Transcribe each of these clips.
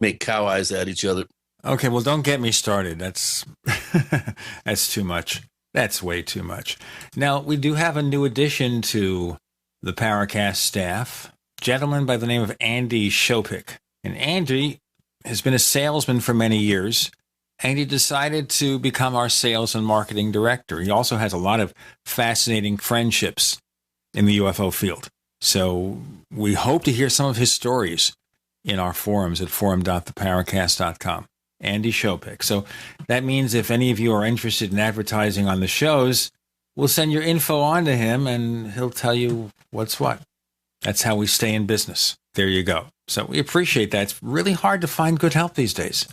make cow eyes at each other. Okay, well, don't get me started. That's that's too much. That's way too much. Now, we do have a new addition to the Paracast staff, a gentleman by the name of Andy Shopick. And Andy has been a salesman for many years, and he decided to become our sales and marketing director. He also has a lot of fascinating friendships in the UFO field. So we hope to hear some of his stories in our forums at forum.theparacast.com. Andy Shopick. So that means if any of you are interested in advertising on the shows, we'll send your info on to him and he'll tell you what's what. That's how we stay in business. There you go. So we appreciate that. It's really hard to find good help these days.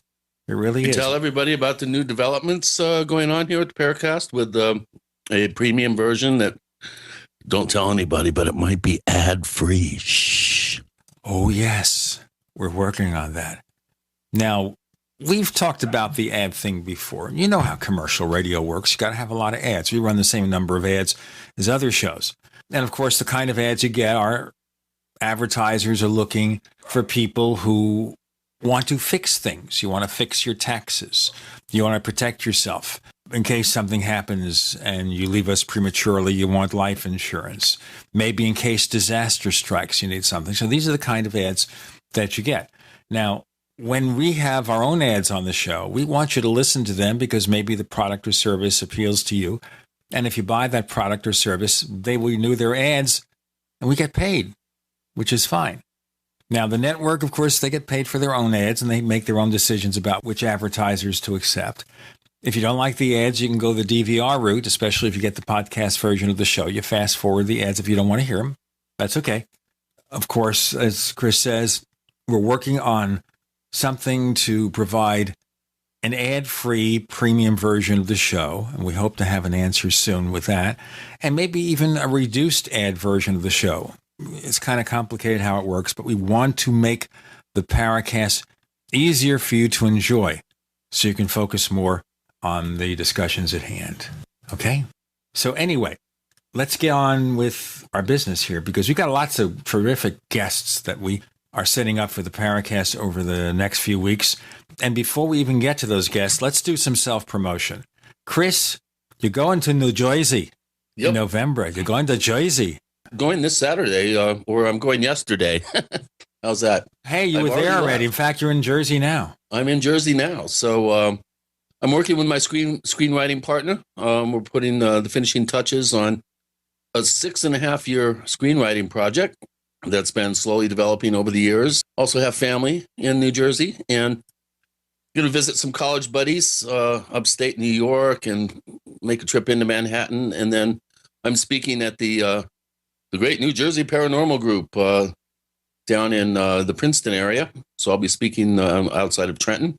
It really is. Tell everybody about the new developments going on here at the Paracast with a premium version that don't tell anybody, but it might be ad-free. Shh. Oh, yes. We're working on that. Now, we've talked about the ad thing before. You know how commercial radio works. You got to have a lot of ads. We run the same number of ads as other shows. And of course, the kind of ads you get are advertisers are looking for people who want to fix things. You want to fix your taxes. You want to protect yourself. In case something happens and you leave us prematurely, you want life insurance. Maybe in case disaster strikes, you need something. So these are the kind of ads that you get. Now, when we have our own ads on the show, we want you to listen to them because maybe the product or service appeals to you. And if you buy that product or service, they will renew their ads and we get paid, which is fine. Now, the network, of course, they get paid for their own ads and they make their own decisions about which advertisers to accept. If you don't like the ads, you can go the DVR route, especially if you get the podcast version of the show. You fast forward the ads if you don't want to hear them. That's okay. Of course, as Chris says, we're working on something to provide an ad-free premium version of the show, and we hope to have an answer soon with that, and maybe even a reduced ad version of the show. It's kind of complicated how it works, but we want to make the Paracast easier for you to enjoy so you can focus more on the discussions at hand. Okay? So anyway, let's get on with our business here because we've got lots of terrific guests that we are setting up for the Paracast over the next few weeks. And before we even get to those guests, let's do some self-promotion. Chris, you're going to New Jersey in November. You're going to Jersey. Going this Saturday, or I'm going yesterday. How's that? Hey, you were there already. In fact, you're in Jersey now. I'm in Jersey now. So I'm working with my screenwriting partner. We're putting the finishing touches on a 6.5-year screenwriting project that's been slowly developing over the years. Also have family in New Jersey and going to visit some college buddies upstate New York and make a trip into Manhattan. And then I'm speaking at the Great New Jersey Paranormal Group down in the Princeton area. So I'll be speaking outside of Trenton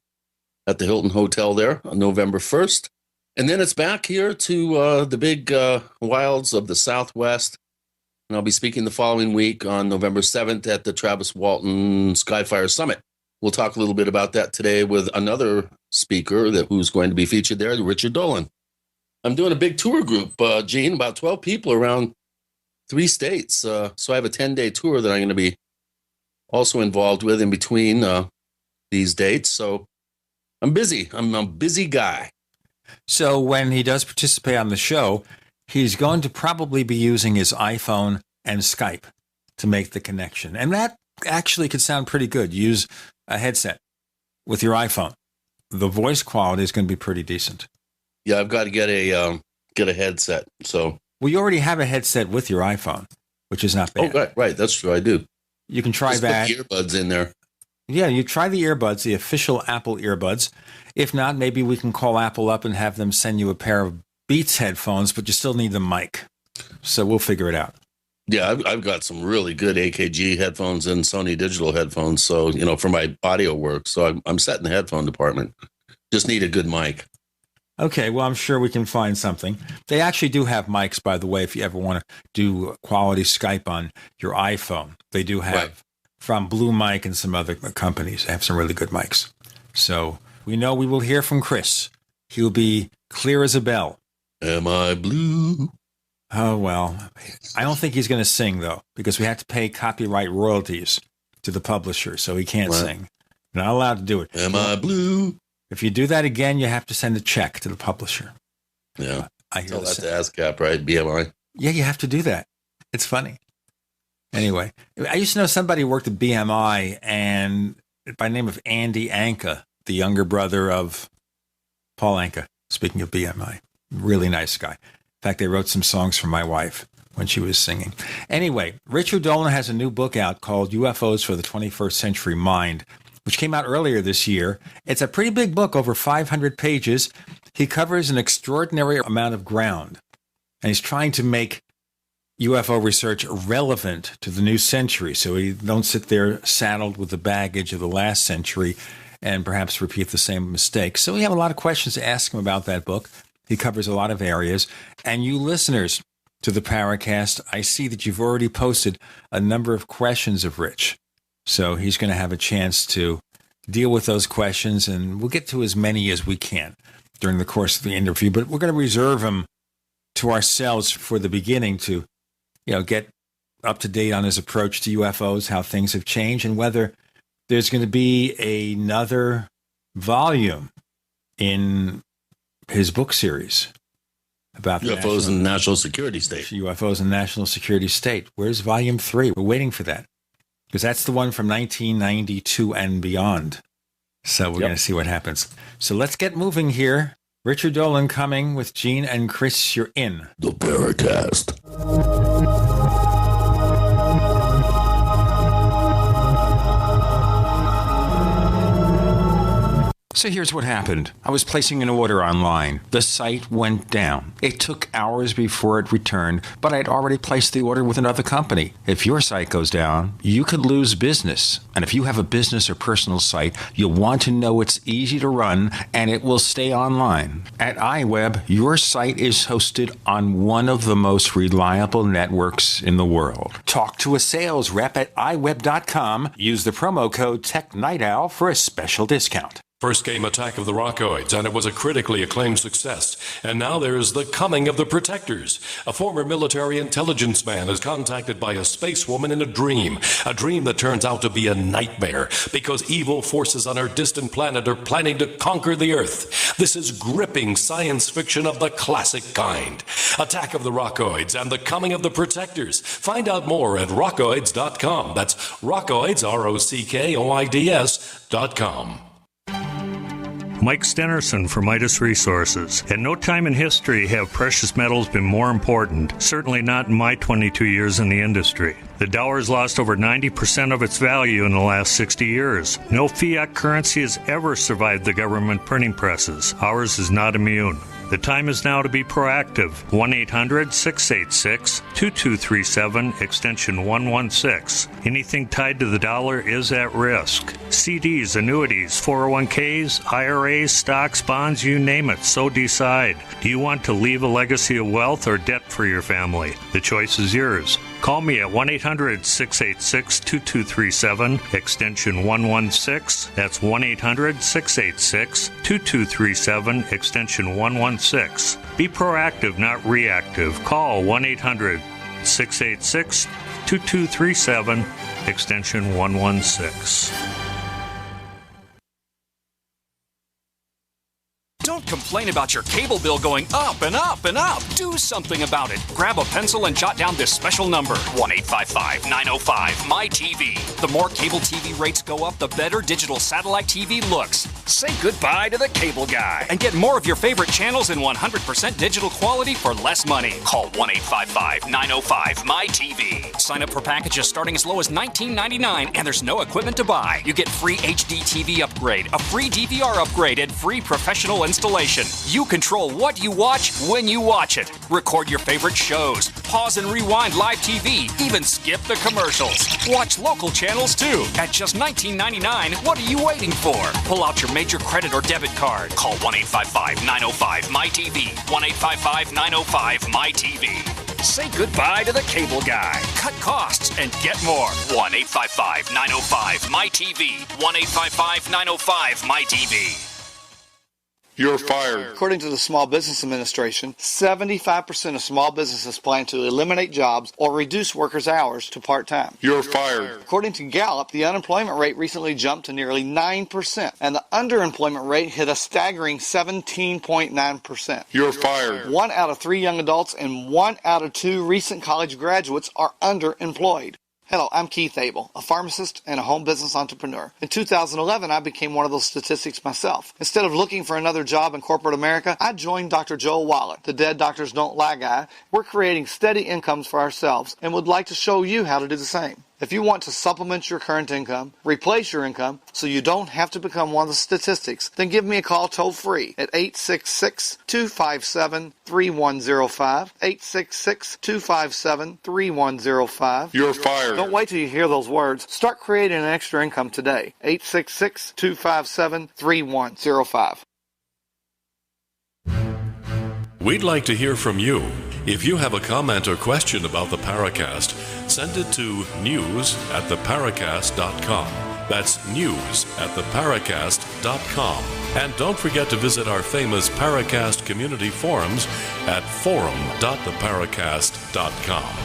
at the Hilton Hotel there on November 1st. And then it's back here to the big wilds of the Southwest. And I'll be speaking the following week on November 7th at the Travis Walton Skyfire Summit. We'll talk a little bit about that today with another speaker who's going to be featured there, Richard Dolan. I'm doing a big tour group, Gene, about 12 people around 3 states. So I have a 10-day tour that I'm going to be also involved with in between these dates. So I'm busy. I'm a busy guy. So when he does participate on the show, he's going to probably be using his iPhone and Skype to make the connection. And that actually could sound pretty good. Use a headset with your iPhone. The voice quality is going to be pretty decent. Yeah, I've got to get a headset. So well, you already have a headset with your iPhone, which is not bad. Oh, right. That's true. I do. You can try that. Put the earbuds in there. Yeah, you try the earbuds, the official Apple earbuds. If not, maybe we can call Apple up and have them send you a pair of Beats headphones, but you still need the mic. So we'll figure it out. Yeah, I've got some really good AKG headphones and Sony digital headphones. So, for my audio work. So I'm set in the headphone department. Just need a good mic. Okay, well, I'm sure we can find something. They actually do have mics, by the way, if you ever want to do quality Skype on your iPhone. They do have from Blue Mic and some other companies. They have some really good mics. So we know we will hear from Chris. He'll be clear as a bell. Am I blue? Oh, well, I don't think he's going to sing, though, because we have to pay copyright royalties to the publisher, so he can't sing. You're not allowed to do it. Am I blue? If you do that again, you have to send a check to the publisher. Yeah. I hear Tell that the to ASCAP, right? BMI. Yeah, you have to do that. It's funny. Anyway, I used to know somebody who worked at BMI and by the name of Andy Anka, the younger brother of Paul Anka, speaking of BMI. Really nice guy. In fact, they wrote some songs for my wife when she was singing. Anyway, Richard Dolan has a new book out called UFOs for the 21st Century Mind, which came out earlier this year. It's a pretty big book, over 500 pages. He covers an extraordinary amount of ground, and he's trying to make UFO research relevant to the new century, so we don't sit there saddled with the baggage of the last century and perhaps repeat the same mistakes. So we have a lot of questions to ask him about that book. He covers a lot of areas. And you listeners to the Paracast, I see that you've already posted a number of questions of Rich. So he's going to have a chance to deal with those questions, and we'll get to as many as we can during the course of the interview. But we're going to reserve them to ourselves for the beginning to, get up to date on his approach to UFOs, how things have changed, and whether there's going to be another volume in his book series about UFOs in the national security state. UFOs in the national security state. Where's volume 3? We're waiting for that because that's the one from 1992 and beyond. So we're going to see what happens. So let's get moving here. Richard Dolan coming with Gene and Chris. You're in the Paracast. So here's what happened. I was placing an order online. The site went down. It took hours before it returned, but I'd already placed the order with another company. If your site goes down, you could lose business. And if you have a business or personal site, you'll want to know it's easy to run and it will stay online. At iWeb, your site is hosted on one of the most reliable networks in the world. Talk to a sales rep at iWeb.com. Use the promo code TechNightOwl for a special discount. First came Attack of the Rockoids, and it was a critically acclaimed success. And now there's The Coming of the Protectors. A former military intelligence man is contacted by a space woman in a dream that turns out to be a nightmare because evil forces on our distant planet are planning to conquer the Earth. This is gripping science fiction of the classic kind. Attack of the Rockoids and The Coming of the Protectors. Find out more at rockoids.com. That's Rockoids, ROCKOIDS.com. Mike Stenerson for Midas Resources. At no time in history have precious metals been more important, certainly not in my 22 years in the industry. The dollar has lost over 90% of its value in the last 60 years. No fiat currency has ever survived the government printing presses. Ours is not immune. The time is now to be proactive. 1-800-686-2237, extension 116. Anything tied to the dollar is at risk. CDs, annuities, 401ks, IRAs, stocks, bonds, you name it, so decide. Do you want to leave a legacy of wealth or debt for your family? The choice is yours. Call me at 1-800-686-2237, extension 116. That's 1-800-686-2237, extension 116. Be proactive, not reactive. Call 1-800-686-2237, extension 116. Don't complain about your cable bill going up and up and up. Do something about it. Grab a pencil and jot down this special number, 1-855-905-MY-TV. The more cable TV rates go up, the better digital satellite TV looks. Say goodbye to the cable guy and get more of your favorite channels in 100% digital quality for less money. Call 1-855-905-MY-TV. Sign up for packages starting as low as $19.99, and there's no equipment to buy. You get free HD TV upgrade, a free DVR upgrade, and free professional installation. You control what you watch when you watch it. Record your favorite shows, pause and rewind live TV, even skip the commercials. Watch local channels too. At just $19.99, what are you waiting for? Pull out your major credit or debit card. Call 1-855-905-MY-TV. 1-855-905-MY-TV. Say goodbye to the cable guy. Cut costs and get more. 1-855-905-MY-TV. 1-855-905-MY-TV. You're fired. According to the Small Business Administration, 75% of small businesses plan to eliminate jobs or reduce workers' hours to part-time. You're fired. According to Gallup, the unemployment rate recently jumped to nearly 9%, and the underemployment rate hit a staggering 17.9%. You're fired. 1 out of 3 young adults and 1 out of 2 recent college graduates are underemployed. Hello, I'm Keith Abel, a pharmacist and a home business entrepreneur. In 2011, I became one of those statistics myself. Instead of looking for another job in corporate America, I joined Dr. Joel Wallet, the Dead Doctors Don't Lie guy. We're creating steady incomes for ourselves and would like to show you how to do the same. If you want to supplement your current income, replace your income, so you don't have to become one of the statistics, then give me a call toll-free at 866-257-3105, 866-257-3105. You're fired. Don't wait till you hear those words. Start creating an extra income today. 866-257-3105. We'd like to hear from you. If you have a comment or question about the Paracast, send it to news@theparacast.com. That's news@theparacast.com. And don't forget to visit our famous Paracast community forums at forum.theparacast.com.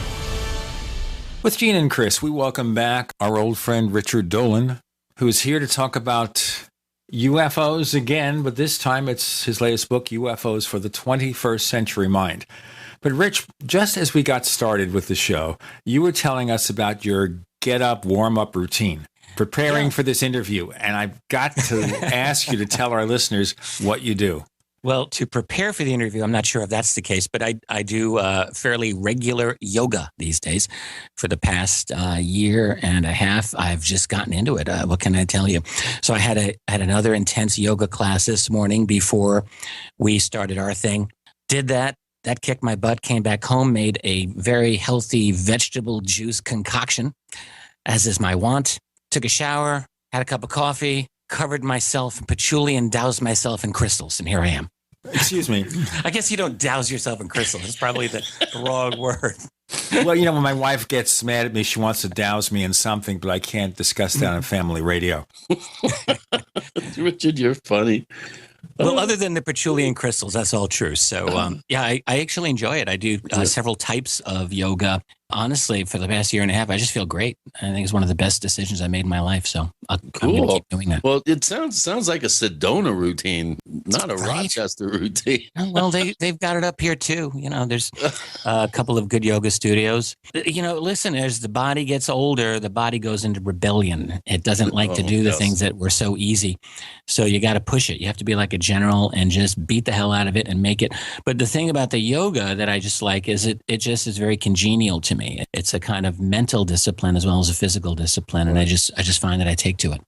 With Gene and Chris, we welcome back our old friend Richard Dolan, who is here to talk about UFOs again, but this time it's his latest book, UFOs for the 21st Century Mind. But Rich, just as we got started with the show, you were telling us about your get-up, warm-up routine, preparing for this interview, and I've got to ask you to tell our listeners what you do. Well, to prepare for the interview, I'm not sure if that's the case, but I do fairly regular yoga these days. For the past year and a half, I've just gotten into it. What can I tell you? So I had another intense yoga class this morning before we started our thing. Did that. That kicked my butt, came back home, made a very healthy vegetable juice concoction, as is my wont. Took a shower, had a cup of coffee, covered myself in patchouli, and doused myself in crystals, and here I am. Excuse me. I guess you don't douse yourself in crystals. It's probably the wrong word. Well, you know, when my wife gets mad at me, she wants to douse me in something, but I can't discuss that on family radio. Richard, you're funny. Well, other than the patchouli and crystals, that's all true. So, I actually enjoy it. I do several types of yoga. Honestly, for the past year and a half, I just feel great. I think it's one of the best decisions I made in my life. So I'm going to keep doing that. Well, it sounds like a Sedona routine, not a Rochester routine. Well, they've got it up here too. You know, there's a couple of good yoga studios. You know, listen, as the body gets older, the body goes into rebellion. It doesn't like to do the things that were so easy. So you got to push it. You have to be like a general and just beat the hell out of it and make it. But the thing about the yoga that I just like is it just is very congenial to me. It's a kind of mental discipline as well as a physical discipline, and I just find that I take to it.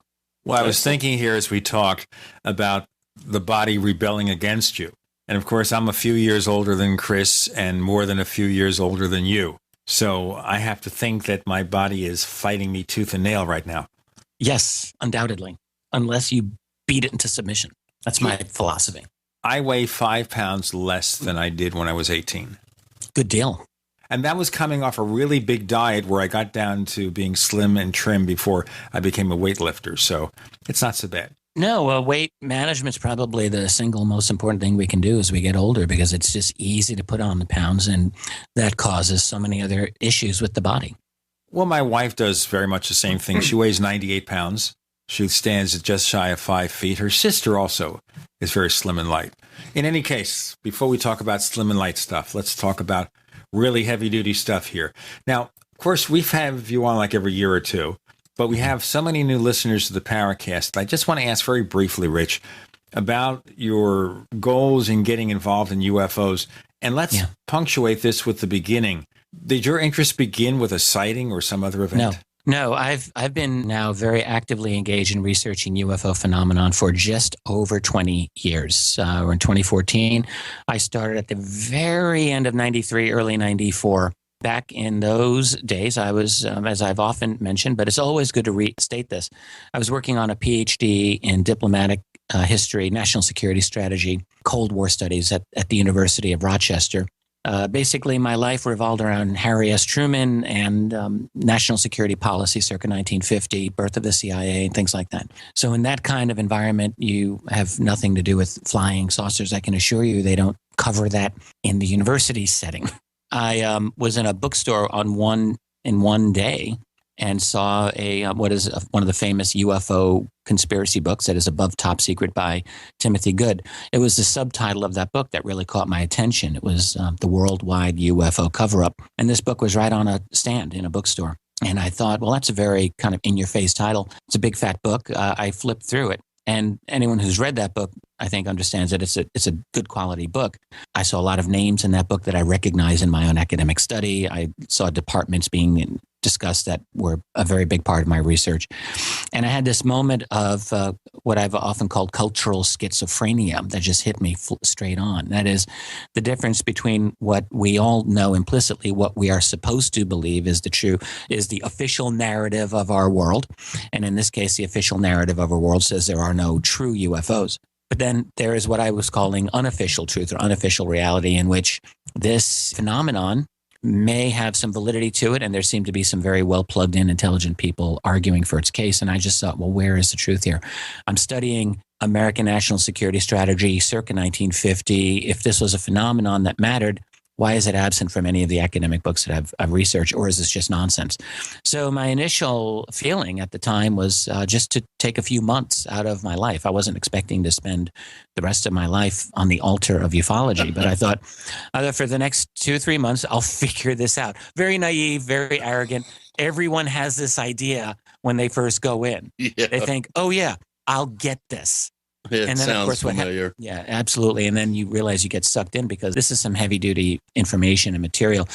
Well, I was thinking here as we talk about the body rebelling against you. And of course, I'm a few years older than Chris and more than a few years older than you. So I have to think that my body is fighting me tooth and nail right now. Yes, undoubtedly, unless you beat it into submission. That's my philosophy. I weigh 5 pounds less than I did when I was 18. Good deal. And that was coming off a really big diet where I got down to being slim and trim before I became a weightlifter. So it's not so bad. No, weight management is probably the single most important thing we can do as we get older, because it's just easy to put on the pounds, and that causes so many other issues with the body. Well, my wife does very much the same thing. She weighs 98 pounds. She stands at just shy of 5 feet. Her sister also is very slim and light. In any case, before we talk about slim and light stuff, let's talk about really heavy-duty stuff here. Now, of course, we've had you on like every year or two, but we have so many new listeners to the Paracast. I just want to ask very briefly, Rich, about your goals in getting involved in UFOs. And let's punctuate this with the beginning. Did your interest begin with a sighting or some other event? No, I've been now very actively engaged in researching UFO phenomenon for just over 20 years. We're in 2014. I started at the very end of 93, early 94. Back in those days, I was, as I've often mentioned, but it's always good to restate this, I was working on a PhD in diplomatic history, national security strategy, Cold War studies at the University of Rochester. Basically, my life revolved around Harry S. Truman and national security policy circa 1950, birth of the CIA, and things like that. So in that kind of environment, you have nothing to do with flying saucers. I can assure you they don't cover that in the university setting. I was in a bookstore in one day and saw one of the famous UFO conspiracy books that is Above Top Secret by Timothy Good. It was the subtitle of that book that really caught my attention. It was The Worldwide UFO Cover-Up. And this book was right on a stand in a bookstore. And I thought, well, that's a very kind of in-your-face title. It's a big, fat book. I flipped through it. And anyone who's read that book, I think, understands that it's a good quality book. I saw a lot of names in that book that I recognize in my own academic study. I saw departments being discussed that were a very big part of my research. And I had this moment of what I've often called cultural schizophrenia that just hit me straight on. That is the difference between what we all know implicitly, what we are supposed to believe is the official narrative of our world. And in this case, the official narrative of our world says there are no true UFOs. But then there is what I was calling unofficial truth or unofficial reality, in which this phenomenon may have some validity to it, and there seem to be some very well plugged in, intelligent people arguing for its case. And I just thought, well, where is the truth here? I'm studying American national security strategy circa 1950. If this was a phenomenon that mattered, why is it absent from any of the academic books that I've researched, or is this just nonsense? So my initial feeling at the time was just to take a few months out of my life. I wasn't expecting to spend the rest of my life on the altar of ufology, but I thought for the next 2 or 3 months, I'll figure this out. Very naive, very arrogant. Everyone has this idea when they first go in. Yeah. They think, oh yeah, I'll get this. It and then, sounds of course, familiar. Yeah, absolutely. And then you realize you get sucked in because this is some heavy-duty information and material.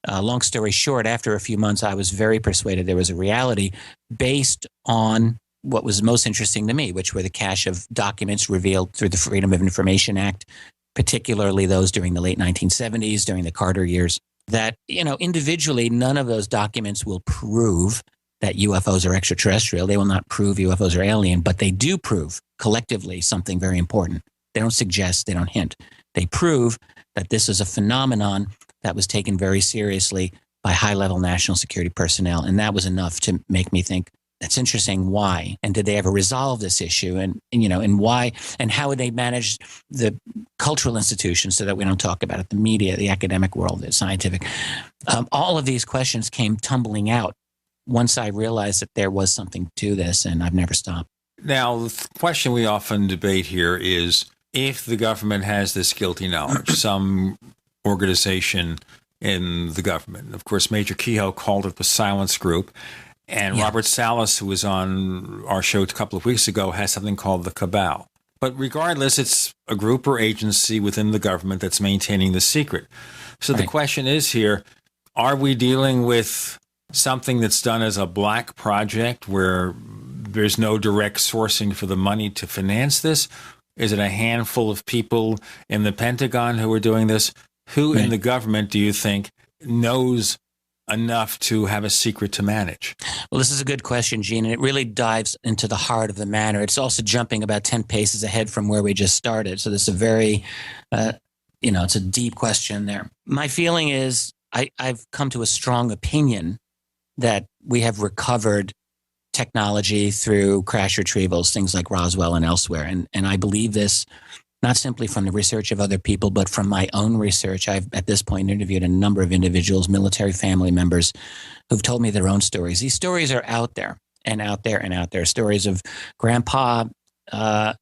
Long story short, after a few months, I was very persuaded there was a reality based on what was most interesting to me, which were the cache of documents revealed through the Freedom of Information Act, particularly those during the late 1970s, during the Carter years, that, individually, none of those documents will prove that UFOs are extraterrestrial. They will not prove UFOs are alien, but they do prove collectively something very important. They don't suggest, they don't hint. They prove that this is a phenomenon that was taken very seriously by high-level national security personnel. And that was enough to make me think, that's interesting. Why? And did they ever resolve this issue? And why? And how would they manage the cultural institutions so that we don't talk about it, the media, the academic world, the scientific? All of these questions came tumbling out once I realized that there was something to this, and I've never stopped. Now, the question we often debate here is if the government has this guilty knowledge, some organization in the government. Of course, Major Kehoe called it the silence group. And yeah. Robert Salas, who was on our show a couple of weeks ago, has something called the cabal. But regardless, it's a group or agency within the government that's maintaining the secret. So the question is here, are we dealing with something that's done as a black project where there's no direct sourcing for the money to finance this? Is it a handful of people in the Pentagon who are doing this? Who in the government do you think knows enough to have a secret to manage? Well, this is a good question, Gene, and it really dives into the heart of the matter. It's also jumping about 10 paces ahead from where we just started. So this is a very, it's a deep question there. My feeling is I've come to a strong opinion that we have recovered technology through crash retrievals, things like Roswell and elsewhere. And I believe this not simply from the research of other people, but from my own research. I've, at this point, interviewed a number of individuals, military family members, who've told me their own stories. These stories are out there and out there and out there. Stories of grandpa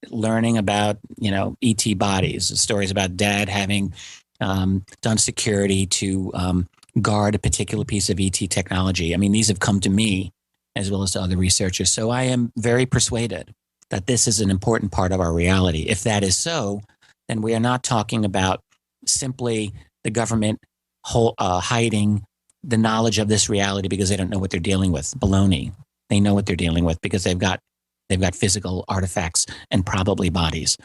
learning about, ET bodies, stories about dad having done security to guard a particular piece of ET technology. I mean, these have come to me as well as to other researchers. So I am very persuaded that this is an important part of our reality. If that is so, then we are not talking about simply the government hiding the knowledge of this reality because they don't know what they're dealing with. Baloney. They know what they're dealing with because they've got physical artifacts and probably bodies.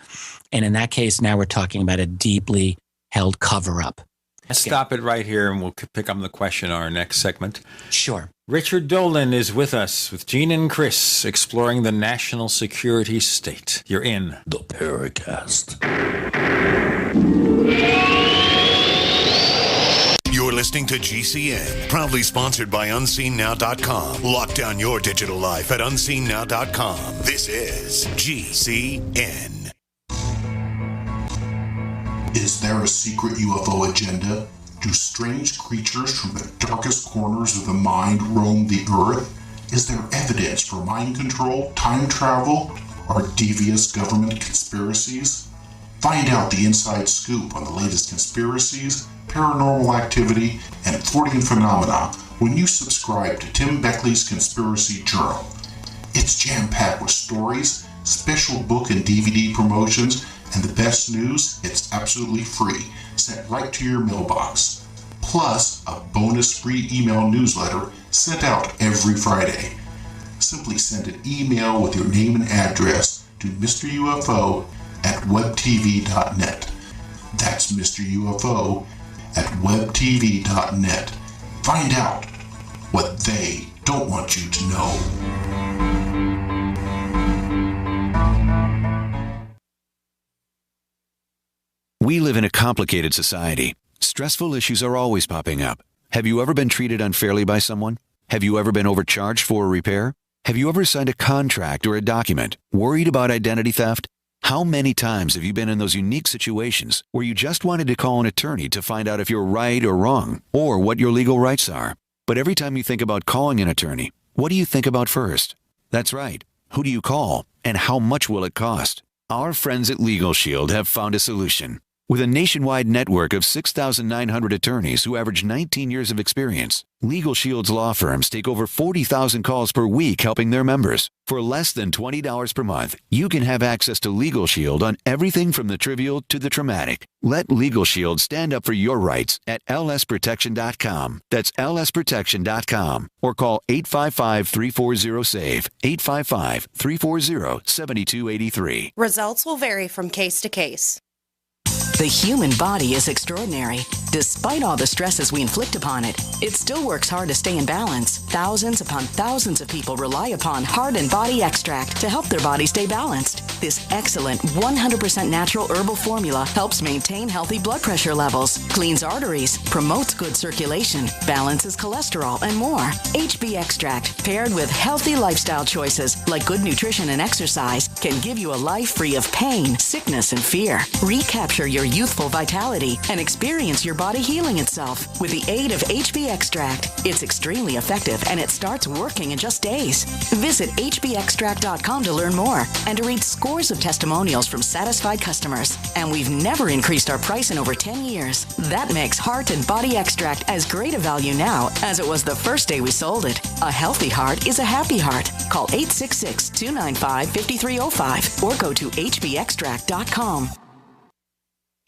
And in that case, now we're talking about a deeply held cover-up. Let's stop it right here, and we'll pick up the question on our next segment. Sure. Richard Dolan is with us with Gene and Chris, exploring the national security state. You're in the Paracast. listening to GCN, proudly sponsored by UnseenNow.com. Lock down your digital life at UnseenNow.com. This is GCN. Is there a secret UFO agenda? Do strange creatures from the darkest corners of the mind roam the earth? Is there evidence for mind control, time travel, or devious government conspiracies? Find out the inside scoop on the latest conspiracies, paranormal activity, and Fortean phenomena when you subscribe to Tim Beckley's Conspiracy Journal. It's jam-packed with stories, special book and DVD promotions, and the best news, it's absolutely free, sent right to your mailbox. Plus, a bonus free email newsletter sent out every Friday. Simply send an email with your name and address to Mr. UFO at webtv.net. That's Mr. UFO at webtv.net. Find out what they don't want you to know. We live in a complicated society. Stressful issues are always popping up. Have you ever been treated unfairly by someone? Have you ever been overcharged for a repair? Have you ever signed a contract or a document worried about identity theft? How many times have you been in those unique situations where you just wanted to call an attorney to find out if you're right or wrong, or what your legal rights are? But every time you think about calling an attorney, what do you think about first? That's right. Who do you call, and how much will it cost? Our friends at Legal Shield have found a solution. With a nationwide network of 6,900 attorneys who average 19 years of experience, Legal Shield's law firms take over 40,000 calls per week helping their members. For less than $20 per month, you can have access to Legal Shield on everything from the trivial to the traumatic. Let Legal Shield stand up for your rights at lsprotection.com. That's lsprotection.com. Or call 855-340-SAVE, 855-340-7283. Results will vary from case to case. The human body is extraordinary. Despite all the stresses we inflict upon it, it still works hard to stay in balance. Thousands upon thousands of people rely upon Heart and Body Extract to help their body stay balanced. This excellent 100% natural herbal formula helps maintain healthy blood pressure levels, cleans arteries, promotes good circulation, balances cholesterol, and more. HB Extract, paired with healthy lifestyle choices like good nutrition and exercise, can give you a life free of pain, sickness, and fear. Recapture your youthful vitality and experience your body healing itself with the aid of HB Extract. It's extremely effective and it starts working in just days. Visit hbextract.com to learn more and to read scores of testimonials from satisfied customers. And we've never increased our price in over 10 years. That makes Heart and Body Extract as great a value now as it was the first day we sold it. A healthy heart is a happy heart. Call 866-295-5305 or go to hbextract.com.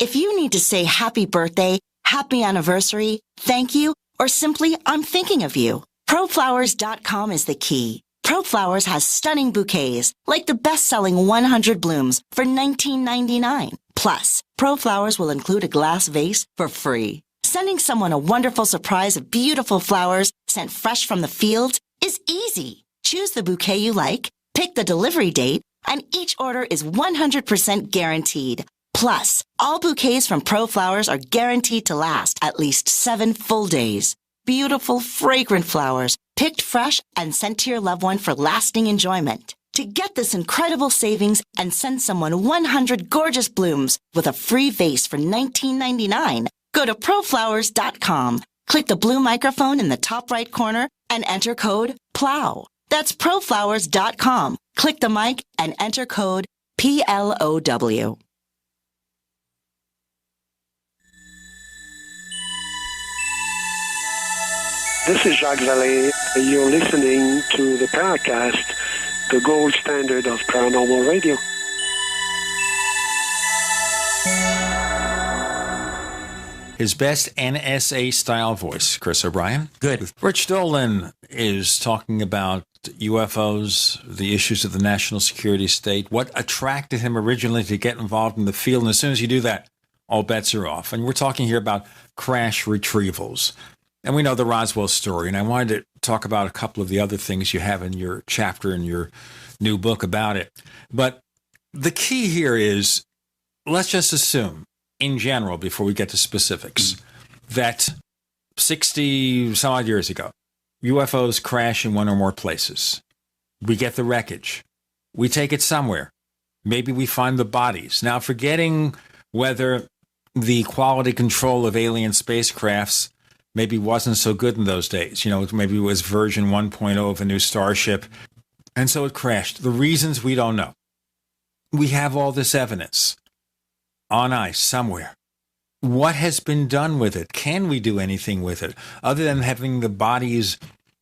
If you need to say happy birthday, happy anniversary, thank you, or simply I'm thinking of you, ProFlowers.com is the key. ProFlowers has stunning bouquets, like the best-selling 100 blooms for $19.99. Plus, ProFlowers will include a glass vase for free. Sending someone a wonderful surprise of beautiful flowers sent fresh from the fields is easy. Choose the bouquet you like, pick the delivery date, and each order is 100% guaranteed. Plus, all bouquets from ProFlowers are guaranteed to last at least 7 full days. Beautiful, fragrant flowers, picked fresh and sent to your loved one for lasting enjoyment. To get this incredible savings and send someone 100 gorgeous blooms with a free vase for $19.99, go to proflowers.com, click the blue microphone in the top right corner, and enter code PLOW. That's proflowers.com. Click the mic and enter code PLOW. This is Jacques Vallée. You're listening to the Paracast, the gold standard of paranormal radio. His best NSA-style voice, Chris O'Brien. Good. Rich Dolan is talking about UFOs, the issues of the national security state, what attracted him originally to get involved in the field. And as soon as you do that, all bets are off. And we're talking here about crash retrievals. And we know the Roswell story, and I wanted to talk about a couple of the other things you have in your chapter in your new book about it. But the key here is, let's just assume, in general, before we get to specifics, that 60 some odd years ago, UFOs crash in one or more places. We get the wreckage. We take it somewhere. Maybe we find the bodies. Now, forgetting whether the quality control of alien spacecrafts maybe wasn't so good in those days. Maybe it was version 1.0 of a new starship. And so it crashed. The reasons we don't know. We have all this evidence on ice somewhere. What has been done with it? Can we do anything with it other than having the bodies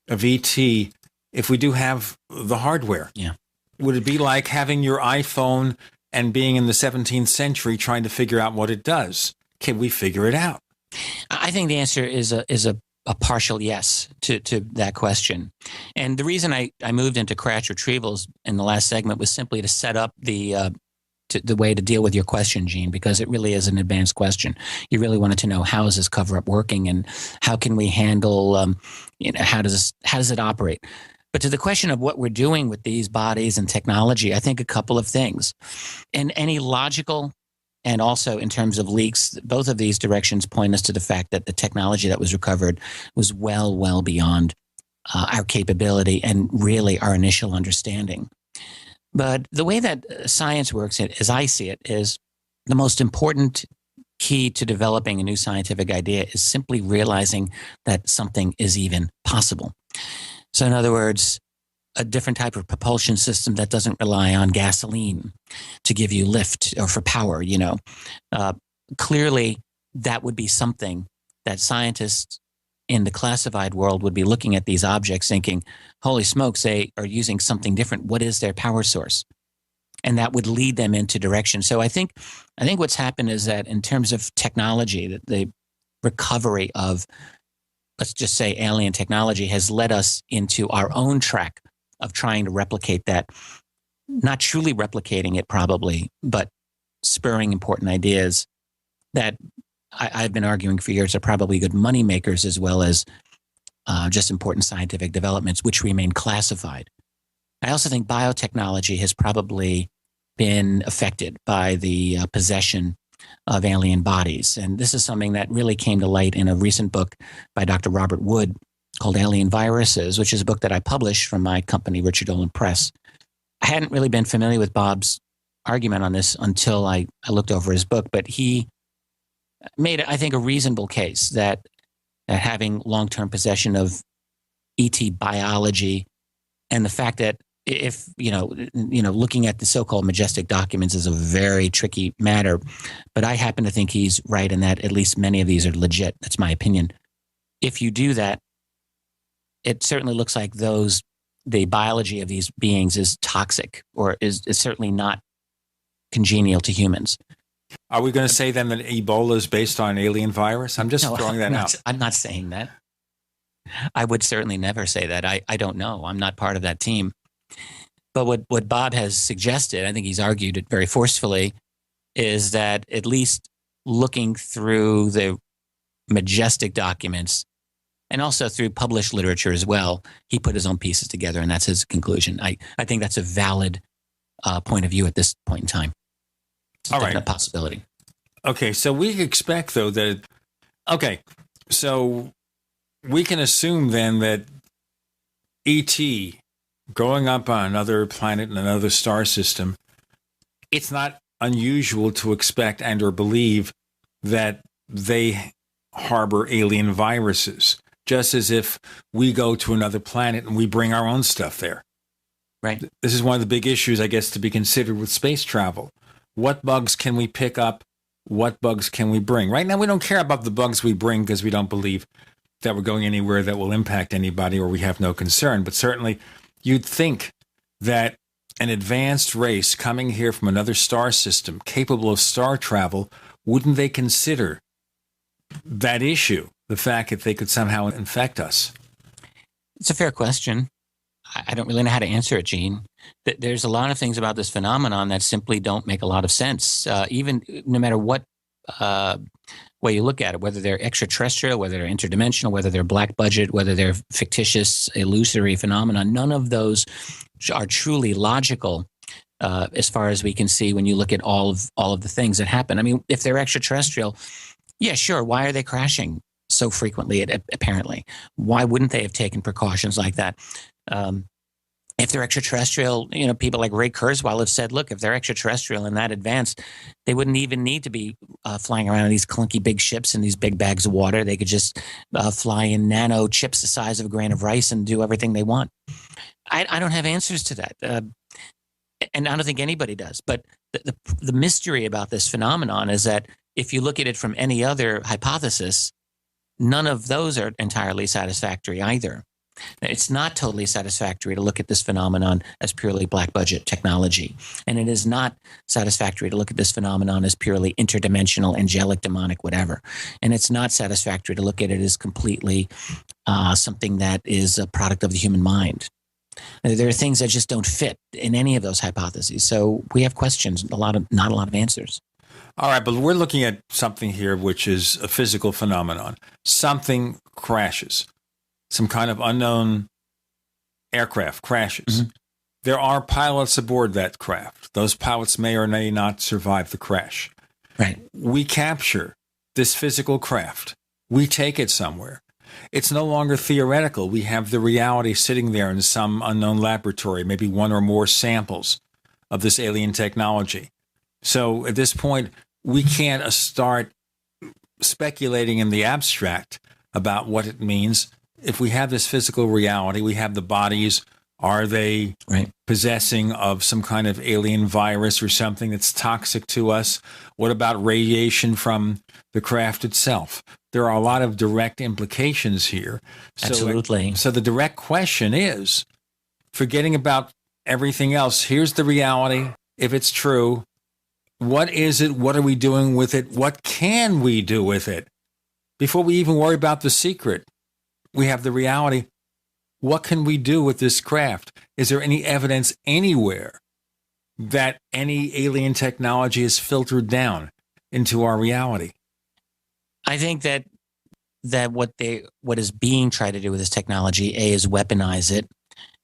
of ET if we do have the hardware? Yeah. Would it be like having your iPhone and being in the 17th century trying to figure out what it does? Can we figure it out? I think the answer is a partial yes to that question. And the reason I moved into crash retrievals in the last segment was simply to set up the way to deal with your question, Gene, because it really is an advanced question. You really wanted to know, how is this cover-up working, and how can we handle, how does it operate? But to the question of what we're doing with these bodies and technology, I think a couple of things. In any logical and also in terms of leaks, both of these directions point us to the fact that the technology that was recovered was well beyond our capability and really our initial understanding. But the way that science works, as I see it, is the most important key to developing a new scientific idea is simply realizing that something is even possible. So in other words, a different type of propulsion system that doesn't rely on gasoline to give you lift or for power, clearly that would be something that scientists in the classified world would be looking at these objects thinking, holy smokes, they are using something different. What is their power source? And that would lead them into direction. So I think what's happened is that in terms of technology, the recovery of, let's just say, alien technology has led us into our own track of trying to replicate that, not truly replicating it probably, but spurring important ideas that I've been arguing for years are probably good money makers as well as just important scientific developments, which remain classified. I also think biotechnology has probably been affected by the possession of alien bodies. And this is something that really came to light in a recent book by Dr. Robert Wood called Alien Viruses, which is a book that I published from my company, Richard Dolan Press. I hadn't really been familiar with Bob's argument on this until I looked over his book, but he made, I think, a reasonable case that having long-term possession of ET biology and the fact that if, looking at the so-called majestic documents is a very tricky matter, but I happen to think he's right in that at least many of these are legit. That's my opinion. If you do that, it certainly looks like the biology of these beings is toxic or is certainly not congenial to humans. Are we going to say then that Ebola is based on an alien virus? I'm just throwing that out. I'm not saying that. I would certainly never say that. I don't know. I'm not part of that team. But what Bob has suggested, I think he's argued it very forcefully, is that at least looking through the majestic documents and also through published literature as well, he put his own pieces together, and that's his conclusion. I think that's a valid point of view at this point in time. It's a definite possibility. Okay, so we expect, though, that... Okay, so we can assume then that E.T. growing up on another planet in another star system, it's not unusual to expect and or believe that they harbor alien viruses, just as if we go to another planet and we bring our own stuff there. Right. This is one of the big issues, I guess, to be considered with space travel. What bugs can we pick up? What bugs can we bring? Right now, we don't care about the bugs we bring because we don't believe that we're going anywhere that will impact anybody, or we have no concern. But certainly, you'd think that an advanced race coming here from another star system capable of star travel, wouldn't they consider that issue, the fact that they could somehow infect us? It's a fair question. I don't really know how to answer it, Gene. There's a lot of things about this phenomenon that simply don't make a lot of sense, even no matter what way you look at it, whether they're extraterrestrial, whether they're interdimensional, whether they're black budget, whether they're fictitious, illusory phenomena. None of those are truly logical as far as we can see when you look at all of the things that happen. I mean, if they're extraterrestrial, yeah, sure. Why are they crashing so frequently, apparently. Why wouldn't they have taken precautions like that? If they're extraterrestrial, people like Ray Kurzweil have said, look, if they're extraterrestrial and that advanced, they wouldn't even need to be flying around in these clunky big ships and these big bags of water. They could just fly in nano chips the size of a grain of rice and do everything they want. I don't have answers to that. And I don't think anybody does. But the mystery about this phenomenon is that if you look at it from any other hypothesis, none of those are entirely satisfactory either. It's not totally satisfactory to look at this phenomenon as purely black budget technology. And it is not satisfactory to look at this phenomenon as purely interdimensional, angelic, demonic, whatever. And it's not satisfactory to look at it as completely something that is a product of the human mind. There are things that just don't fit in any of those hypotheses. So we have questions, not a lot of answers. All right, but we're looking at something here which is a physical phenomenon. Something crashes. Some kind of unknown aircraft crashes. Mm-hmm. There are pilots aboard that craft. Those pilots may or may not survive the crash. Right. We capture this physical craft. We take it somewhere. It's no longer theoretical. We have the reality sitting there in some unknown laboratory, maybe one or more samples of this alien technology. So at this point, we can't start speculating in the abstract about what it means. If we have this physical reality, we have the bodies. Are they possessing of some kind of alien virus or something that's toxic to us? What about radiation from the craft itself? There are a lot of direct implications here. Absolutely. So the direct question is, forgetting about everything else, here's the reality. If it's true, what is it? What are we doing with it? What can we do with it? Before we even worry about the secret, we have the reality. What can we do with this craft? Is there any evidence anywhere that any alien technology is filtered down into our reality? I think that what is being tried to do with this technology, A, is weaponize it,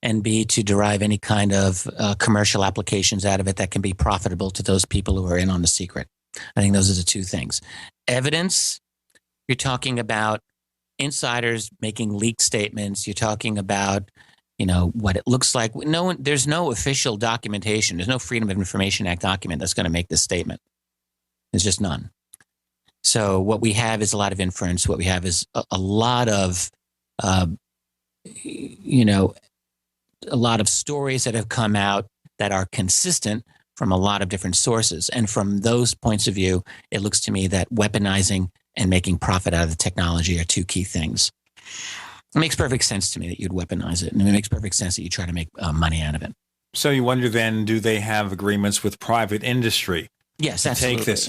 and B, to derive any kind of commercial applications out of it that can be profitable to those people who are in on the secret. I think those are the two things. Evidence, you're talking about insiders making leaked statements. You're talking about, what it looks like. There's no official documentation. There's no Freedom of Information Act document that's going to make this statement. There's just none. So what we have is a lot of inference. What we have is a lot of, a lot of stories that have come out that are consistent from a lot of different sources. And from those points of view, it looks to me that weaponizing and making profit out of the technology are two key things. It makes perfect sense to me that you'd weaponize it, and it makes perfect sense that you try to make money out of it. So you wonder then, do they have agreements with private industry? Yes, to absolutely. Take this,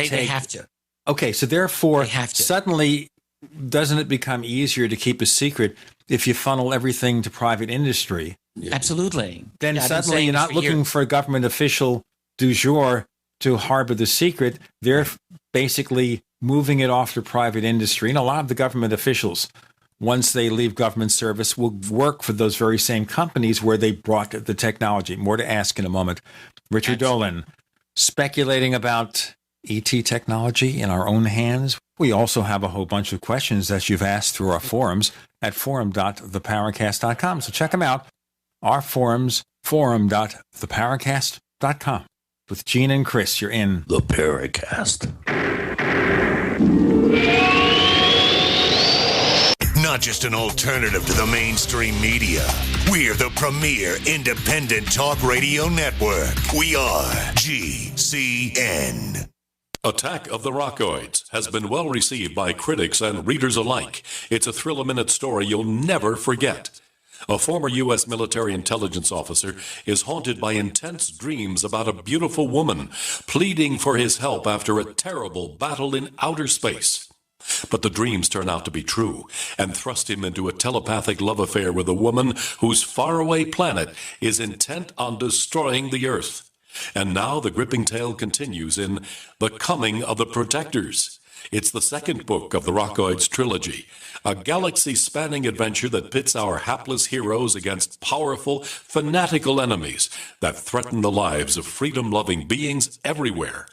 they have to. Okay, so therefore, they have to. Suddenly, doesn't it become easier to keep a secret if you funnel everything to private industry? Absolutely. Then suddenly you're not looking for a government official du jour to harbor the secret. They're basically moving it off to private industry. And a lot of the government officials, once they leave government service, will work for those very same companies where they brought the technology. More to ask in a moment. Richard Dolan, speculating about ET technology in our own hands. We also have a whole bunch of questions that you've asked through our forums at forum.theparacast.com. So check them out. Our forums, forum.theparacast.com. With Gene and Chris, you're in The Paracast. Not just an alternative to the mainstream media. We're the premier independent talk radio network. We are GCN. Attack of the Rockoids has been well received by critics and readers alike. It's a thrill-a-minute story you'll never forget. A former U.S. military intelligence officer is haunted by intense dreams about a beautiful woman pleading for his help after a terrible battle in outer space. But the dreams turn out to be true and thrust him into a telepathic love affair with a woman whose faraway planet is intent on destroying the Earth. And now the gripping tale continues in The Coming of the Protectors. It's the second book of the Rockoids trilogy, a galaxy-spanning adventure that pits our hapless heroes against powerful, fanatical enemies that threaten the lives of freedom-loving beings everywhere.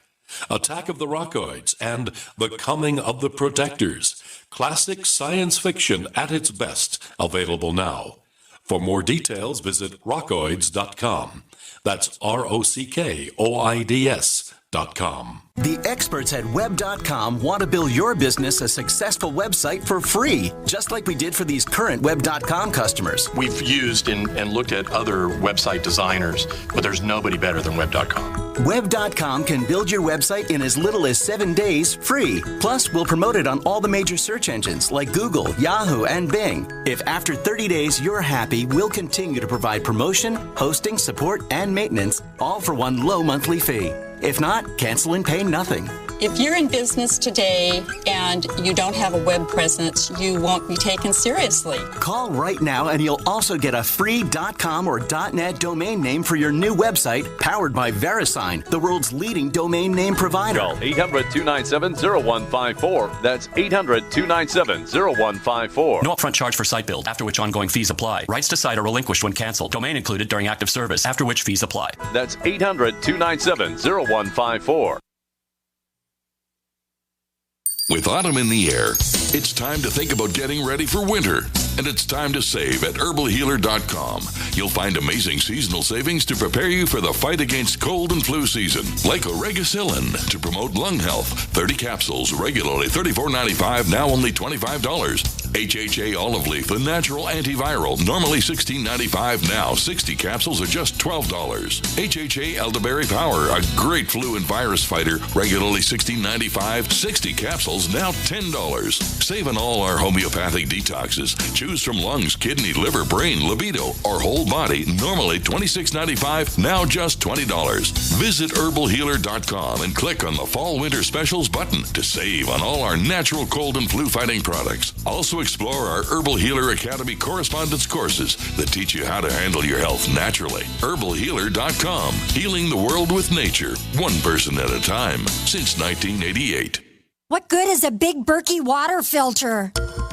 Attack of the Rockoids, and The Coming of the Protectors. Classic science fiction at its best, available now. For more details, visit rockoids.com. That's ROCKOIDS.com. The experts at Web.com want to build your business a successful website for free, just like we did for these current Web.com customers. We've used and looked at other website designers, but there's nobody better than Web.com. Web.com can build your website in as little as 7 days free. Plus, we'll promote it on all the major search engines like Google, Yahoo, and Bing. If after 30 days you're happy, we'll continue to provide promotion, hosting, support, and maintenance, all for one low monthly fee. If not, cancel and pay nothing. If you're in business today and you don't have a web presence, you won't be taken seriously. Call right now and you'll also get a free .com or .net domain name for your new website powered by VeriSign, the world's leading domain name provider. Call 800-297-0154. That's 800-297-0154. No upfront charge for site build, after which ongoing fees apply. Rights to site are relinquished when canceled. Domain included during active service, after which fees apply. That's 800-297-0154. With autumn in the air, it's time to think about getting ready for winter. And it's time to save at herbalhealer.com. You'll find amazing seasonal savings to prepare you for the fight against cold and flu season. Like Oregacillin to promote lung health. 30 capsules, regularly $34.95, now only $25. HHA olive leaf, the natural antiviral, normally $16.95, now 60 capsules are just $12. HHA elderberry power, a great flu and virus fighter, regularly $16.95, 60 capsules, now $10. Save on all our homeopathic detoxes. Choose from lungs, kidney, liver, brain, libido, or whole body, normally $26.95, now just $20. Visit herbalhealer.com and click on the Fall Winter Specials button to save on all our natural cold and flu fighting products. Also explore our Herbal Healer Academy correspondence courses that teach you how to handle your health naturally. herbalhealer.com, healing the world with nature, one person at a time, since 1988. What good is a Big Berkey water filter?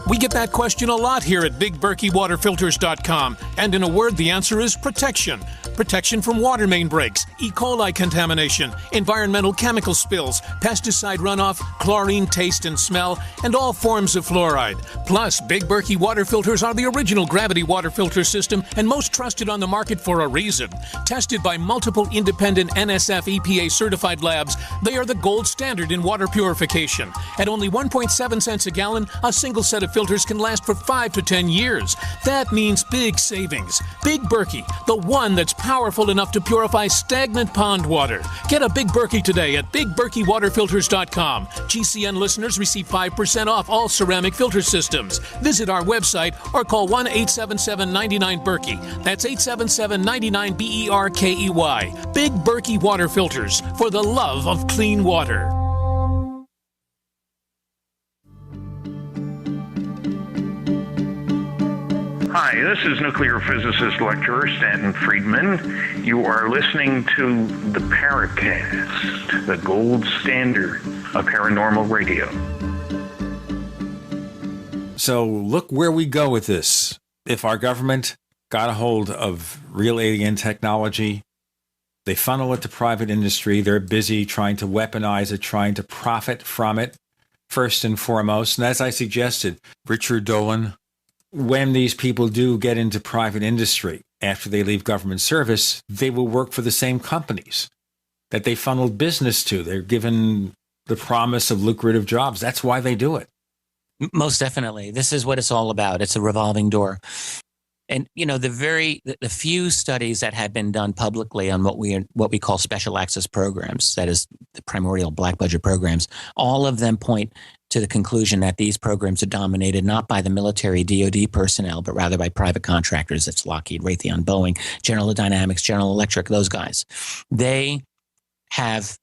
We get that question a lot here at BigBerkeyWaterFilters.com. And in a word, the answer is protection. Protection from water main breaks, E. coli contamination, environmental chemical spills, pesticide runoff, chlorine taste and smell, and all forms of fluoride. Plus, Big Berkey water filters are the original gravity water filter system and most trusted on the market for a reason. Tested by multiple independent NSF EPA certified labs, they are the gold standard in water purification. At only 1.7 cents a gallon, a single set of filters can last for 5 to 10 years. That means big savings. Big Berkey, the one that's powerful enough to purify stagnant pond water. Get a Big Berkey today at BigBerkeyWaterFilters.com. GCN listeners receive 5% off all ceramic filter systems. Visit our website or call 1-877-99-BERKEY. That's 877-99-BERKEY. Big Berkey Water Filters, for the love of clean water. Hi, this is nuclear physicist lecturer Stanton Friedman. You are listening to the Paracast, the gold standard of paranormal radio. So look where we go with this. If our government got a hold of real alien technology, they funnel it to private industry. They're busy trying to weaponize it, trying to profit from it, first and foremost. And as I suggested, Richard Dolan, when these people do get into private industry after they leave government service, they will work for the same companies that they funneled business to. They're given the promise of lucrative jobs. That's why they do it. Most definitely. This is what it's all about. It's a revolving door. And, you know, the few studies that have been done publicly on what we call special access programs, that is the primordial black budget programs, all of them point to the conclusion that these programs are dominated not by the military DoD personnel, but rather by private contractors. It's Lockheed, Raytheon, Boeing, General Dynamics, General Electric, those guys. They have,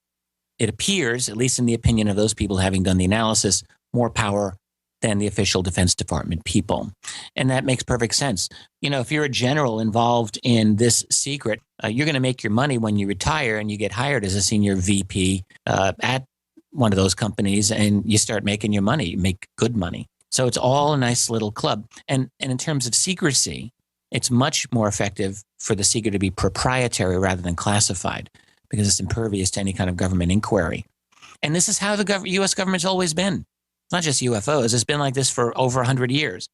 it appears, at least in the opinion of those people having done the analysis, more power than the official Defense Department people. And that makes perfect sense. You know, if you're a general involved in this secret, you're going to make your money when you retire and you get hired as a senior VP at one of those companies, and you start making your money, you make good money. So it's all a nice little club. And in terms of secrecy, it's much more effective for the secret to be proprietary rather than classified, because it's impervious to any kind of government inquiry. And this is how the U.S. government's always been. It's not just UFOs. It's been like this for over 100 years.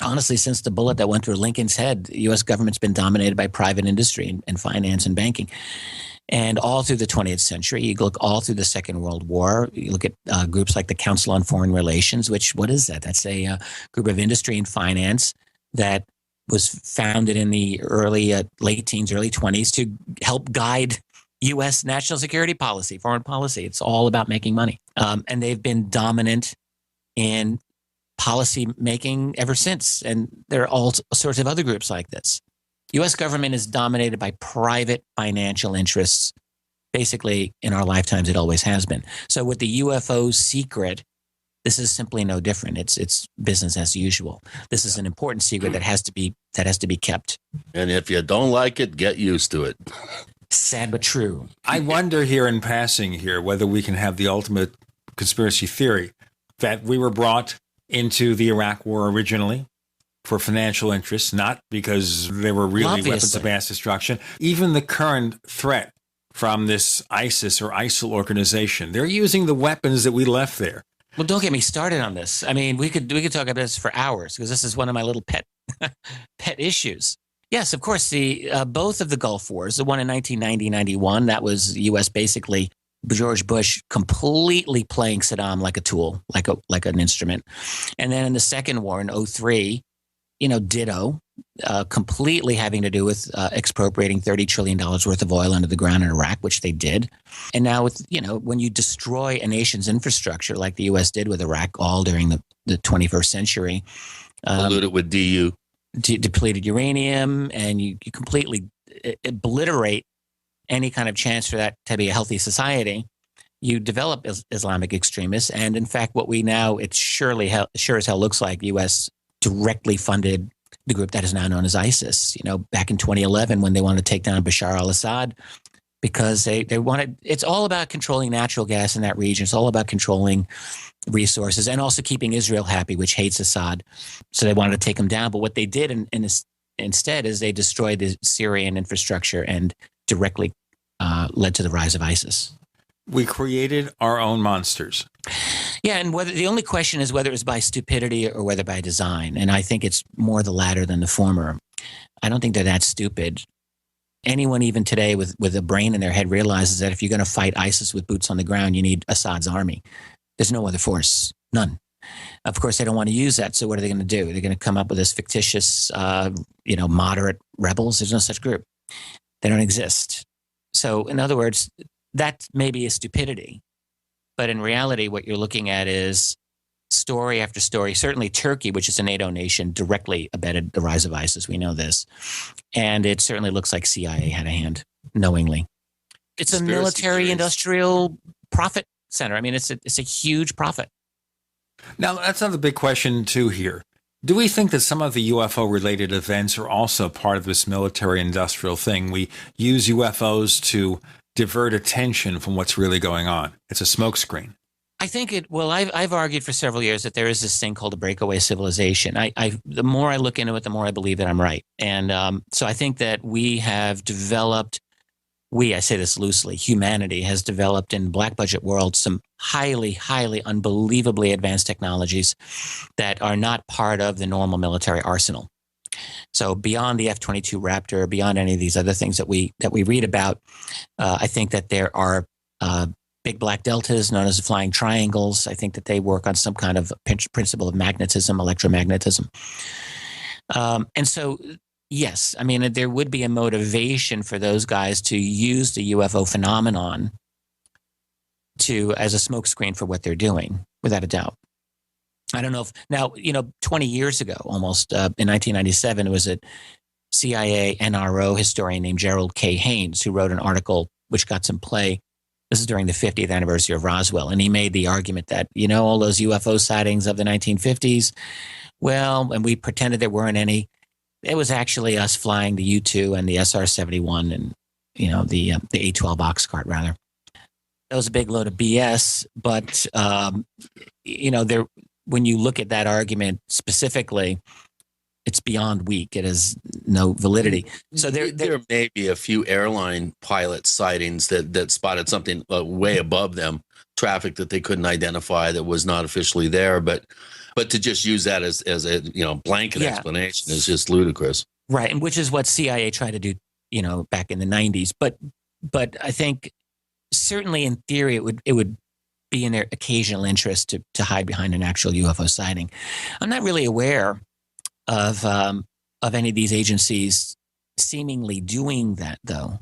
Honestly, since the bullet that went through Lincoln's head, the U.S. government's been dominated by private industry and finance and banking. And all through the 20th century, you look all through the Second World War, you look at groups like the Council on Foreign Relations, which, what is that? That's a group of industry and finance that was founded in the late teens, early 20s to help guide U.S. national security policy, foreign policy. It's all about making money. And they've been dominant in policy making ever since. And there are all sorts of other groups like this. U.S. government is dominated by private financial interests. Basically, in our lifetimes, it always has been. So with the UFO secret, this is simply no different. It's business as usual. This is an important secret that has to be kept. And if you don't like it, get used to it. Sad but true. I wonder here in passing here whether we can have the ultimate conspiracy theory that we were brought into the Iraq War originally for financial interests, not because they were really weapons of mass destruction. Even the current threat from this ISIS or ISIL organization, they're using the weapons that we left there. Well, don't get me started on this. I mean, we could talk about this for hours because this is one of my little pet issues. Yes, of course, the both of the Gulf Wars, the one in 1990-91, that was U.S. basically George Bush completely playing Saddam like a tool, like an instrument. And then in the second war in 2003, ditto, completely having to do with expropriating $30 trillion worth of oil under the ground in Iraq, which they did. And now with, when you destroy a nation's infrastructure like the U.S. did with Iraq all during the 21st century. Polluted with depleted uranium, and you completely obliterate any kind of chance for that to be a healthy society, you develop Islamic extremists. And in fact, what we now, it sure as hell looks like U.S. directly funded the group that is now known as ISIS. Back in 2011 when they wanted to take down Bashar al-Assad, because they wanted, it's all about controlling natural gas in that region. It's all about controlling resources and also keeping Israel happy, which hates Assad. So they wanted to take him down. But what they did instead is they destroyed the Syrian infrastructure and directly led to the rise of ISIS. We created our own monsters. Yeah, and the only question is whether it's by stupidity or whether by design. And I think it's more the latter than the former. I don't think they're that stupid. Anyone even today with a brain in their head realizes that if you're going to fight ISIS with boots on the ground, you need Assad's army. There's no other force, none. Of course, they don't want to use that. So what are they going to do? They're going to come up with this fictitious, moderate rebels. There's no such group. They don't exist. So in other words, that may be a stupidity. But in reality, what you're looking at is story after story. Certainly Turkey, which is a NATO nation, directly abetted the rise of ISIS. We know this. And it certainly looks like CIA had a hand, knowingly. It's a military industrial profit center. I mean, it's a huge profit. Now, that's another big question, too, here. Do we think that some of the UFO-related events are also part of this military-industrial thing? We use UFOs to divert attention from what's really going on. It's a smokescreen. I think I've argued for several years that there is this thing called a breakaway civilization. The more I look into it, the more I believe that I'm right. And so I think that we have developed, I say this loosely, humanity has developed in black budget world some highly, highly unbelievably advanced technologies that are not part of the normal military arsenal. So beyond the F-22 Raptor, beyond any of these other things that we read about, I think that there are big black deltas known as flying triangles. I think that they work on some kind of principle of magnetism, electromagnetism. And so, yes, I mean, there would be a motivation for those guys to use the UFO phenomenon as a smokescreen for what they're doing, without a doubt. I don't know if now, 20 years ago, almost in 1997, it was a CIA NRO historian named Gerald K. Haynes who wrote an article which got some play. This is during the 50th anniversary of Roswell. And he made the argument that, all those UFO sightings of the 1950s, and we pretended there weren't any. It was actually us flying the U-2 and the SR-71 and, the A-12 Oxcart, rather. That was a big load of BS. But, when you look at that argument specifically, it's beyond weak. It has no validity. So there may be a few airline pilot sightings that spotted something way above them traffic that they couldn't identify that was not officially there. But to just use that as a blanket explanation is just ludicrous. Right, and which is what CIA tried to do, back in the 90s. But I think certainly in theory it would be in their occasional interest to hide behind an actual UFO sighting. I'm not really aware of any of these agencies seemingly doing that, though.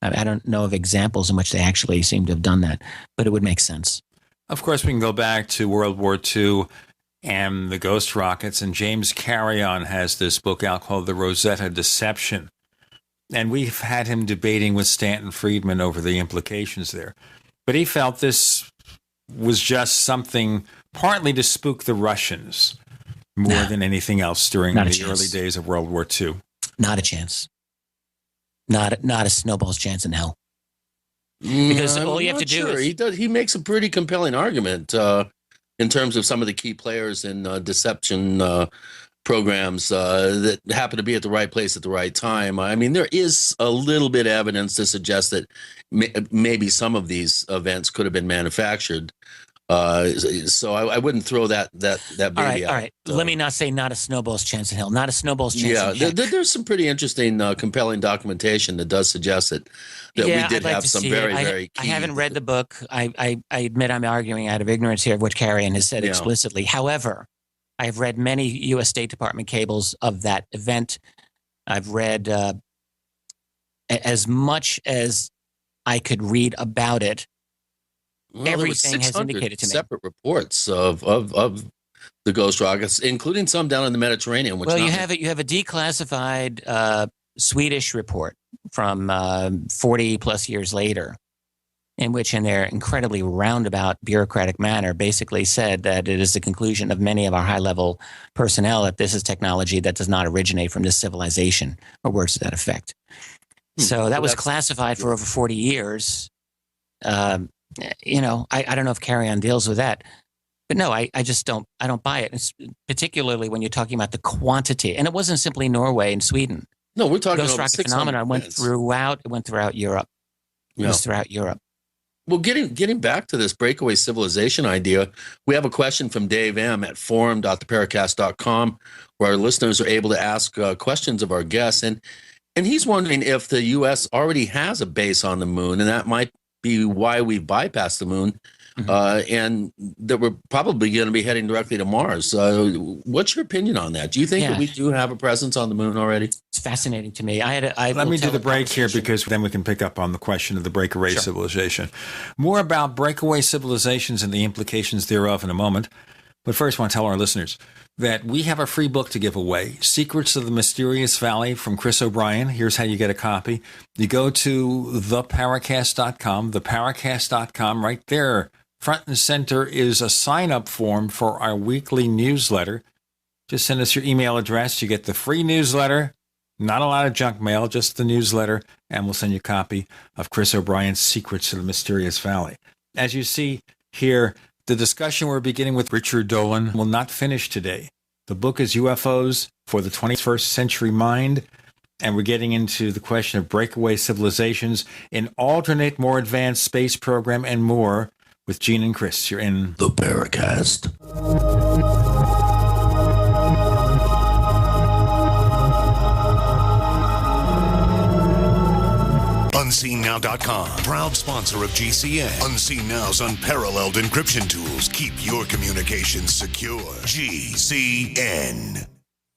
I don't know of examples in which they actually seem to have done that, but it would make sense. Of course, we can go back to World War II and the ghost rockets, and James Carrion has this book out called The Rosetta Deception. And we've had him debating with Stanton Friedman over the implications there. But he felt this was just something partly to spook the Russians more than anything else during the early days of World War II. Not a chance. Not a snowball's chance in hell. Because all you have to do is... He makes a pretty compelling argument in terms of some of the key players in deception programs that happen to be at the right place at the right time. I mean, there is a little bit of evidence to suggest that maybe some of these events could have been manufactured. So I wouldn't throw that baby out. All right. Let me not say not a snowball's chance in hell. Not a snowball's chance in hell. There's some pretty interesting, compelling documentation that does suggest that we did have some very key... I haven't read the book. I admit I'm arguing out of ignorance here of what Carrion has said explicitly. However, I've read many U.S. State Department cables of that event. I've read as much as I could read about it. Well, everything has indicated to me. Separate reports of the ghost rockets, including some down in the Mediterranean. Well, you have a declassified Swedish report from 40 plus years later, in which, in their incredibly roundabout bureaucratic manner, basically said that it is the conclusion of many of our high-level personnel that this is technology that does not originate from this civilization, or words to that effect. So that was classified for over 40 years. I don't know if Carrion deals with that, but no, I just don't. I don't buy it. It's particularly when you're talking about the quantity, and it wasn't simply Norway and Sweden. No, we're talking ghost rocket phenomenon went throughout Europe. It was throughout Europe. Well, getting back to this breakaway civilization idea, we have a question from Dave M. at forum.theparacast.com, where our listeners are able to ask questions of our guests, and he's wondering if the U.S. already has a base on the moon, and that might be why we bypassed the moon, and that we're probably going to be heading directly to Mars. What's your opinion on that? Do you think that we do have a presence on the moon already? It's fascinating to me. Let me do the break here, because then we can pick up on the question of the breakaway civilization. More about breakaway civilizations and the implications thereof in a moment. But first, I want to tell our listeners that we have a free book to give away, Secrets of the Mysterious Valley from Chris O'Brien. Here's how you get a copy. You go to theparacast.com, theparacast.com. Right there, front and center, is a sign-up form for our weekly newsletter. Just send us your email address. You get the free newsletter, not a lot of junk mail, just the newsletter, and we'll send you a copy of Chris O'Brien's Secrets of the Mysterious Valley. As you see here, the discussion we're beginning with Richard Dolan will not finish today. The book is UFOs for the 21st Century Mind, and we're getting into the question of breakaway civilizations, an alternate, more advanced space program, and more with Gene and Chris. You're in the Paracast. UnseenNow.com, proud sponsor of GCN. Unseen Now's unparalleled encryption tools keep your communications secure. GCN.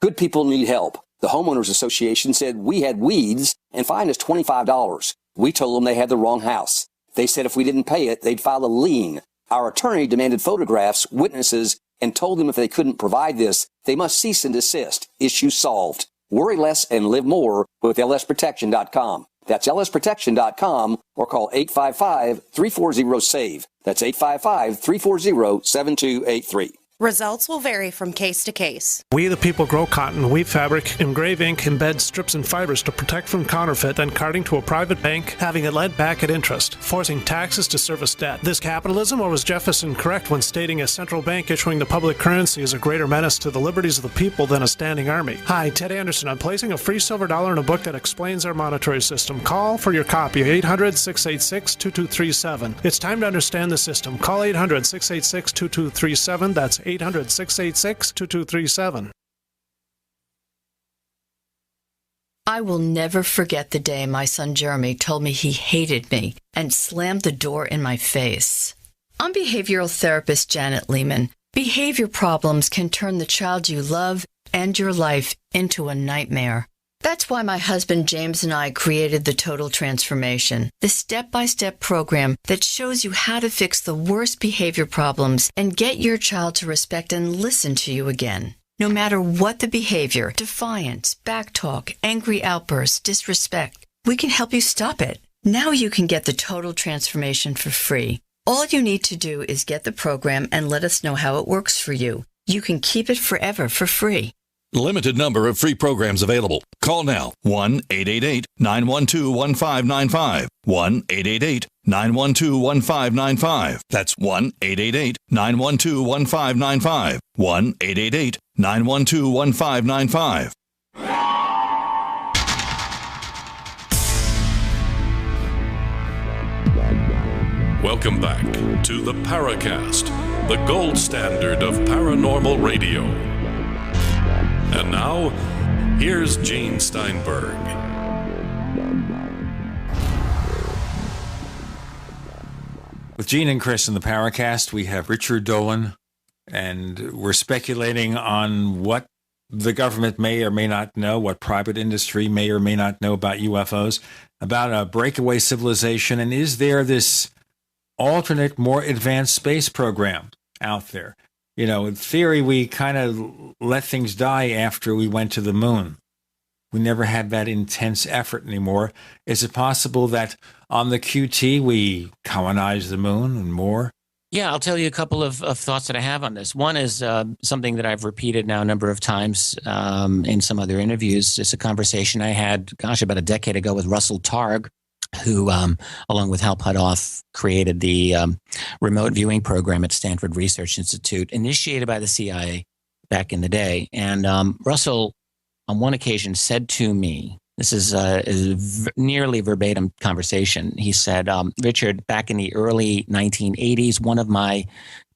Good people need help. The Homeowners Association said we had weeds and fined us $25. We told them they had the wrong house. They said if we didn't pay it, they'd file a lien. Our attorney demanded photographs, witnesses, and told them if they couldn't provide this, they must cease and desist. Issue solved. Worry less and live more with lsprotection.com. That's lsprotection.com, or call 855-340-SAVE. That's 855-340-7283. Results will vary from case to case. We the people grow cotton, weave fabric, engrave ink, embed strips and fibers to protect from counterfeit, then carting to a private bank, having it lent back at interest, forcing taxes to service debt. This capitalism, or was Jefferson correct when stating a central bank issuing the public currency is a greater menace to the liberties of the people than a standing army? Hi, Ted Anderson. I'm placing a free silver dollar in a book that explains our monetary system. Call for your copy, 800-686-2237. It's time to understand the system. Call 800-686-2237. That's 800-686-2237. I will never forget the day my son Jeremy told me he hated me and slammed the door in my face. I'm behavioral therapist Janet Lehman. Behavior problems can turn the child you love and your life into a nightmare. That's why my husband James and I created the Total Transformation, the step-by-step program that shows you how to fix the worst behavior problems and get your child to respect and listen to you again. No matter what the behavior, defiance, backtalk, angry outbursts, disrespect, we can help you stop it. Now you can get the Total Transformation for free. All you need to do is get the program and let us know how it works for you. You can keep it forever for free. Limited number of free programs available. Call now. 1-888-912-1595. 1-888-912-1595. That's 1-888-912-1595. 1-888-912-1595. Welcome back to the Paracast, the gold standard of paranormal radio. And now, here's Gene Steinberg. With Gene and Chris in the Paracast, we have Richard Dolan, and we're speculating on what the government may or may not know, what private industry may or may not know about UFOs, about a breakaway civilization, and is there this alternate, more advanced space program out there? You know, in theory, we kind of let things die after we went to the moon. We never had that intense effort anymore. Is it possible that on the QT we colonize the moon and more? Yeah, I'll tell you a couple of thoughts that I have on this. One is something that I've repeated now a number of times in some other interviews. It's a conversation I had, about a decade ago with Russell Targ, who, along with Hal Puthoff, created the remote viewing program at Stanford Research Institute, initiated by the CIA back in the day. And Russell, on one occasion, said to me, this is a nearly verbatim conversation. He said, Richard, back in the early 1980s, one of my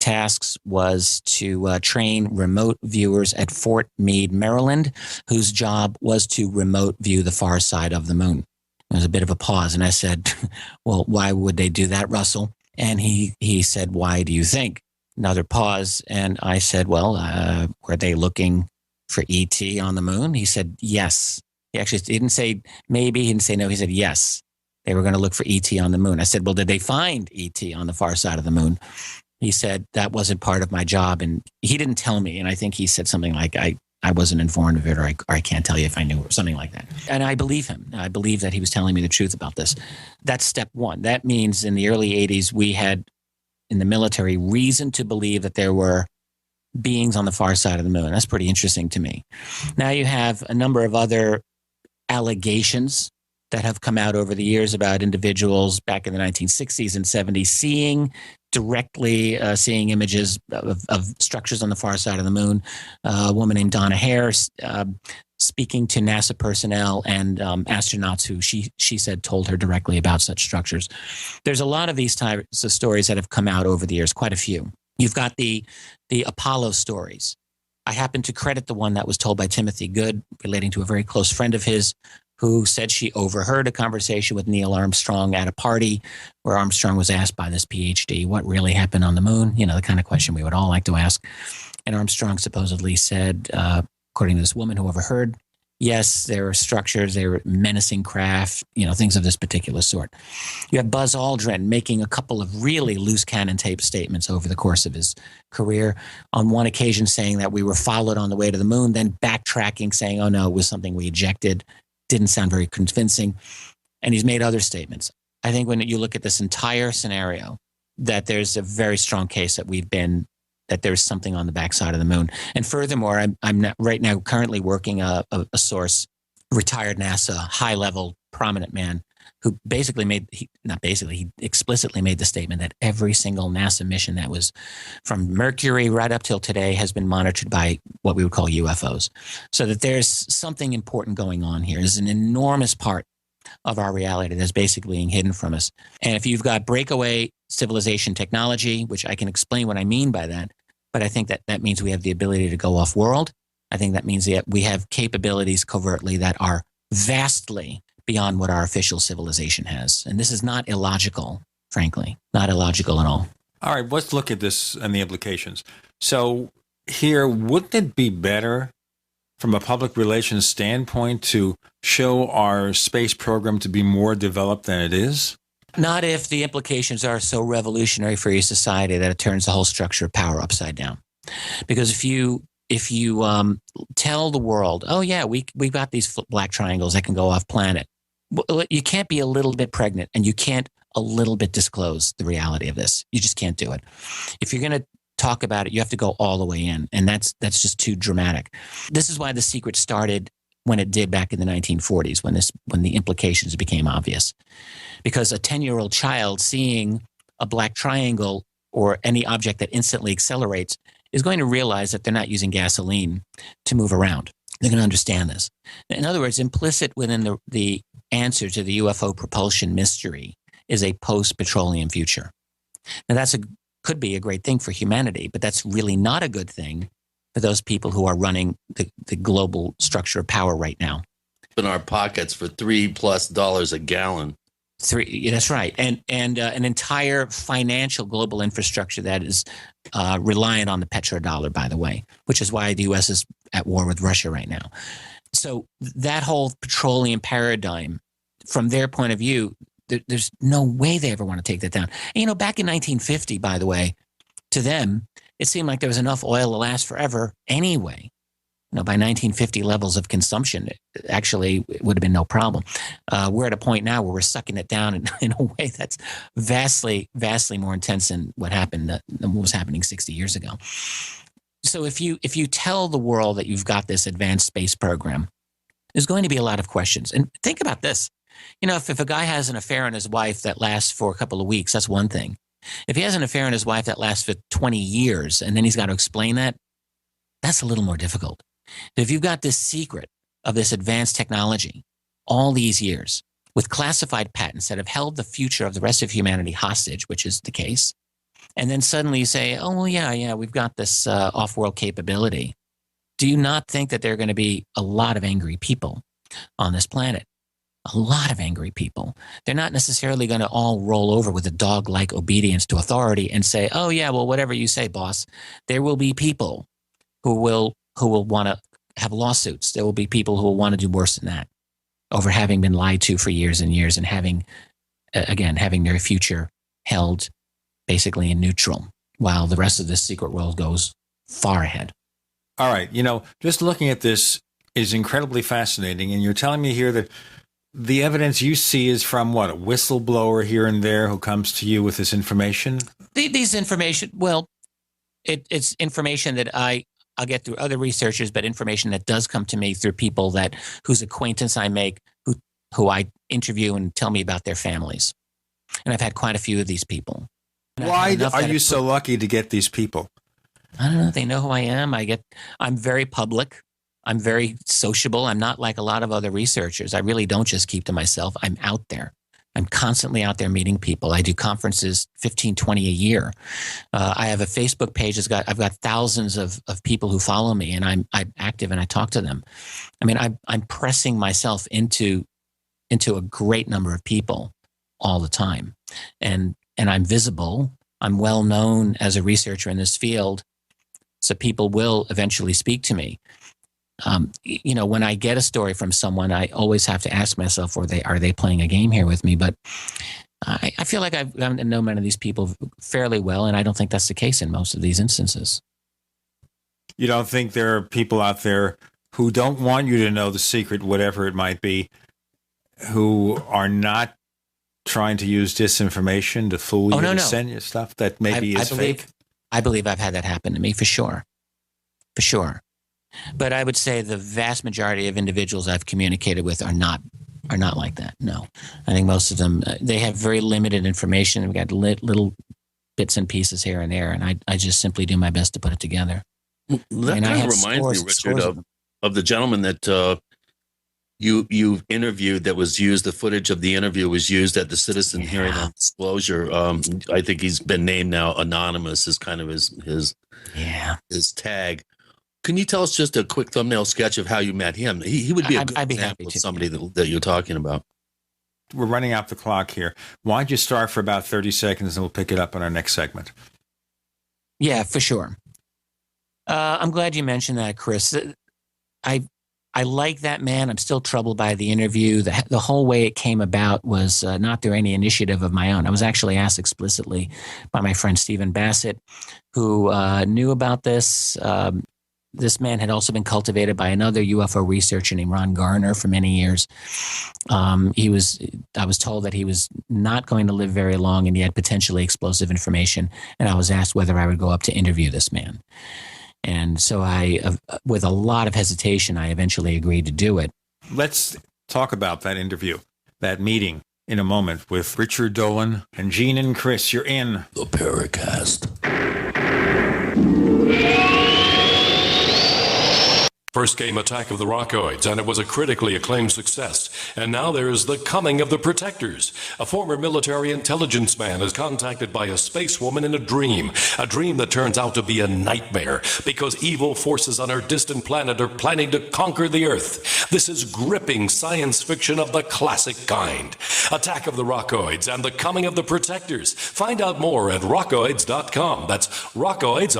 tasks was to train remote viewers at Fort Meade, Maryland, whose job was to remote view the far side of the moon. There was a bit of a pause, and I said, well, why would they do that, Russell? And he said, why do you think? Another pause, and I said, well, were they looking for E.T. on the moon? He said, yes. He actually didn't say maybe, he didn't say no, he said yes. They were going to look for E.T. on the moon. I said, well, did they find E.T. on the far side of the moon? He said, that wasn't part of my job, and he didn't tell me, and I think he said something like, I wasn't informed of it, or I can't tell you if I knew, or something like that. And I believe him. I believe that he was telling me the truth about this. That's step one. That means in the early 80s, we had, in the military, reason to believe that there were beings on the far side of the moon. That's pretty interesting to me. Now you have a number of other allegations that have come out over the years about individuals back in the 1960s and 70s seeing images of structures on the far side of the moon. A woman named Donna Hare speaking to NASA personnel and astronauts who she said told her directly about such structures. There's a lot of these types of stories that have come out over the years, quite a few. You've got the Apollo stories. I happen to credit the one that was told by Timothy Good, relating to a very close friend of his, who said she overheard a conversation with Neil Armstrong at a party where Armstrong was asked by this PhD, what really happened on the moon? You know, the kind of question we would all like to ask. And Armstrong supposedly said, according to this woman who overheard, yes, there are structures, there are menacing craft, things of this particular sort. You have Buzz Aldrin making a couple of really loose cannon tape statements over the course of his career. On one occasion saying that we were followed on the way to the moon, then backtracking, saying, oh no, it was something we ejected. Didn't sound very convincing. And he's made other statements. I think when you look at this entire scenario, that there's a very strong case that that there's something on the backside of the moon. And furthermore, I'm not, right now currently working a source, retired NASA, high-level, prominent man, who basically he explicitly made the statement that every single NASA mission that was from Mercury right up till today has been monitored by what we would call UFOs. So that there's something important going on here. There's an enormous part of our reality that's basically being hidden from us. And if you've got breakaway civilization technology, which I can explain what I mean by that, but I think that means we have the ability to go off-world. I think that means that we have capabilities covertly that are vastly beyond what our official civilization has. And this is not illogical, frankly, not illogical at all. All right, let's look at this and the implications. So here, wouldn't it be better from a public relations standpoint to show our space program to be more developed than it is? Not if the implications are so revolutionary for your society that it turns the whole structure of power upside down. Because if you tell the world, oh yeah, we've got these black triangles that can go off planet, you can't be a little bit pregnant and you can't a little bit disclose the reality of this. You just can't do it. If you're going to talk about it, you have to go all the way in, and that's just too dramatic. This is why The Secret started when it did back in the 1940s, when the implications became obvious. Because a 10-year-old child seeing a black triangle or any object that instantly accelerates is going to realize that they're not using gasoline to move around. They're going to understand this. In other words, implicit within the answer to the UFO propulsion mystery is a post-petroleum future. Now, could be a great thing for humanity, but that's really not a good thing for those people who are running the global structure of power right now. In our pockets for $3+ a gallon. That's right. And an entire financial global infrastructure that is reliant on the petrodollar, by the way, which is why the U.S. is at war with Russia right now. So that whole petroleum paradigm, from their point of view, there's no way they ever want to take that down. And, back in 1950, by the way, to them, it seemed like there was enough oil to last forever anyway. By 1950 levels of consumption, it would have been no problem. We're at a point now where we're sucking it down in a way that's vastly, vastly more intense than what was happening 60 years ago. So if you tell the world that you've got this advanced space program, there's going to be a lot of questions. And think about this. If a guy has an affair on his wife that lasts for a couple of weeks, that's one thing. If he has an affair on his wife that lasts for 20 years and then he's got to explain that, that's a little more difficult. If you've got this secret of this advanced technology all these years with classified patents that have held the future of the rest of humanity hostage, which is the case, and then suddenly you say, oh, well, yeah, we've got this off-world capability, do you not think that there are going to be a lot of angry people on this planet? A lot of angry people. They're not necessarily going to all roll over with a dog-like obedience to authority and say, oh, yeah, well, whatever you say, boss. There will be people who will want to have lawsuits. There will be people who will want to do worse than that over having been lied to for years and years and having their future held basically in neutral while the rest of this secret world goes far ahead. All right. Just looking at this is incredibly fascinating. And you're telling me here that the evidence you see is from what, a whistleblower here and there who comes to you with this information? These information, well, it's information that I'll get through other researchers, but information that does come to me through people whose acquaintance I make, who I interview and tell me about their families. And I've had quite a few of these people. Why are you so lucky to get these people? I don't know. They know who I am. I'm very public. I'm very sociable. I'm not like a lot of other researchers. I really don't just keep to myself. I'm out there. I'm constantly out there meeting people. I do conferences 15, 20 a year. I have a Facebook page. I've got thousands of people who follow me, and I'm active and I talk to them. I mean, I'm pressing myself into a great number of people all the time. And I'm visible. I'm well known as a researcher in this field. So people will eventually speak to me. When I get a story from someone, I always have to ask myself, are they playing a game here with me? But I feel like I've gotten to know many of these people fairly well, and I don't think that's the case in most of these instances. You don't think there are people out there who don't want you to know the secret, whatever it might be, who are not trying to use disinformation to fool you to send you stuff that maybe is fake? I believe I've had that happen to me for sure. For sure. But I would say the vast majority of individuals I've communicated with are not like that. No. I think most of them, they have very limited information. We've got little bits and pieces here and there, and I just simply do my best to put it together. That kind of reminds me, Richard, of the gentleman that you interviewed that was used. The footage of the interview was used at the citizen hearing on disclosure. I think he's been named now anonymous is kind of his tag. Can you tell us just a quick thumbnail sketch of how you met him? He would be a good example of somebody that you're talking about. We're running out the clock here. Why don't you start for about 30 seconds and we'll pick it up in our next segment. Yeah, for sure. I'm glad you mentioned that, Chris. I like that man. I'm still troubled by the interview. The whole way it came about was not through any initiative of my own. I was actually asked explicitly by my friend Stephen Bassett, who knew about this. This man had also been cultivated by another UFO researcher named Ron Garner for many years. I was told that he was not going to live very long and he had potentially explosive information. And I was asked whether I would go up to interview this man. And so with a lot of hesitation, I eventually agreed to do it. Let's talk about that interview, that meeting in a moment with Richard Dolan and Gene and Chris. You're in the Paracast. First came Attack of the Rockoids, and it was a critically acclaimed success. And now there is The Coming of the Protectors. A former military intelligence man is contacted by a space woman in a dream that turns out to be a nightmare because evil forces on our distant planet are planning to conquer the Earth. This is gripping science fiction of the classic kind. Attack of the Rockoids and The Coming of the Protectors. Find out more at rockoids.com. That's Rockoids,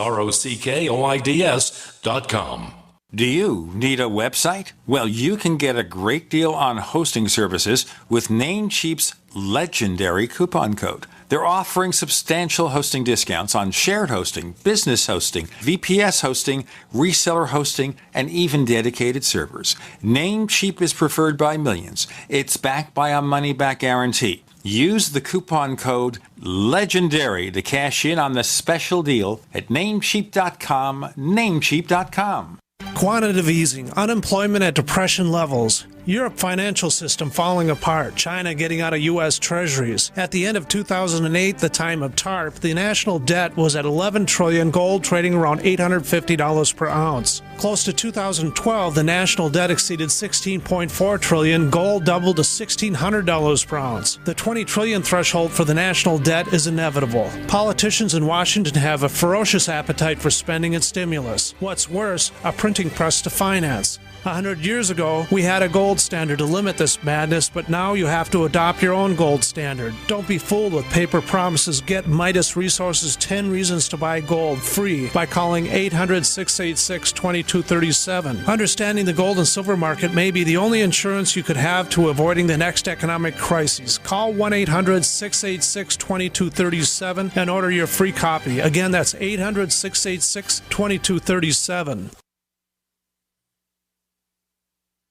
ROCKOIDS.com. Do you need a website? Well, you can get a great deal on hosting services with Namecheap's legendary coupon code. They're offering substantial hosting discounts on shared hosting, business hosting, VPS hosting, reseller hosting, and even dedicated servers. Namecheap is preferred by millions. It's backed by a money-back guarantee. Use the coupon code LEGENDARY to cash in on the special deal at Namecheap.com, Namecheap.com. Quantitative easing, unemployment at depression levels, Europe financial system falling apart, China getting out of U.S. treasuries. At the end of 2008, the time of TARP, the national debt was at $11 trillion, gold trading around $850 per ounce. Close to 2012, the national debt exceeded $16.4 trillion, gold doubled to $1,600 per ounce. The $20 trillion threshold for the national debt is inevitable. Politicians in Washington have a ferocious appetite for spending and stimulus. What's worse, a printing press to finance. 100 years ago, we had a gold standard to limit this madness, but now you have to adopt your own gold standard. Don't be fooled with paper promises. Get Midas Resources 10 Reasons to Buy Gold free by calling 800-686-2237. Understanding the gold and silver market may be the only insurance you could have to avoiding the next economic crisis. Call 1-800-686-2237 and order your free copy. Again, that's 800-686-2237.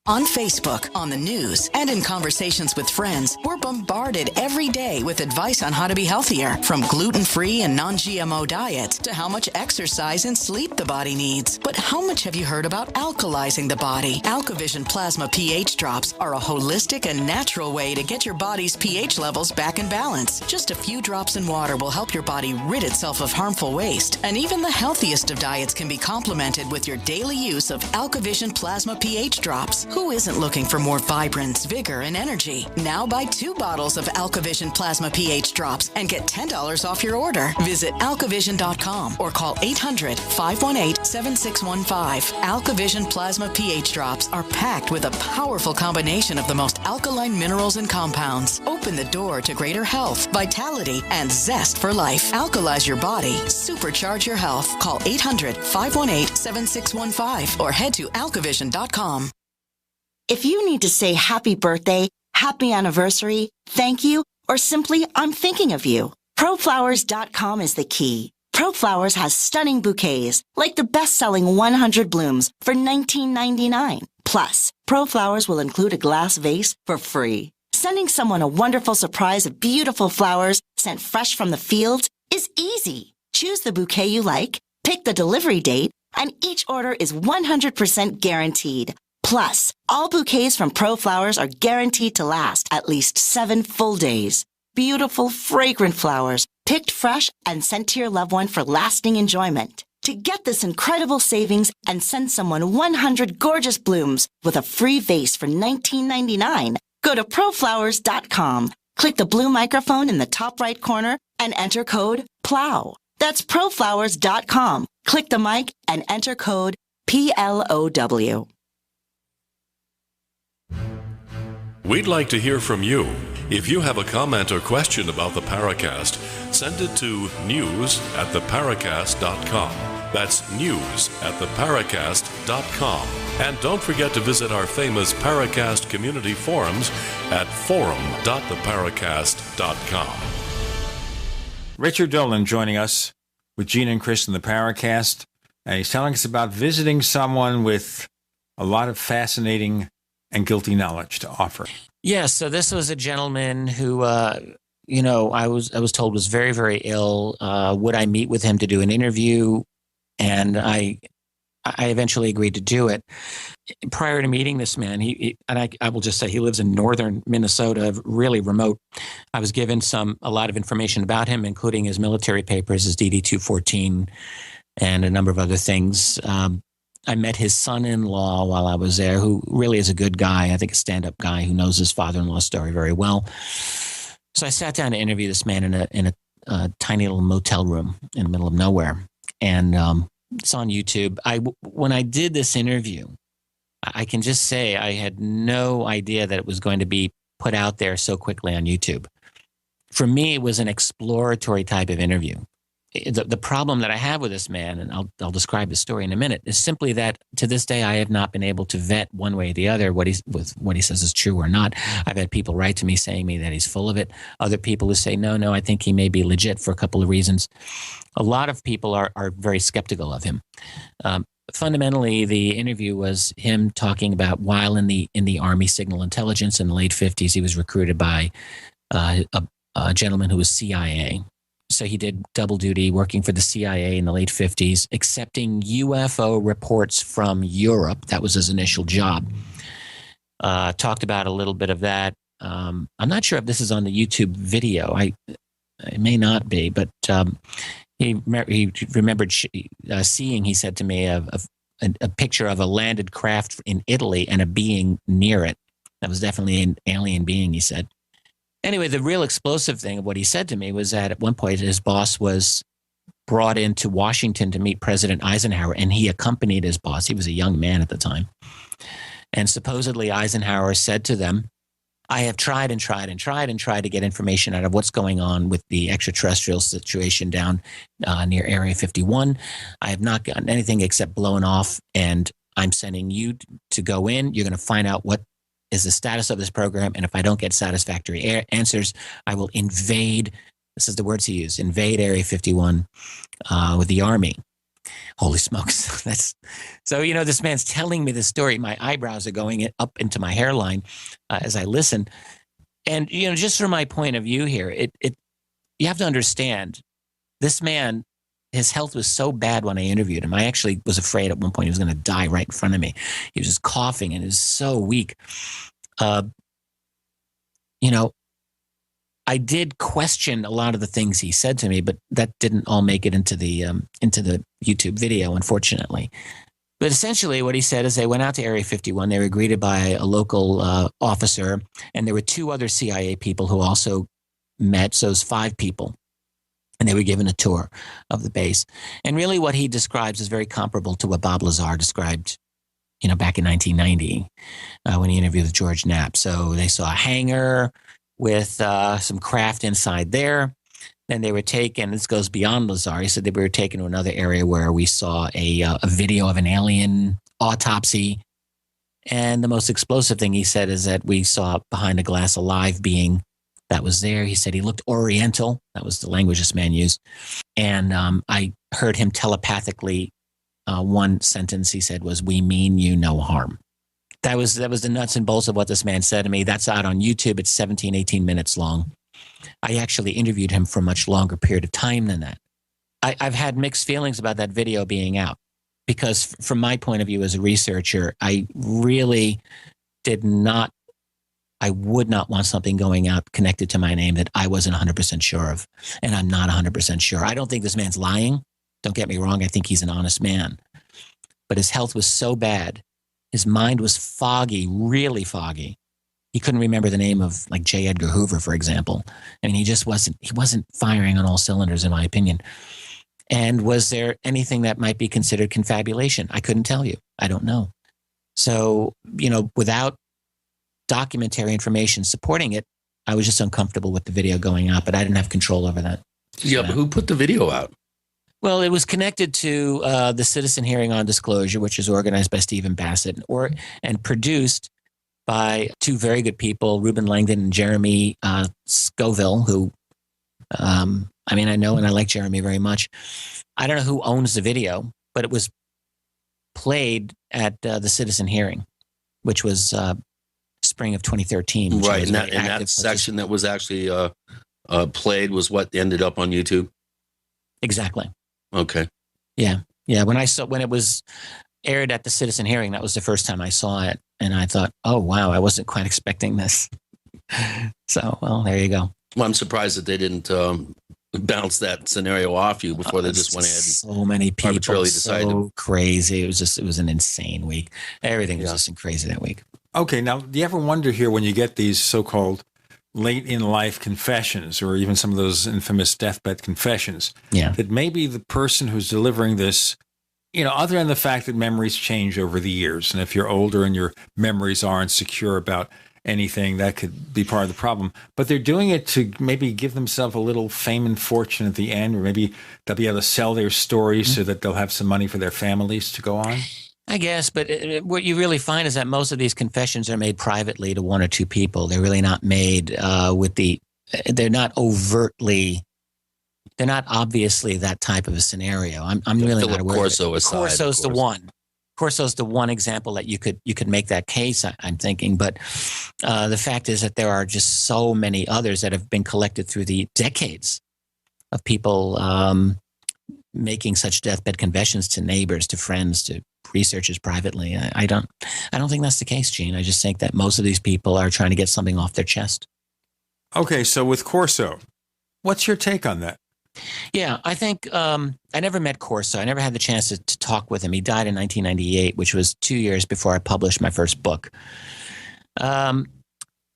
On Facebook, on the news, and in conversations with friends, we're bombarded every day with advice on how to be healthier, from gluten-free and non-GMO diets to how much exercise and sleep the body needs. But how much have you heard about alkalizing the body? AlkaVision Plasma pH drops are a holistic and natural way to get your body's pH levels back in balance. Just a few drops in water will help your body rid itself of harmful waste. And even the healthiest of diets can be complemented with your daily use of AlkaVision Plasma pH drops. Who isn't looking for more vibrance, vigor, and energy? Now buy 2 bottles of AlkaVision Plasma pH drops and get $10 off your order. Visit alkavision.com or call 800-518-7615. AlkaVision Plasma pH drops are packed with a powerful combination of the most alkaline minerals and compounds. Open the door to greater health, vitality, and zest for life. Alkalize your body. Supercharge your health. Call 800-518-7615 or head to alkavision.com. If you need to say happy birthday, happy anniversary, thank you, or simply I'm thinking of you, ProFlowers.com is the key. ProFlowers has stunning bouquets, like the best-selling 100 blooms for $19.99. Plus, ProFlowers will include a glass vase for free. Sending someone a wonderful surprise of beautiful flowers sent fresh from the fields is easy. Choose the bouquet you like, pick the delivery date, and each order is 100% guaranteed. Plus, all bouquets from Pro Flowers are guaranteed to last at least 7 full days. Beautiful, fragrant flowers, picked fresh and sent to your loved one for lasting enjoyment. To get this incredible savings and send someone 100 gorgeous blooms with a free vase for $19.99, go to proflowers.com, click the blue microphone in the top right corner, and enter code PLOW. That's proflowers.com. Click the mic and enter code PLOW. We'd like to hear from you. If you have a comment or question about the Paracast, send it to news@theparacast.com. That's news@theparacast.com. And don't forget to visit our famous Paracast community forums at forum.theparacast.com. Richard Dolan joining us with Gene and Chris in the Paracast. And he's telling us about visiting someone with a lot of fascinating and guilty knowledge to offer. Yeah, so this was a gentleman who, I was told was very, very ill. Would I meet with him to do an interview? And I eventually agreed to do it. Prior to meeting this man, I will just say he lives in northern Minnesota, really remote. I was given a lot of information about him, including his military papers, his DD-214, and a number of other things. I met his son-in-law while I was there, who really is a good guy. I think a stand-up guy who knows his father-in-law's story very well. So I sat down to interview this man in a tiny little motel room in the middle of nowhere. And it's on YouTube. When I did this interview, I can just say I had no idea that it was going to be put out there so quickly on YouTube. For me, it was an exploratory type of interview. The problem that I have with this man, and I'll describe the story in a minute, is simply that to this day I have not been able to vet one way or the other what he says is true or not. I've had people write to me saying that he's full of it. Other people who say, no, I think he may be legit for a couple of reasons. A lot of people are very skeptical of him. Fundamentally, the interview was him talking about while in the Army Signal Intelligence in the late 50s, he was recruited by a gentleman who was CIA. So he did double duty working for the CIA in the late 50s, accepting UFO reports from Europe. That was his initial job. Talked about a little bit of that. I'm not sure if this is on the YouTube video. It may not be, but he remembered seeing, he said to me, a picture of a landed craft in Italy and a being near it. That was definitely an alien being, he said. Anyway, the real explosive thing of what he said to me was that at one point his boss was brought into Washington to meet President Eisenhower, and he accompanied his boss. He was a young man at the time. And supposedly Eisenhower said to them, I have tried to get information out of what's going on with the extraterrestrial situation down near Area 51. I have not gotten anything except blown off, and I'm sending you to go in. You're going to find out what is the status of this program, and if I don't get satisfactory answers, I will invade, this is the words he used, invade Area 51 with the Army. Holy smokes. So, this man's telling me this story. My eyebrows are going up into my hairline as I listen. And, just from my point of view here, you have to understand, this man, his health was so bad when I interviewed him. I actually was afraid at one point he was going to die right in front of me. He was just coughing and he was so weak. I did question a lot of the things he said to me, but that didn't all make it into the YouTube video, unfortunately. But essentially what he said is they went out to Area 51. They were greeted by a local officer, and there were 2 other CIA people who also met. So it was 5 people. And they were given a tour of the base. And really what he describes is very comparable to what Bob Lazar described, back in 1990 when he interviewed with George Knapp. So they saw a hangar with some craft inside there. Then they were taken, this goes beyond Lazar. He said they were taken to another area where we saw a video of an alien autopsy. And the most explosive thing he said is that we saw behind a glass a live being that was there. He said he looked Oriental. That was the language this man used. And I heard him telepathically, one sentence he said was, "We mean you no harm." That was the nuts and bolts of what this man said to me. That's out on YouTube. It's 17, 18 minutes long. I actually interviewed him for a much longer period of time than that. I've had mixed feelings about that video being out, because from my point of view as a researcher, I really I would not want something going out connected to my name that I wasn't 100% sure of. And I'm not 100% sure. I don't think this man's lying. Don't get me wrong. I think he's an honest man. But his health was so bad. His mind was foggy, really foggy. He couldn't remember the name of, like, J. Edgar Hoover, for example. I mean, he wasn't firing on all cylinders, in my opinion. And was there anything that might be considered confabulation? I couldn't tell you. I don't know. So, without documentary information supporting it, I was just uncomfortable with the video going out, but I didn't have control over that. Yeah, but who put the video out? Well, it was connected to the Citizen Hearing on Disclosure, which is organized by Stephen Bassett and produced by two very good people, Ruben Langdon and Jeremy Scoville, who, I know and I like Jeremy very much. I don't know who owns the video, but it was played at the Citizen Hearing, which was spring of 2013. Right, and that section that was actually played was what ended up on YouTube? Exactly. Okay. Yeah. When it was aired at the Citizen Hearing, that was the first time I saw it, and I thought, oh wow, I wasn't quite expecting this. So, well, there you go. Well, I'm surprised that they didn't bounce that scenario off you before they just went ahead and so many people arbitrarily decided. So crazy. It was an insane week. Everything was just crazy that week. Okay, now, do you ever wonder here when you get these so-called late-in-life confessions, or even some of those infamous deathbed confessions, that maybe the person who's delivering this, other than the fact that memories change over the years, and if you're older and your memories aren't secure about anything, that could be part of the problem, but they're doing it to maybe give themselves a little fame and fortune at the end, or maybe they'll be able to sell their stories so that they'll have some money for their families to go on? I guess, but what you really find is that most of these confessions are made privately to one or two people. They're really not made they're not obviously that type of a scenario. I'm really not aware. Corso aside, Corso's the one. Corso's the one example that you could make that case, I'm thinking. But the fact is that there are just so many others that have been collected through the decades of people making such deathbed confessions to neighbors, to friends, to researchers privately. I don't think that's the case, Gene. I just think that most of these people are trying to get something off their chest. Okay, so with Corso, what's your take on that? Yeah, I think I never met Corso. I never had the chance to talk with him. He died in 1998, which was 2 years before I published my first book.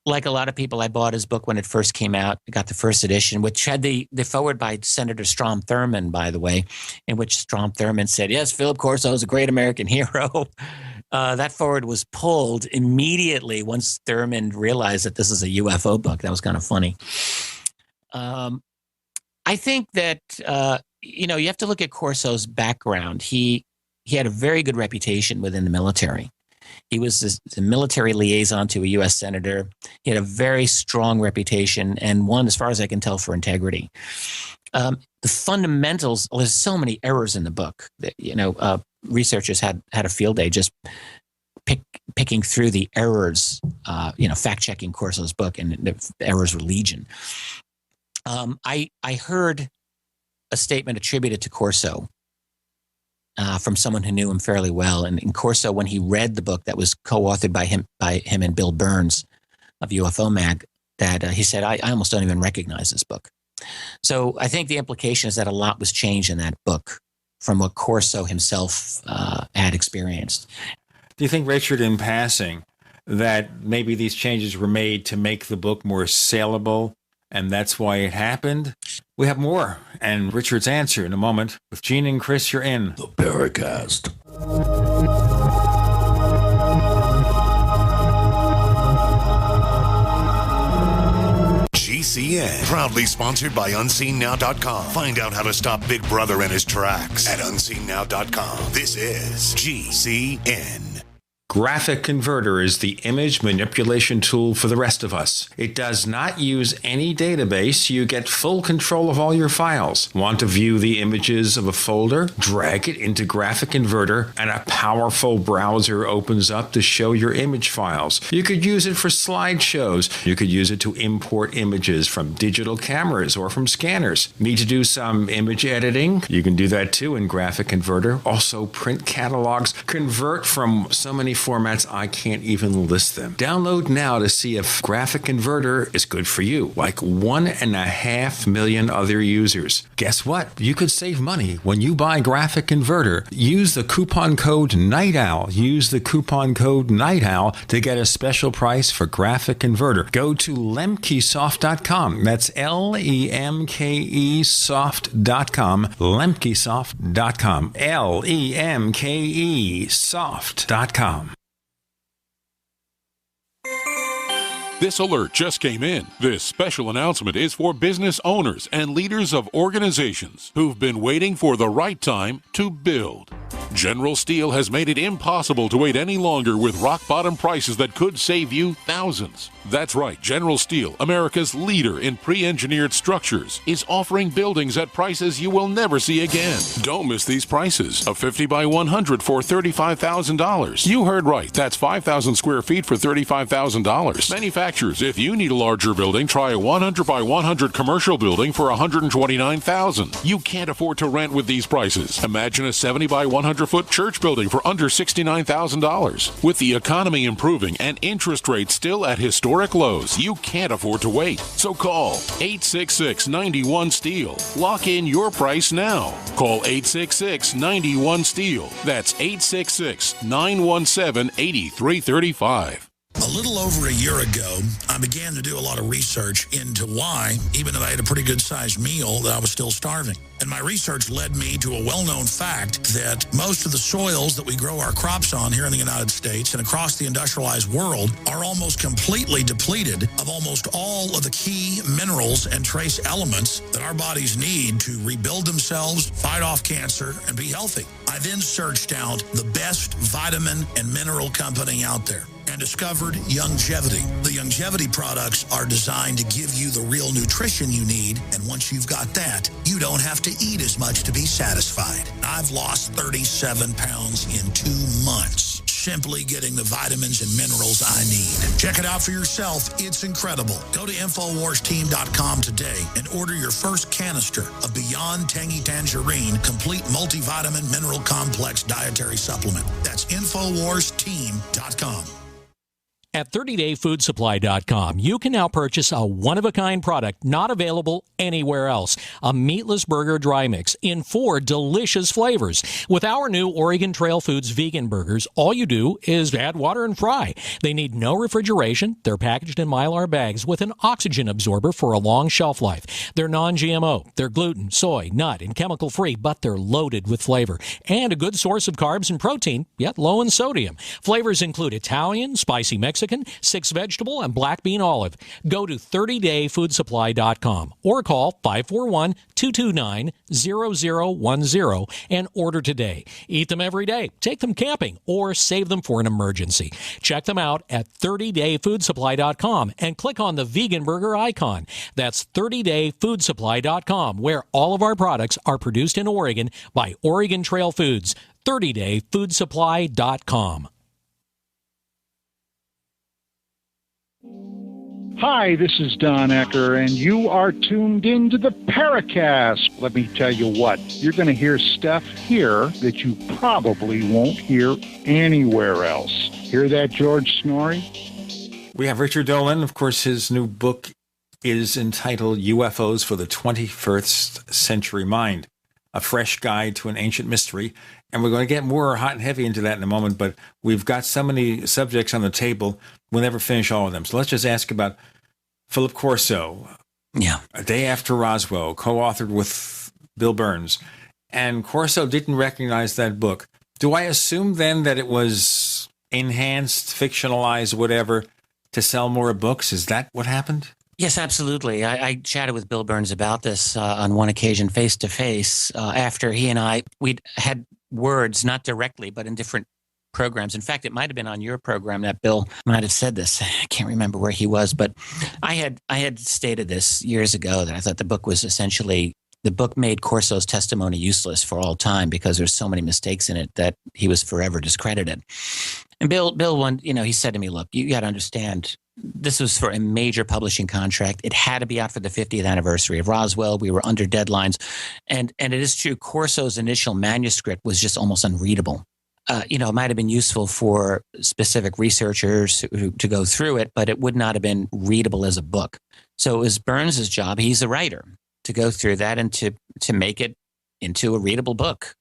Like a lot of people, I bought his book when it first came out. I got the first edition, which had the foreword by Senator Strom Thurmond, by the way, in which Strom Thurmond said, yes, Philip Corso is a great American hero. That foreword was pulled immediately once Thurmond realized that this is a UFO book. That was kind of funny. I think that, you have to look at Corso's background. He had a very good reputation within the military. He was the military liaison to a U.S. senator. He had a very strong reputation, and one, as far as I can tell, for integrity. The fundamentals, there's so many errors in the book that, researchers had a field day just picking through the errors, fact-checking Corso's book, and the errors were legion. I heard a statement attributed to Corso from someone who knew him fairly well. And Corso, when he read the book that was co-authored by him and Bill Burns of UFO Mag, that he said, I almost don't even recognize this book. So I think the implication is that a lot was changed in that book from what Corso himself had experienced. Do you think, Richard, in passing, that maybe these changes were made to make the book more saleable, and that's why it happened? We have more, and Richard's answer in a moment. With Gene and Chris, you're in the Paracast. GCN, proudly sponsored by UnseenNow.com. Find out how to stop Big Brother in his tracks at UnseenNow.com. This is GCN. Graphic Converter is the image manipulation tool for the rest of us. It does not use any database. You get full control of all your files. Want to view the images of a folder? Drag it into Graphic Converter and a powerful browser opens up to show your image files. You could use it for slideshows. You could use it to import images from digital cameras or from scanners. Need to do some image editing? You can do that too in Graphic Converter. Also print catalogs. Convert from so many formats I can't even list them. Download now to see if Graphic Converter is good for you, like 1.5 million other users. Guess what? You could save money when you buy Graphic Converter. Use the coupon code Night Owl. Use the coupon code Night Owl to get a special price for Graphic Converter. Go to lemkesoft.com. That's Lemke soft.com. Lemkesoft.com. Lemke soft.com. This alert just came in. This special announcement is for business owners and leaders of organizations who've been waiting for the right time to build. General Steel has made it impossible to wait any longer with rock-bottom prices that could save you thousands. That's right, General Steel, America's leader in pre-engineered structures, is offering buildings at prices you will never see again. Don't miss these prices. A 50 by 100 for $35,000. You heard right. That's 5,000 square feet for $35,000. Manufacturers, if you need a larger building, try a 100 by 100 commercial building for $129,000. You can't afford to rent with these prices. Imagine a 70 by 100-foot church building for under $69,000. With the economy improving and interest rates still at historic lows, you can't afford to wait. So call 866-91-STEEL. Lock in your price now. Call 866-91-STEEL. That's 866-917-8335. A little over a year ago, I began to do a lot of research into why, even though I had a pretty good-sized meal, that I was still starving. And my research led me to a well-known fact that most of the soils that we grow our crops on here in the United States and across the industrialized world are almost completely depleted of almost all of the key minerals and trace elements that our bodies need to rebuild themselves, fight off cancer, and be healthy. I then searched out the best vitamin and mineral company out there and discovered Youngevity. The Youngevity products are designed to give you the real nutrition you need, and once you've got that, you don't have to eat as much to be satisfied. I've lost 37 pounds in 2 months, simply getting the vitamins and minerals I need. Check it out for yourself. It's incredible. Go to InfoWarsTeam.com today and order your first canister of Beyond Tangy Tangerine Complete Multivitamin Mineral Complex Dietary Supplement. That's InfoWarsTeam.com. At 30dayfoodsupply.com, you can now purchase a one-of-a-kind product not available anywhere else. A meatless burger dry mix in 4 delicious flavors. With our new Oregon Trail Foods vegan burgers, all you do is add water and fry. They need no refrigeration. They're packaged in Mylar bags with an oxygen absorber for a long shelf life. They're non-GMO. They're gluten, soy, nut, and chemical-free, but they're loaded with flavor. And a good source of carbs and protein, yet low in sodium. Flavors include Italian, spicy Mexican, 6 vegetable, and black bean olive. Go to 30dayfoodsupply.com or call 541-229-0010 and order today. Eat them every day, take them camping, or save them for an emergency. Check them out at 30dayfoodsupply.com and click on the vegan burger icon. That's 30dayfoodsupply.com, where all of our products are produced in Oregon by Oregon Trail Foods. 30dayfoodsupply.com. Hi, this is Don Ecker, and you are tuned into the Paracast. Let me tell you what, you're going to hear stuff here that you probably won't hear anywhere else. Hear that, George Snorri? We have Richard Dolan. Of course, his new book is entitled UFOs for the 21st Century Mind, a fresh guide to an ancient mystery. And we're going to get more hot and heavy into that in a moment, but we've got so many subjects on the table, we'll never finish all of them. So let's just ask about Philip Corso. Yeah. A Day After Roswell, co-authored with Bill Burns. And Corso didn't recognize that book. Do I assume then that it was enhanced, fictionalized, whatever, to sell more books? Is that what happened? Yes, absolutely. I chatted with Bill Burns about this on one occasion, face-to-face, after he and we'd had words, not directly, but in different programs. In fact, it might have been on your program that Bill might have said this. I can't remember where he was, but I had stated this years ago that I thought the book was essentially, the book made Corso's testimony useless for all time because there's so many mistakes in it that he was forever discredited. And Bill, he said to me, look, you got to understand, this was for a major publishing contract. It had to be out for the 50th anniversary of Roswell. We were under deadlines. And it is true, Corso's initial manuscript was just almost unreadable. It might have been useful for specific researchers to go through it, but it would not have been readable as a book. So it was Burns' job, he's a writer, to go through that and to make it into a readable book.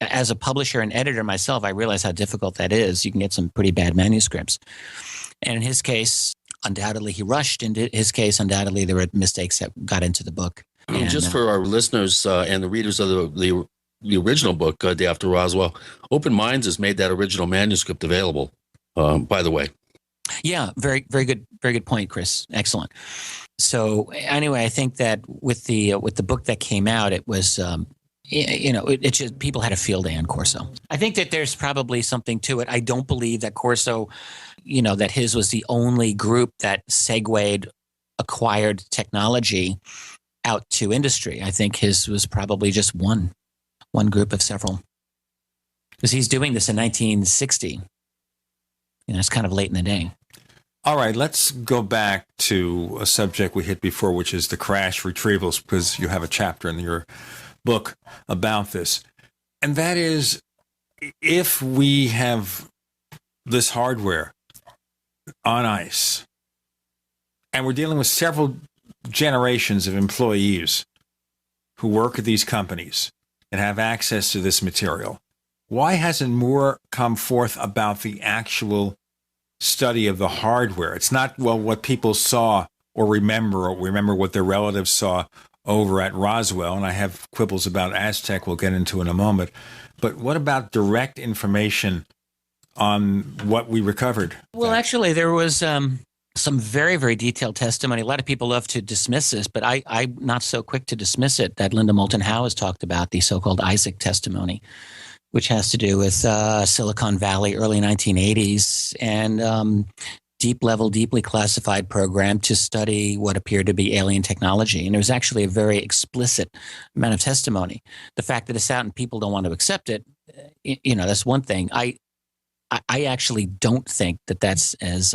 As a publisher and editor myself, I realize how difficult that is. You can get some pretty bad manuscripts. And in his case, undoubtedly he rushed. In his case, undoubtedly there were mistakes that got into the book. And, just for our listeners and the readers of the original book, Day After Roswell, Open Minds has made that original manuscript available, by the way. Yeah, very, very good point, Chris. Excellent. So anyway, I think that with the book that came out, it was, it just, people had a field day on Corso. I think that there's probably something to it. I don't believe that Corso, that his was the only group that segued acquired technology out to industry. I think his was probably just one group of several. Because he's doing this in 1960. It's kind of late in the day. All right, let's go back to a subject we hit before, which is the crash retrievals, because you have a chapter in your book about this. And that is, if we have this hardware on ice, and we're dealing with several generations of employees who work at these companies and have access to this material, why hasn't more come forth about the actual study of the hardware? It's not, what people saw or remember what their relatives saw over at Roswell, and I have quibbles about Aztec we'll get into in a moment. But what about direct information on what we recovered? Well, actually, there was some very, very detailed testimony. A lot of people love to dismiss this, but I'm not so quick to dismiss it, that Linda Moulton Howe has talked about, the so-called Isaac testimony, which has to do with Silicon Valley, early 1980s, and deep-level, deeply classified program to study what appeared to be alien technology. And there was actually a very explicit amount of testimony. The fact that it's out and people don't want to accept it, that's one thing. I actually don't think that's as...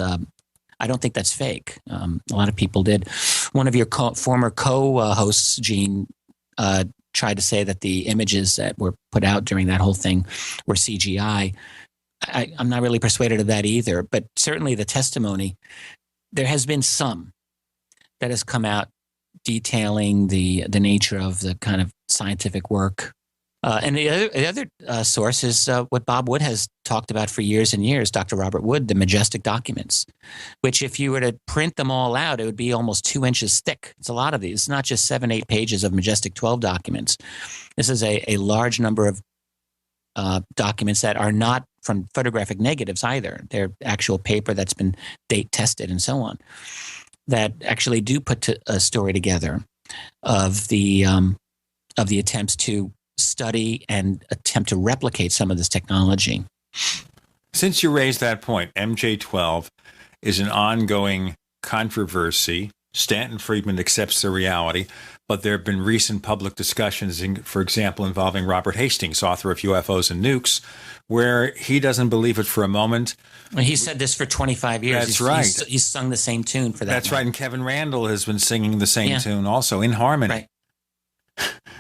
I don't think that's fake. A lot of people did. One of your former co-hosts, Gene, tried to say that the images that were put out during that whole thing were CGI. I'm not really persuaded of that either, but certainly the testimony, there has been some that has come out detailing the nature of the kind of scientific work. And the other source is what Bob Wood has talked about for years and years, Dr. Robert Wood, the Majestic documents, which if you were to print them all out, it would be almost 2 inches thick. It's a lot of these. It's not just 7-8 pages of Majestic 12 documents. This is a large number of documents that are not from photographic negatives either. They're actual paper that's been date tested and so on, that actually do put a story together of the attempts to study and attempt to replicate some of this technology. Since you raised that point, MJ-12 is an ongoing controversy. Stanton Friedman accepts the reality, but there have been recent public discussions, for example, involving Robert Hastings, author of UFOs and Nukes, where he doesn't believe it for a moment. He said this for 25 years. That's right. He's sung the same tune for that. That's right, and Kevin Randall has been singing the same tune also, in harmony. Right.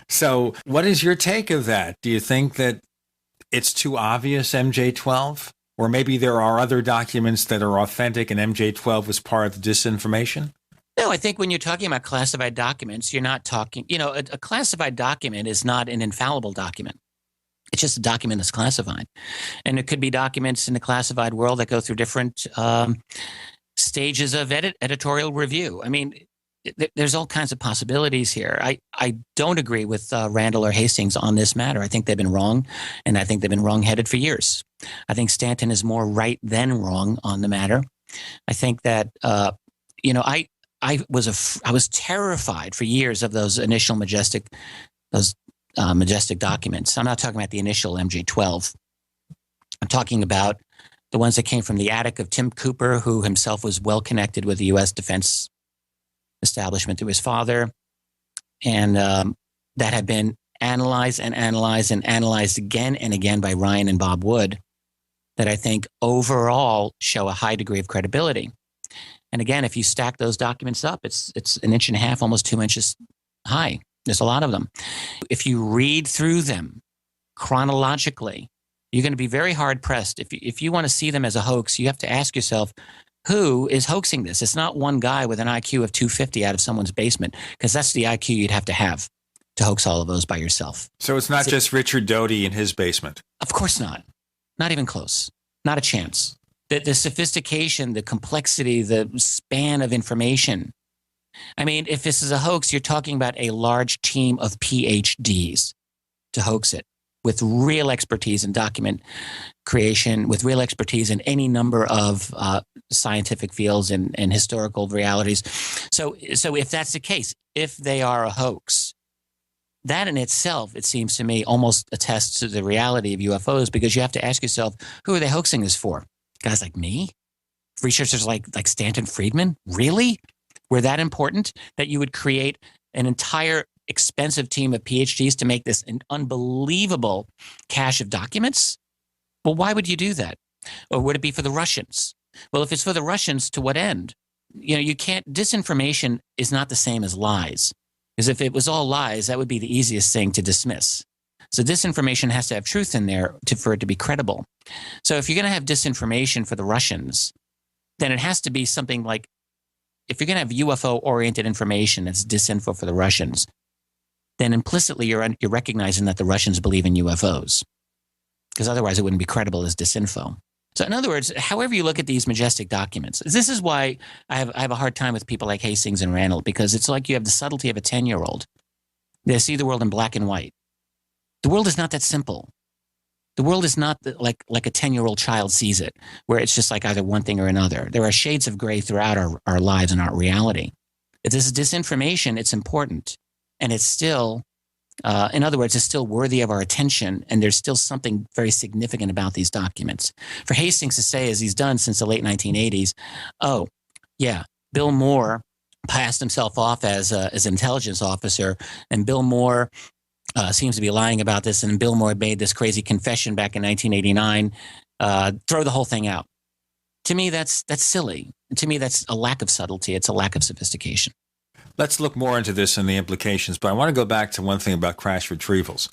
So what is your take of that? Do you think that it's too obvious, MJ-12? Or maybe there are other documents that are authentic and MJ-12 was part of the disinformation? No, I think when you're talking about classified documents, you're not talking, a classified document is not an infallible document. It's just a document that's classified. And it could be documents in the classified world that go through different stages of editorial review. I mean, there's all kinds of possibilities here. I don't agree with Randall or Hastings on this matter. I think they've been wrong, and I think they've been wrong-headed for years. I think Stanton is more right than wrong on the matter. I think that, I was terrified for years of those initial Majestic documents. I'm not talking about the initial MJ-12 I'm talking about the ones that came from the attic of Tim Cooper, who himself was well connected with the U.S. defense establishment through his father, and that have been analyzed and analyzed and analyzed again and again by Ryan and Bob Wood, that I think overall show a high degree of credibility. And again, if you stack those documents up, it's 1.5 inches, almost 2 inches high. There's a lot of them. If you read through them chronologically, you're going to be very hard pressed. If you want to see them as a hoax, you have to ask yourself, who is hoaxing this? It's not one guy with an IQ of 250 out of someone's basement, because that's the IQ you'd have to hoax all of those by yourself. So it's not just Richard Doty in his basement. Of course not. Not even close. Not a chance. The sophistication, the complexity, the span of information. I mean, if this is a hoax, you're talking about a large team of PhDs to hoax it, with real expertise in document creation, with real expertise in any number of scientific fields and historical realities. So if that's the case, if they are a hoax, that in itself, it seems to me, almost attests to the reality of UFOs, because you have to ask yourself, who are they hoaxing this for? Guys like me? Researchers like Stanton Friedman? Really? We're that important that you would create an entire expensive team of PhDs to make this an unbelievable cache of documents? Well, why would you do that? Or would it be for the Russians? Well, if it's for the Russians, to what end? You can't, disinformation is not the same as lies. Because if it was all lies, that would be the easiest thing to dismiss. So disinformation has to have truth in there for it to be credible. So if you're going to have disinformation for the Russians, then it has to be something like, if you're going to have UFO-oriented information that's disinfo for the Russians, then implicitly you're recognizing that the Russians believe in UFOs, because otherwise it wouldn't be credible as disinfo. So in other words, however you look at these majestic documents, this is why I have a hard time with people like Hastings and Randall, because it's like you have the subtlety of a 10-year-old. They see the world in black and white. The world is not that simple. The world is not like a 10-year-old child sees it, where it's just like either one thing or another. There are shades of gray throughout our lives and our reality. If this is disinformation, it's important. And it's still, in other words, it's still worthy of our attention. And there's still something very significant about these documents. For Hastings to say, as he's done since the late 1980s, oh, yeah, Bill Moore passed himself off as an intelligence officer, and Bill Moore seems to be lying about this, and Bill Moore made this crazy confession back in 1989. Throw the whole thing out. To me, that's silly. To me, that's a lack of subtlety. It's a lack of sophistication. Let's look more into this and the implications, but I want to go back to one thing about crash retrievals.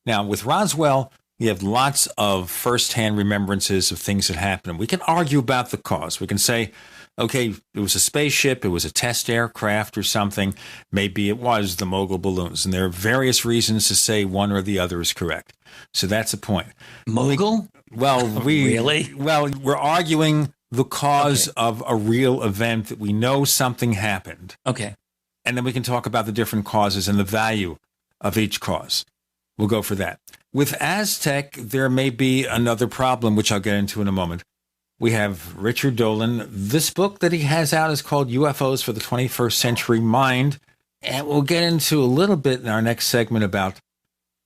Now, with Roswell, we have lots of firsthand remembrances of things that happened. We can argue about the cause. We can say, okay, it was a spaceship, it was a test aircraft or something. Maybe it was the Mogul balloons, and there are various reasons to say one or the other is correct. So that's the point. Mogul? Really? Well, we're arguing the cause of a real event that we know something happened. Okay. And then we can talk about the different causes and the value of each cause. We'll go for that. With Aztec, there may be another problem, which I'll get into in a moment. We have Richard Dolan. This book that he has out is called UFOs for the 21st Century Mind. And we'll get into a little bit in our next segment about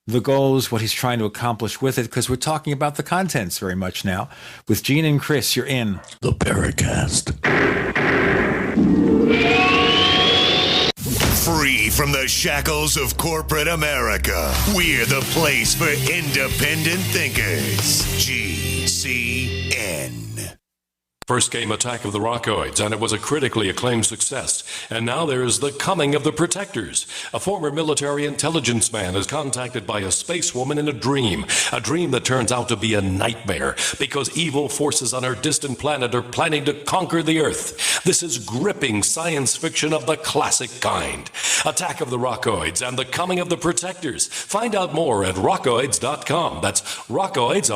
the goals, what he's trying to accomplish with it, because we're talking about the contents very much now. With Gene and Chris, you're in the Paracast. Free from the shackles of corporate America, we're the place for independent thinkers. GCN. First came Attack of the Rockoids, and it was a critically acclaimed success. And now there's The Coming of the Protectors. A former military intelligence man is contacted by a space woman in a dream that turns out to be a nightmare because evil forces on our distant planet are planning to conquer the Earth. This is gripping science fiction of the classic kind. Attack of the Rockoids and The Coming of the Protectors. Find out more at rockoids.com. That's Rockoids,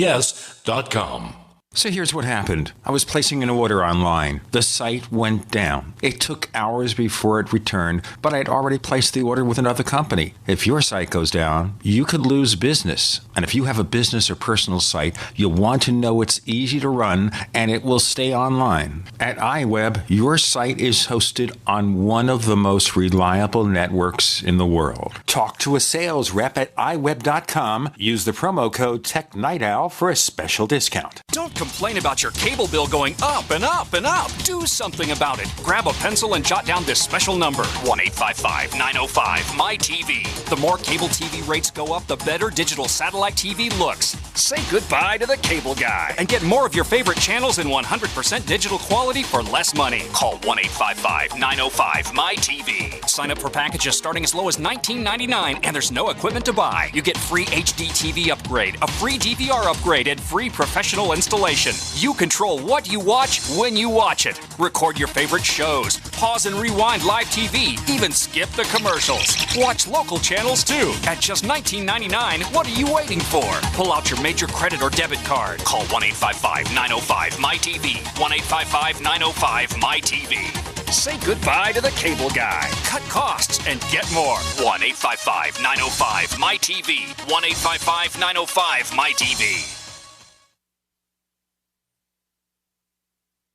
ROCKOIDS.com. So here's what happened. I was placing an order online. The site went down. It took hours before it returned, but I'd already placed the order with another company. If your site goes down, you could lose business. And if you have a business or personal site, you'll want to know it's easy to run and it will stay online. At iWeb, your site is hosted on one of the most reliable networks in the world. Talk to a sales rep at iWeb.com. Use the promo code TechNightOwl for a special discount. Don't complain about your cable bill going up and up and up. Do something about it. Grab a pencil and jot down this special number, 1-855-905-MY-TV. The more cable TV rates go up, the better digital satellite TV looks. Say goodbye to the cable guy and get more of your favorite channels in 100% digital quality for less money. Call 1-855-905-MY-TV. Sign up for packages starting as low as $19.99, and there's no equipment to buy. You get free HD TV upgrade, a free DVR upgrade, and free professional installation. You control what you watch when you watch it. Record your favorite shows, pause and rewind live TV, even skip the commercials. Watch local channels too. At just $19.99, what are you waiting for? Pull out your major credit or debit card. Call 1-855-905-MY-TV. 1-855-905-MY-TV. Say goodbye to the cable guy. Cut costs and get more. 1-855-905-MY-TV. 1-855-905-MY-TV.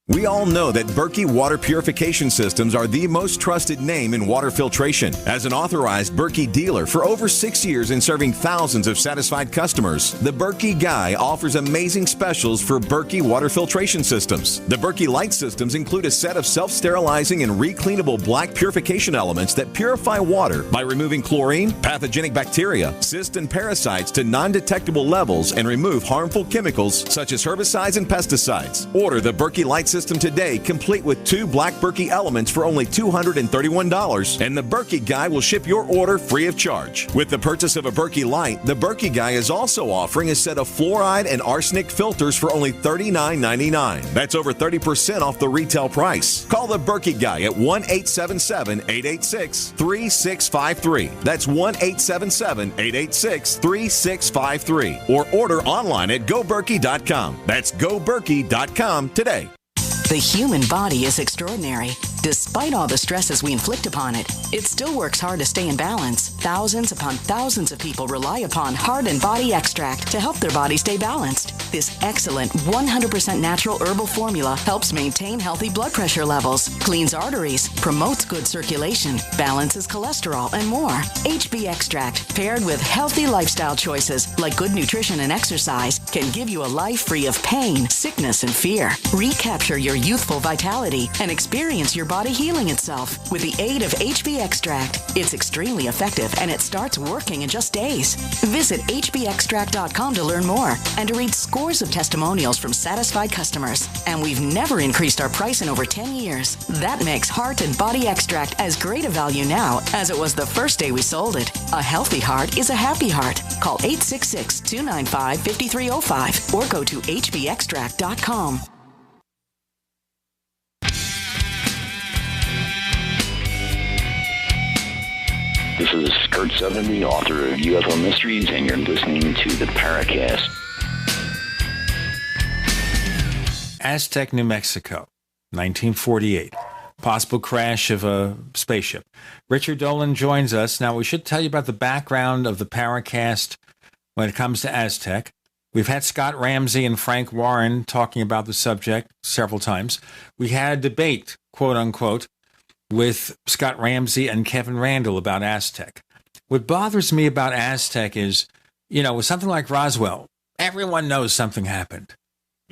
We all know that Berkey Water Purification Systems are the most trusted name in water filtration. As an authorized Berkey dealer for over 6 years and serving thousands of satisfied customers, the Berkey Guy offers amazing specials for Berkey water filtration systems. The Berkey Light systems include a set of self-sterilizing and recleanable black purification elements that purify water by removing chlorine, pathogenic bacteria, cysts, and parasites to non-detectable levels and remove harmful chemicals such as herbicides and pesticides. Order the Berkey Light system today, complete with 2 black Berkey elements for only $231, and the Berkey Guy will ship your order free of charge. With the purchase of a Berkey Light, the Berkey Guy is also offering a set of fluoride and arsenic filters for only $39.99. That's over 30% off the retail price. Call the Berkey Guy at 1-877-886-3653. That's 1-877-886-3653. Or order online at goberkey.com. That's goberkey.com today. The human body is extraordinary. Despite all the stresses we inflict upon it, it still works hard to stay in balance. Thousands upon thousands of people rely upon Heart and Body Extract to help their body stay balanced. This excellent 100% natural herbal formula helps maintain healthy blood pressure levels, cleans arteries, promotes good circulation, balances cholesterol, and more. HB Extract, paired with healthy lifestyle choices like good nutrition and exercise, can give you a life free of pain, sickness, and fear. Recapture your youthful vitality and experience your body healing itself with the aid of HB Extract. It's extremely effective and it starts working in just days. Visit hbextract.com to learn more and to read scores of testimonials from satisfied customers. And we've never increased our price in over 10 years. That makes Heart and Body Extract as great a value now as it was the first day we sold it. A healthy heart is a happy heart. Call 866-295-5305 or go to hbextract.com. This is Kurt Sotheby, author of UFO Mysteries, and you're listening to the Paracast. Aztec, New Mexico, 1948. Possible crash of a spaceship. Richard Dolan joins us. Now, we should tell you about the background of the Paracast when it comes to Aztec. We've had Scott Ramsey and Frank Warren talking about the subject several times. We had a debate, quote unquote, with Scott Ramsey and Kevin Randall about Aztec. What bothers me about Aztec is, with something like Roswell, everyone knows something happened.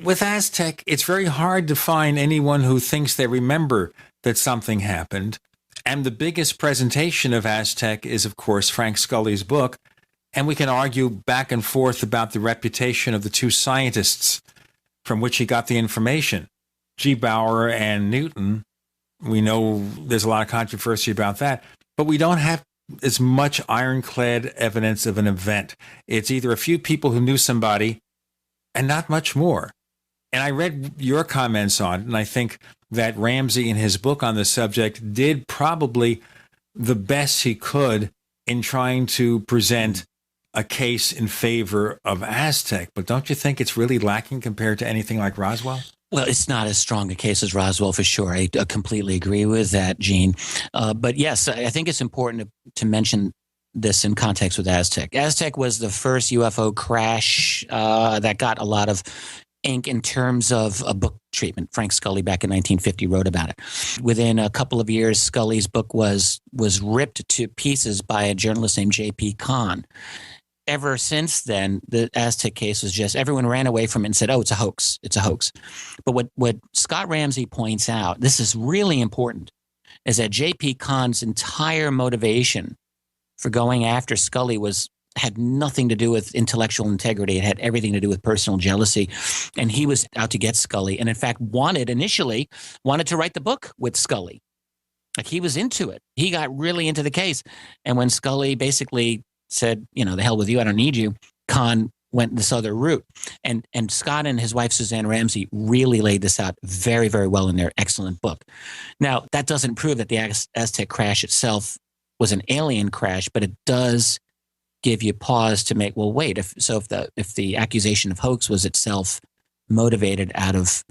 With Aztec, it's very hard to find anyone who thinks they remember that something happened. And the biggest presentation of Aztec is, of course, Frank Scully's book. And we can argue back and forth about the reputation of the two scientists from which he got the information, G. Bauer and Newton. We know there's a lot of controversy about that, but we don't have as much ironclad evidence of an event. It's either a few people who knew somebody and not much more. And I read your comments on it, and I think that Ramsey in his book on the subject did probably the best he could in trying to present a case in favor of Aztec, but don't you think it's really lacking compared to anything like Roswell? Well, it's not as strong a case as Roswell for sure. I completely agree with that, Gene. But yes, I think it's important to mention this in context with Aztec. Aztec was the first UFO crash that got a lot of ink in terms of a book treatment. Frank Scully back in 1950 wrote about it. Within a couple of years, Scully's book was ripped to pieces by a journalist named J.P. Kahn. Ever since then, the Aztec case was just, everyone ran away from it and said, oh, it's a hoax. It's a hoax. But what Scott Ramsey points out, this is really important, is that J.P. Kahn's entire motivation for going after Scully had nothing to do with intellectual integrity. It had everything to do with personal jealousy. And he was out to get Scully. And in fact, initially wanted to write the book with Scully. Like, he was into it. He got really into the case. And when Scully basically said, the hell with you, I don't need you, Kahn went this other route. And Scott and his wife, Suzanne Ramsey, really laid this out very, very well in their excellent book. Now, that doesn't prove that the Aztec crash itself was an alien crash, but it does give you pause to make, well, wait, if the accusation of hoax was itself motivated out of,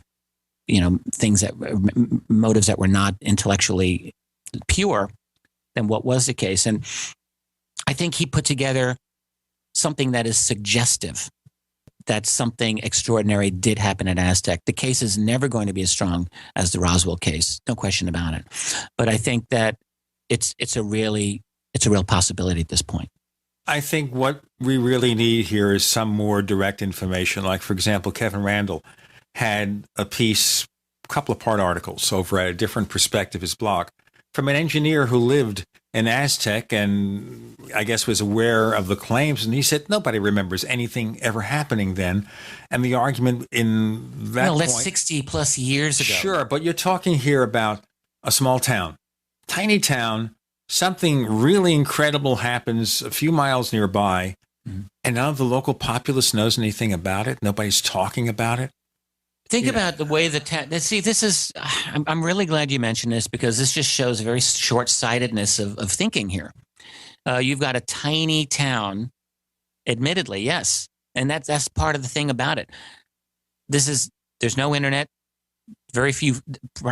motives that were not intellectually pure, then what was the case? And I think he put together something that is suggestive that something extraordinary did happen at Aztec. The case is never going to be as strong as the Roswell case, no question about it. But I think that it's a real possibility at this point. I think what we really need here is some more direct information. Like, for example, Kevin Randall had a couple of part articles over at a different perspective, his blog, from an engineer who lived in Aztec and I guess was aware of the claims. And he said nobody remembers anything ever happening then. And the argument in that point, that's 60 plus years ago. Sure, but you're talking here about a small town, tiny town. Something really incredible happens a few miles nearby, and none of the local populace knows anything about it. Nobody's talking about it. Think about the way I'm really glad you mentioned this, because this just shows a very short-sightedness of thinking here. You've got a tiny town, admittedly, yes, and that's part of the thing about it. There's no internet. Very few,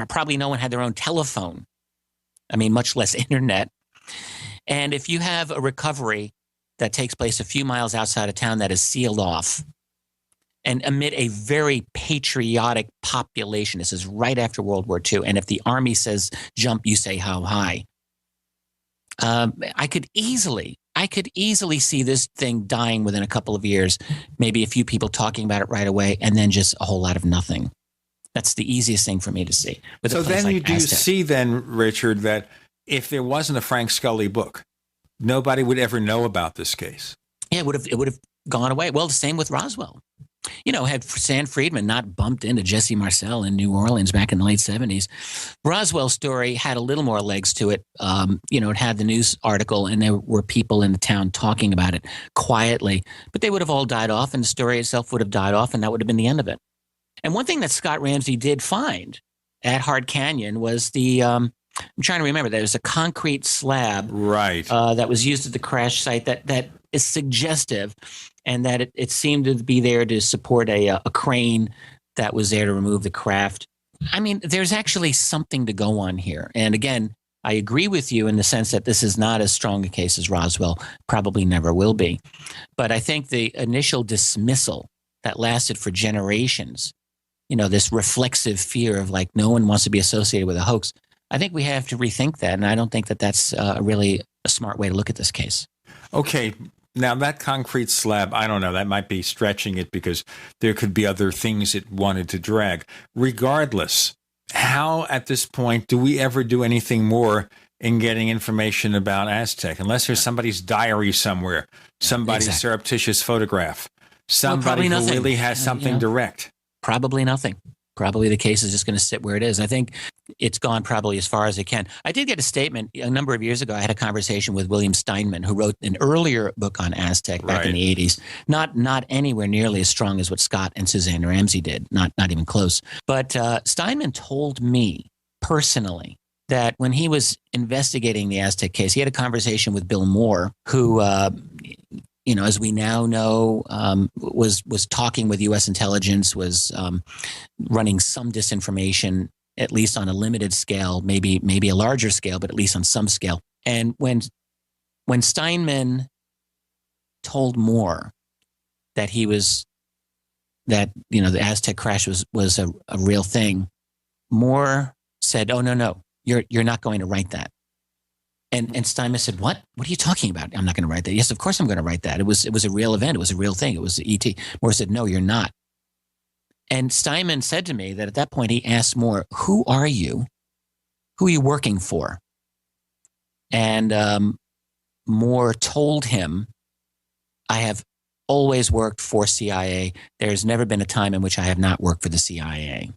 probably no one had their own telephone. I mean, much less internet. And if you have a recovery that takes place a few miles outside of town that is sealed off, and amid a very patriotic population, this is right after World War II, and if the Army says jump, you say how high. I could easily see this thing dying within a couple of years, maybe a few people talking about it right away, and then just a whole lot of nothing. That's the easiest thing for me to see. So then you do see then, Richard, that if there wasn't a Frank Scully book, nobody would ever know about this case. Yeah, it would have gone away. Well, the same with Roswell. Had Sam Friedman not bumped into Jesse Marcel in New Orleans back in the late 70s, Roswell's story had a little more legs to it. It had the news article, and there were people in the town talking about it quietly, but they would have all died off, and the story itself would have died off, and that would have been the end of it. And one thing that Scott Ramsey did find at Hard Canyon was I'm trying to remember, there was a concrete slab that was used at the crash site that is suggestive, and that it seemed to be there to support a crane that was there to remove the craft. I mean, there's actually something to go on here. And again, I agree with you in the sense that this is not as strong a case as Roswell, probably never will be. But I think the initial dismissal that lasted for generations, this reflexive fear of like no one wants to be associated with a hoax, I think we have to rethink that. And I don't think that that's really a smart way to look at this case. Okay. Now, that concrete slab, I don't know, that might be stretching it because there could be other things it wanted to drag. Regardless, how at this point do we ever do anything more in getting information about Aztec? Unless there's somebody's diary somewhere, somebody's surreptitious photograph, somebody who really has something direct. Probably nothing. Probably the case is just going to sit where it is. I think it's gone probably as far as it can. I did get a statement a number of years ago. I had a conversation with William Steinman, who wrote an earlier book on Aztec back in the 80s. Not anywhere nearly as strong as what Scott and Suzanne Ramsey did. Not even close. But Steinman told me personally that when he was investigating the Aztec case, he had a conversation with Bill Moore, who as we now know, was talking with U.S. intelligence, was running some disinformation, at least on a limited scale, maybe a larger scale, but at least on some scale. And when Steinman told Moore that the Aztec crash was a real thing, Moore said, "Oh, no, you're not going to write that." And Steinman said, What are you talking about? I'm not going to write that. Yes, of course I'm going to write that. It was a real event. It was a real thing. It was ET. Moore said, "No, you're not." And Steinman said to me that at that point he asked Moore, "Who are you? Who are you working for?" And Moore told him, "I have always worked for CIA. There's never been a time in which I have not worked for the CIA.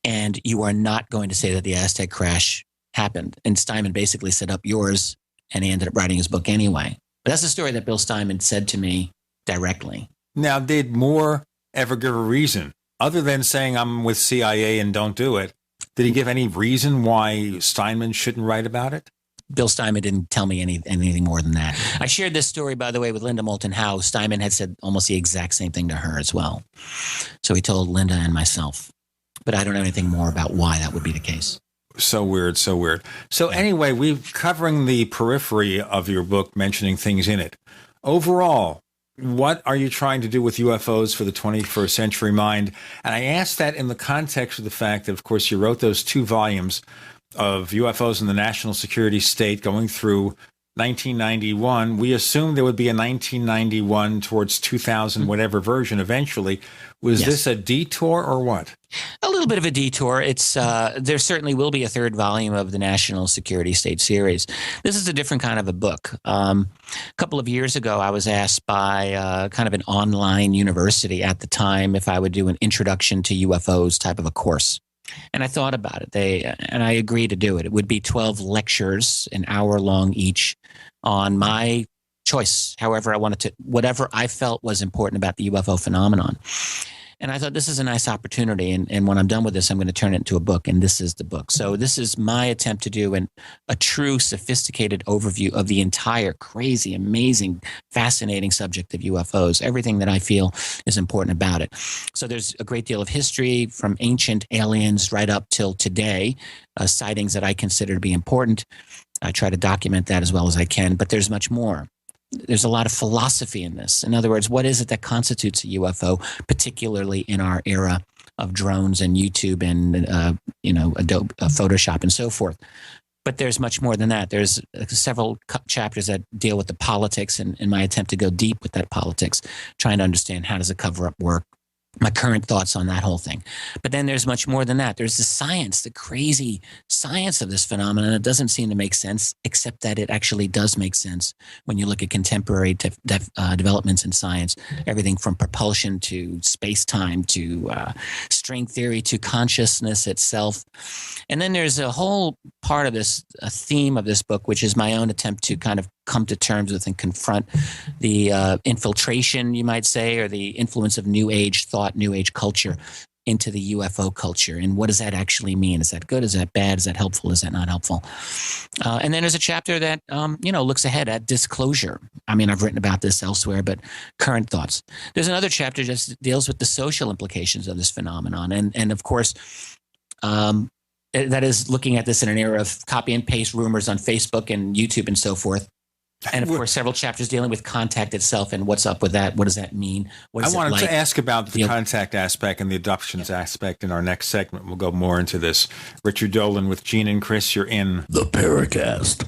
And you are not going to say that the Aztec crash happened." And Steinman basically set up yours, and he ended up writing his book anyway. But that's the story that Bill Steinman said to me directly. Now, did Moore ever give a reason, other than saying I'm with CIA and don't do it? Did he give any reason why Steinman shouldn't write about it? Bill Steinman didn't tell me anything more than that. I shared this story, by the way, with Linda Moulton Howe. Steinman had said almost the exact same thing to her as well. So he told Linda and myself. But I don't know anything more about why that would be the case. So weird. So anyway, we're covering the periphery of your book, mentioning things in it. Overall, what are you trying to do with UFOs for the 21st century mind? And I ask that in the context of the fact that, of course, you wrote those 2 volumes of UFOs in the national security state going through 1991. We assumed there would be a 1991 towards 2000 whatever version eventually. Was this a detour or what? A little bit of a detour. It's there certainly will be a 3rd volume of the National Security State series. This is a different kind of a book. A couple of years ago, I was asked by kind of an online university at the time if I would do an introduction to UFOs type of a course. And I thought about it. And I agreed to do it. It would be 12 lectures, an hour long each, on my choice, however I wanted to, whatever I felt was important about the UFO phenomenon. And I thought this is a nice opportunity. And when I'm done with this, I'm going to turn it into a book. And this is the book. So this is my attempt to do a true sophisticated overview of the entire crazy, amazing, fascinating subject of UFOs, everything that I feel is important about it. So there's a great deal of history from ancient aliens right up till today, sightings that I consider to be important. I try to document that as well as I can, but there's much more. There's a lot of philosophy in this. In other words, what is it that constitutes a UFO, particularly in our era of drones and YouTube and Adobe Photoshop and so forth? But there's much more than that. There's several chapters that deal with the politics and my attempt to go deep with that politics, trying to understand how does a cover-up work, my current thoughts on that whole thing. But then there's much more than that. There's the science, the crazy science of this phenomenon. It doesn't seem to make sense, except that it actually does make sense when you look at contemporary developments in science, everything from propulsion to space-time to string theory to consciousness itself. And then there's a whole part of this, a theme of this book, which is my own attempt to kind of come to terms with and confront the infiltration, you might say, or the influence of New Age thought, New Age culture into the UFO culture. And what does that actually mean? Is that good? Is that bad? Is that helpful? Is that not helpful? And then there's a chapter that, looks ahead at disclosure. I mean, I've written about this elsewhere, but current thoughts. There's another chapter that just deals with the social implications of this phenomenon. And of course, that is looking at this in an era of copy and paste rumors on Facebook and YouTube and so forth. And of course, several chapters dealing with contact itself and what's up with that. What does that mean? I wanted to ask about the contact aspect and the adoptions aspect in our next segment. We'll go more into this. Richard Dolan with Gene and Chris. You're in the Paracast.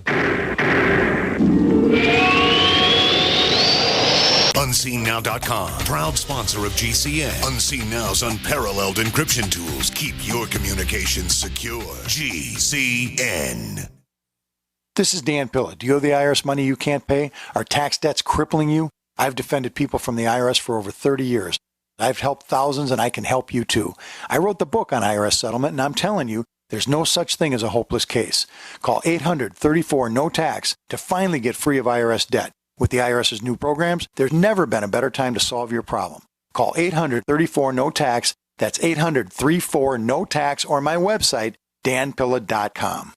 UnseenNow.com, proud sponsor of GCN. Unseen Now's unparalleled encryption tools keep your communications secure. GCN. This is Dan Pilla. Do you owe the IRS money you can't pay? Are tax debts crippling you? I've defended people from the IRS for over 30 years. I've helped thousands, and I can help you too. I wrote the book on IRS settlement, and I'm telling you, there's no such thing as a hopeless case. Call 800-34-NO-TAX to finally get free of IRS debt. With the IRS's new programs, there's never been a better time to solve your problem. Call 800-34-NO-TAX. That's 800-34-NO-TAX, or my website, danpilla.com.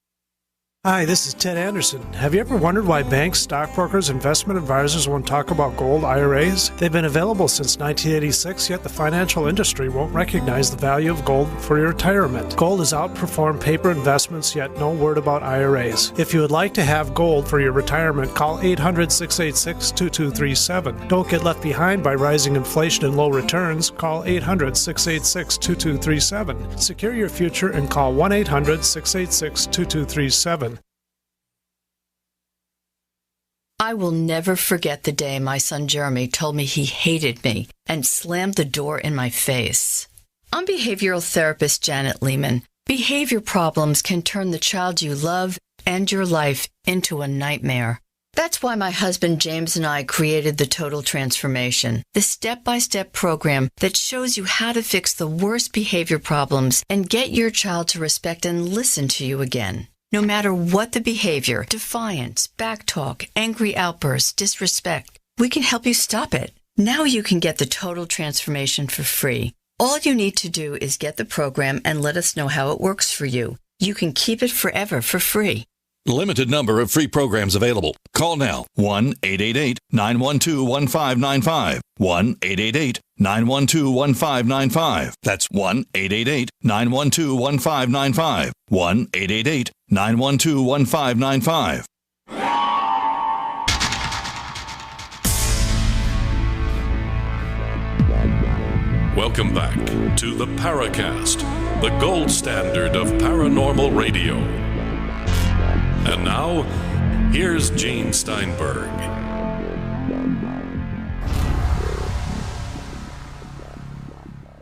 Hi, this is Ted Anderson. Have you ever wondered why banks, stockbrokers, investment advisors won't talk about gold IRAs? They've been available since 1986, yet the financial industry won't recognize the value of gold for your retirement. Gold has outperformed paper investments, yet no word about IRAs. If you would like to have gold for your retirement, call 800-686-2237. Don't get left behind by rising inflation and low returns. Call 800-686-2237. Secure your future and call 1-800-686-2237. I will never forget the day my son Jeremy told me he hated me and slammed the door in my face. I'm behavioral therapist Janet Lehman. Behavior problems can turn the child you love and your life into a nightmare. That's why my husband James and I created the Total Transformation, the step-by-step program that shows you how to fix the worst behavior problems and get your child to respect and listen to you again. No matter what the behavior, defiance, backtalk, angry outbursts, disrespect, we can help you stop it. Now you can get the Total Transformation for free. All you need to do is get the program and let us know how it works for you. You can keep it forever for free. Limited number of free programs available. Call now. 1-888-912-1595. 1-888-912-1595. That's 1-888-912-1595. 1-888-912-1595. Welcome back to the Paracast, the gold standard of paranormal radio. And now, here's Gene Steinberg.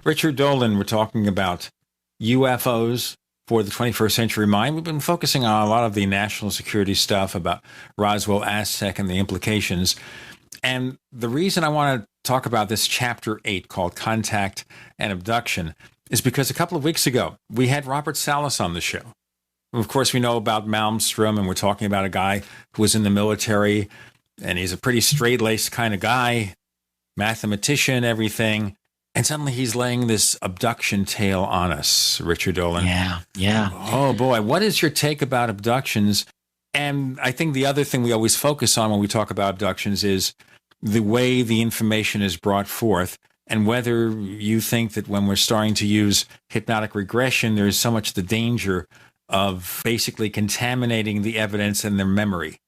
Richard Dolan, we're talking about UFOs for the 21st century mind. We've been focusing on a lot of the national security stuff about Roswell, Aztec, and the implications. And the reason I want to talk about this Chapter 8 called Contact and Abduction is because a couple of weeks ago, we had Robert Salas on the show. Of course, we know about Malmstrom, and we're talking about a guy who was in the military, and he's a pretty straight-laced kind of guy, mathematician, everything. And suddenly he's laying this abduction tale on us, Richard Dolan. Yeah. Oh, boy. What is your take about abductions? And I think the other thing we always focus on when we talk about abductions is the way the information is brought forth, and whether you think that when we're starting to use hypnotic regression, there's so much the danger of basically contaminating the evidence and their memory.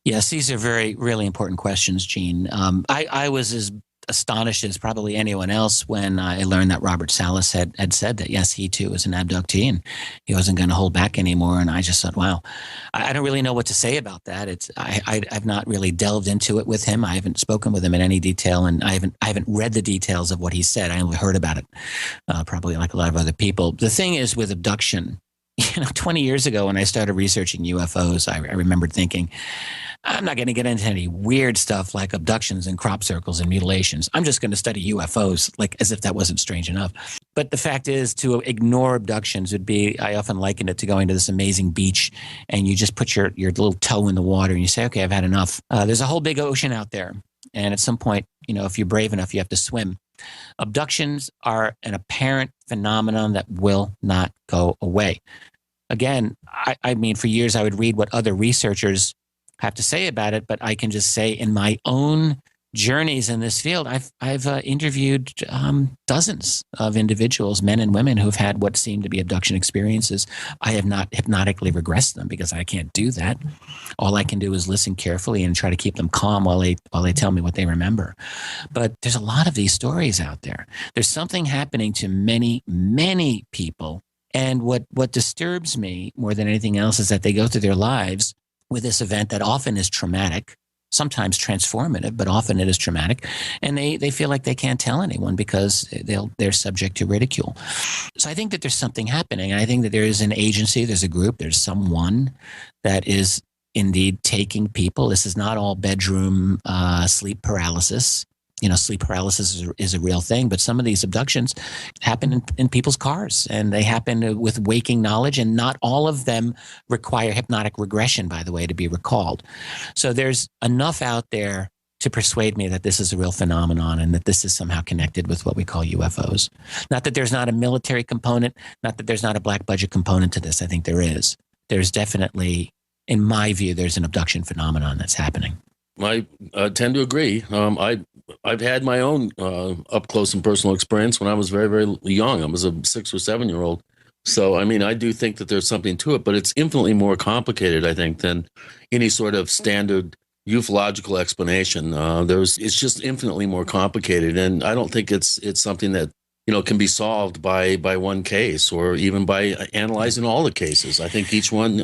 Yes, these are really important questions, Gene. I was as astonished as probably anyone else when I learned that Robert Salas had said that, yes, he too was an abductee and he wasn't going to hold back anymore. And I just thought, wow, I don't really know what to say about that. I've not really delved into it with him. I haven't spoken with him in any detail, and I haven't read the details of what he said. I only heard about it, probably like a lot of other people. The thing is with abduction, 20 years ago when I started researching UFOs, I remembered thinking, I'm not going to get into any weird stuff like abductions and crop circles and mutilations. I'm just going to study UFOs, like as if that wasn't strange enough. But the fact is, to ignore abductions would be, I often liken it to going to this amazing beach and you just put your little toe in the water and you say, okay, I've had enough. There's a whole big ocean out there. And at some point, if you're brave enough, you have to swim. Abductions are an apparent phenomenon that will not go away. Again, I mean, for years I would read what other researchers have to say about it, but I can just say in my own journeys in this field, I've interviewed dozens of individuals, men and women, who've had what seem to be abduction experiences. I have not hypnotically regressed them because I can't do that. All I can do is listen carefully and try to keep them calm while they tell me what they remember. But there's a lot of these stories out there. There's something happening to many, many people. And what disturbs me more than anything else is that they go through their lives with this event that often is traumatic, sometimes transformative, but often it is traumatic. And they feel like they can't tell anyone because they're subject to ridicule. So I think that there's something happening. And I think that there is an agency, there's a group, there's someone that is indeed taking people. This is not all bedroom sleep paralysis. Sleep paralysis is a real thing, but some of these abductions happen in people's cars, and they happen with waking knowledge, and not all of them require hypnotic regression, by the way, to be recalled. So there's enough out there to persuade me that this is a real phenomenon and that this is somehow connected with what we call UFOs. Not that there's not a military component, not that there's not a black budget component to this. I think there is. There's definitely in my view, there's an abduction phenomenon that's happening. I tend to agree. I've had my own up close and personal experience when I was very, very young. I was a 6 or 7 year old. So, I mean, I do think that there's something to it, but it's infinitely more complicated, I think, than any sort of standard ufological explanation. It's just infinitely more complicated, and I don't think it's something that can be solved by one case or even by analyzing all the cases. I think each one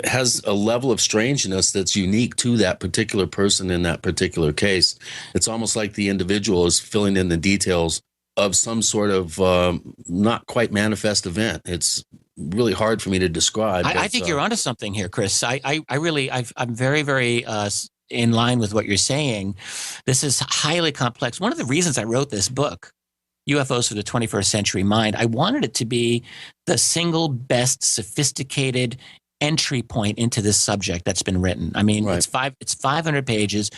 has a level of strangeness that's unique to that particular person in that particular case. It's almost like the individual is filling in the details of some sort of not quite manifest event. It's really hard for me to describe. I think you're onto something here, Chris. I'm very, very in line with what you're saying. This is highly complex. One of the reasons I wrote this book, UFOs for the 21st Century Mind, I wanted it to be the single best sophisticated entry point into this subject that's been written. I mean, it's 500 pages,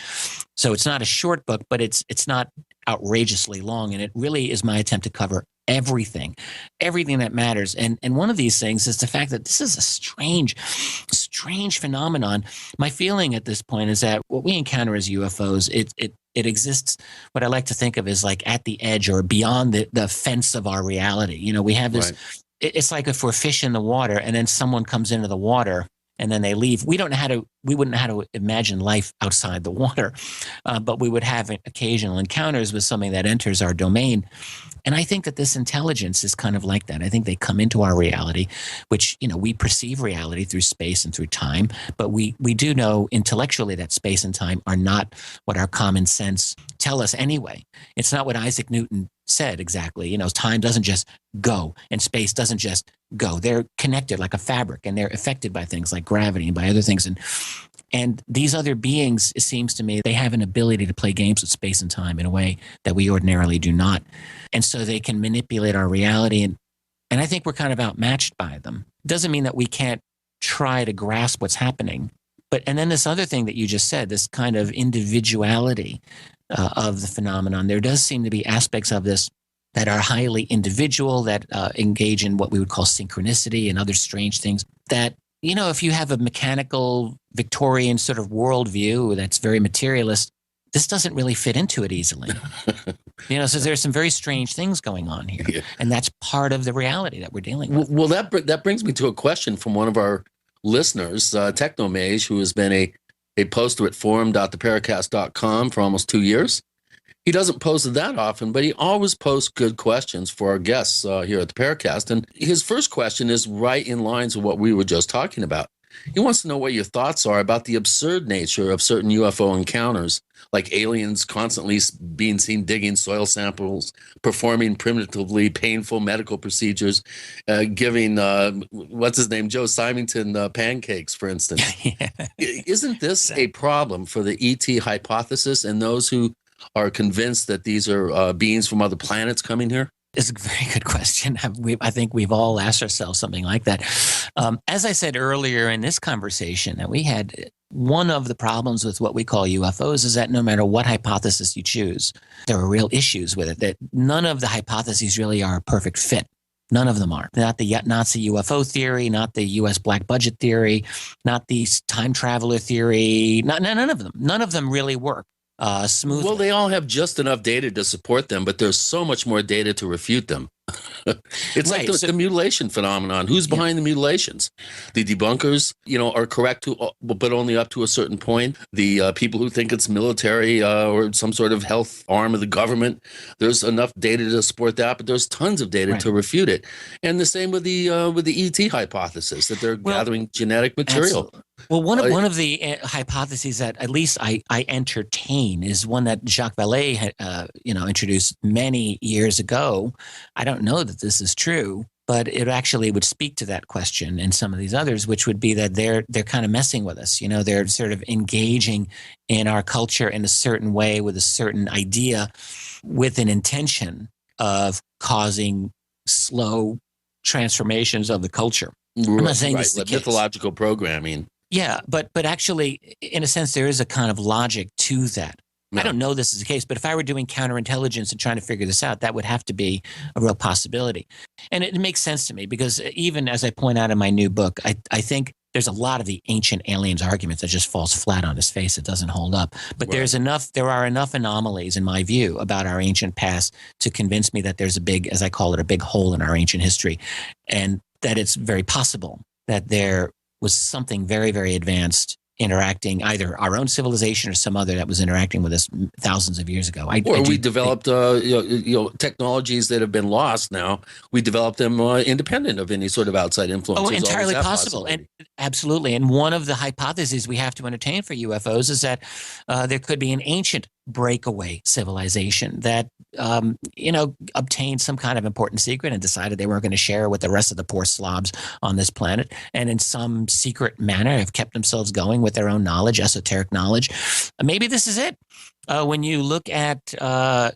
so it's not a short book, but it's not outrageously long, and it really is my attempt to cover everything that matters. And one of these things is the fact that this is a strange phenomenon. My feeling at this point is that what we encounter as UFOs, it exists, what I like to think of as like at the edge or beyond the fence of our reality. We have this, it's like if we're fish in the water and then someone comes into the water and then they leave. We wouldn't know how to imagine life outside the water, but we would have occasional encounters with something that enters our domain. And I think that this intelligence is kind of like that. I think they come into our reality, which, we perceive reality through space and through time, but we do know intellectually that space and time are not what our common sense tell us anyway. It's not what Isaac Newton said exactly. Time doesn't just go and space doesn't just go. They're connected like a fabric, and they're affected by things like gravity and by other things. And these other beings, it seems to me, they have an ability to play games with space and time in a way that we ordinarily do not. And so they can manipulate our reality. And I think we're kind of outmatched by them. It doesn't mean that we can't try to grasp what's happening. And then this other thing that you just said, this kind of individuality of the phenomenon, there does seem to be aspects of this that are highly individual, that engage in what we would call synchronicity and other strange things that, if you have a mechanical Victorian sort of worldview that's very materialist, this doesn't really fit into it easily. So there's some very strange things going on here. Yeah. And that's part of the reality that we're dealing with. Well, that brings me to a question from one of our listeners, Technomage, who has been a poster at forum.theparacast.com for almost 2 years. He doesn't post that often, but he always posts good questions for our guests here at the Paracast. And his first question is right in lines with what we were just talking about. He wants to know what your thoughts are about the absurd nature of certain UFO encounters, like aliens constantly being seen digging soil samples, performing primitively painful medical procedures, giving, what's his name, Joe Symington pancakes, for instance. Yeah. Isn't this a problem for the ET hypothesis and those who are convinced that these are beings from other planets coming here? It's a very good question. I think we've all asked ourselves something like that. As I said earlier in this conversation, that we had one of the problems with what we call UFOs is that no matter what hypothesis you choose, there are real issues with it, that none of the hypotheses really are a perfect fit. None of them are. Not the Nazi UFO theory, not the U.S. black budget theory, not the time traveler theory, none of them. None of them really work. Smoothly. Well, they all have just enough data to support them, but there's so much more data to refute them. It's right. Like the mutilation phenomenon. Who's behind the mutilations? The debunkers, are correct, but only up to a certain point. The people who think it's military or some sort of health arm of the government, there's enough data to support that, but there's tons of data to refute it. And the same with the ET hypothesis, that they're gathering genetic material. Absolutely. Well, one of the hypotheses that at least I entertain is one that Jacques Vallée had, introduced many years ago. I don't know that this is true, but it actually would speak to that question and some of these others, which would be that they're kind of messing with us. They're sort of engaging in our culture in a certain way with a certain idea, with an intention of causing slow transformations of the culture. I'm not saying this is the case. Mythological programming. Yeah, but actually, in a sense, there is a kind of logic to that. No. I don't know this is the case, but if I were doing counterintelligence and trying to figure this out, that would have to be a real possibility. And it makes sense to me because even as I point out in my new book, I think there's a lot of the ancient aliens arguments that just falls flat on his face. It doesn't hold up. But there are enough anomalies, in my view, about our ancient past to convince me that there's a big, as I call it, a big hole in our ancient history, and that it's very possible that there was something very, very advanced interacting, either our own civilization or some other that was interacting with us thousands of years ago. We developed technologies that have been lost now. We developed them independent of any sort of outside influence. Oh, entirely possible. And absolutely. And one of the hypotheses we have to entertain for UFOs is that there could be an ancient breakaway civilization that, obtained some kind of important secret and decided they weren't going to share with the rest of the poor slobs on this planet. And in some secret manner have kept themselves going with their own knowledge, esoteric knowledge. Maybe this is it. When you look at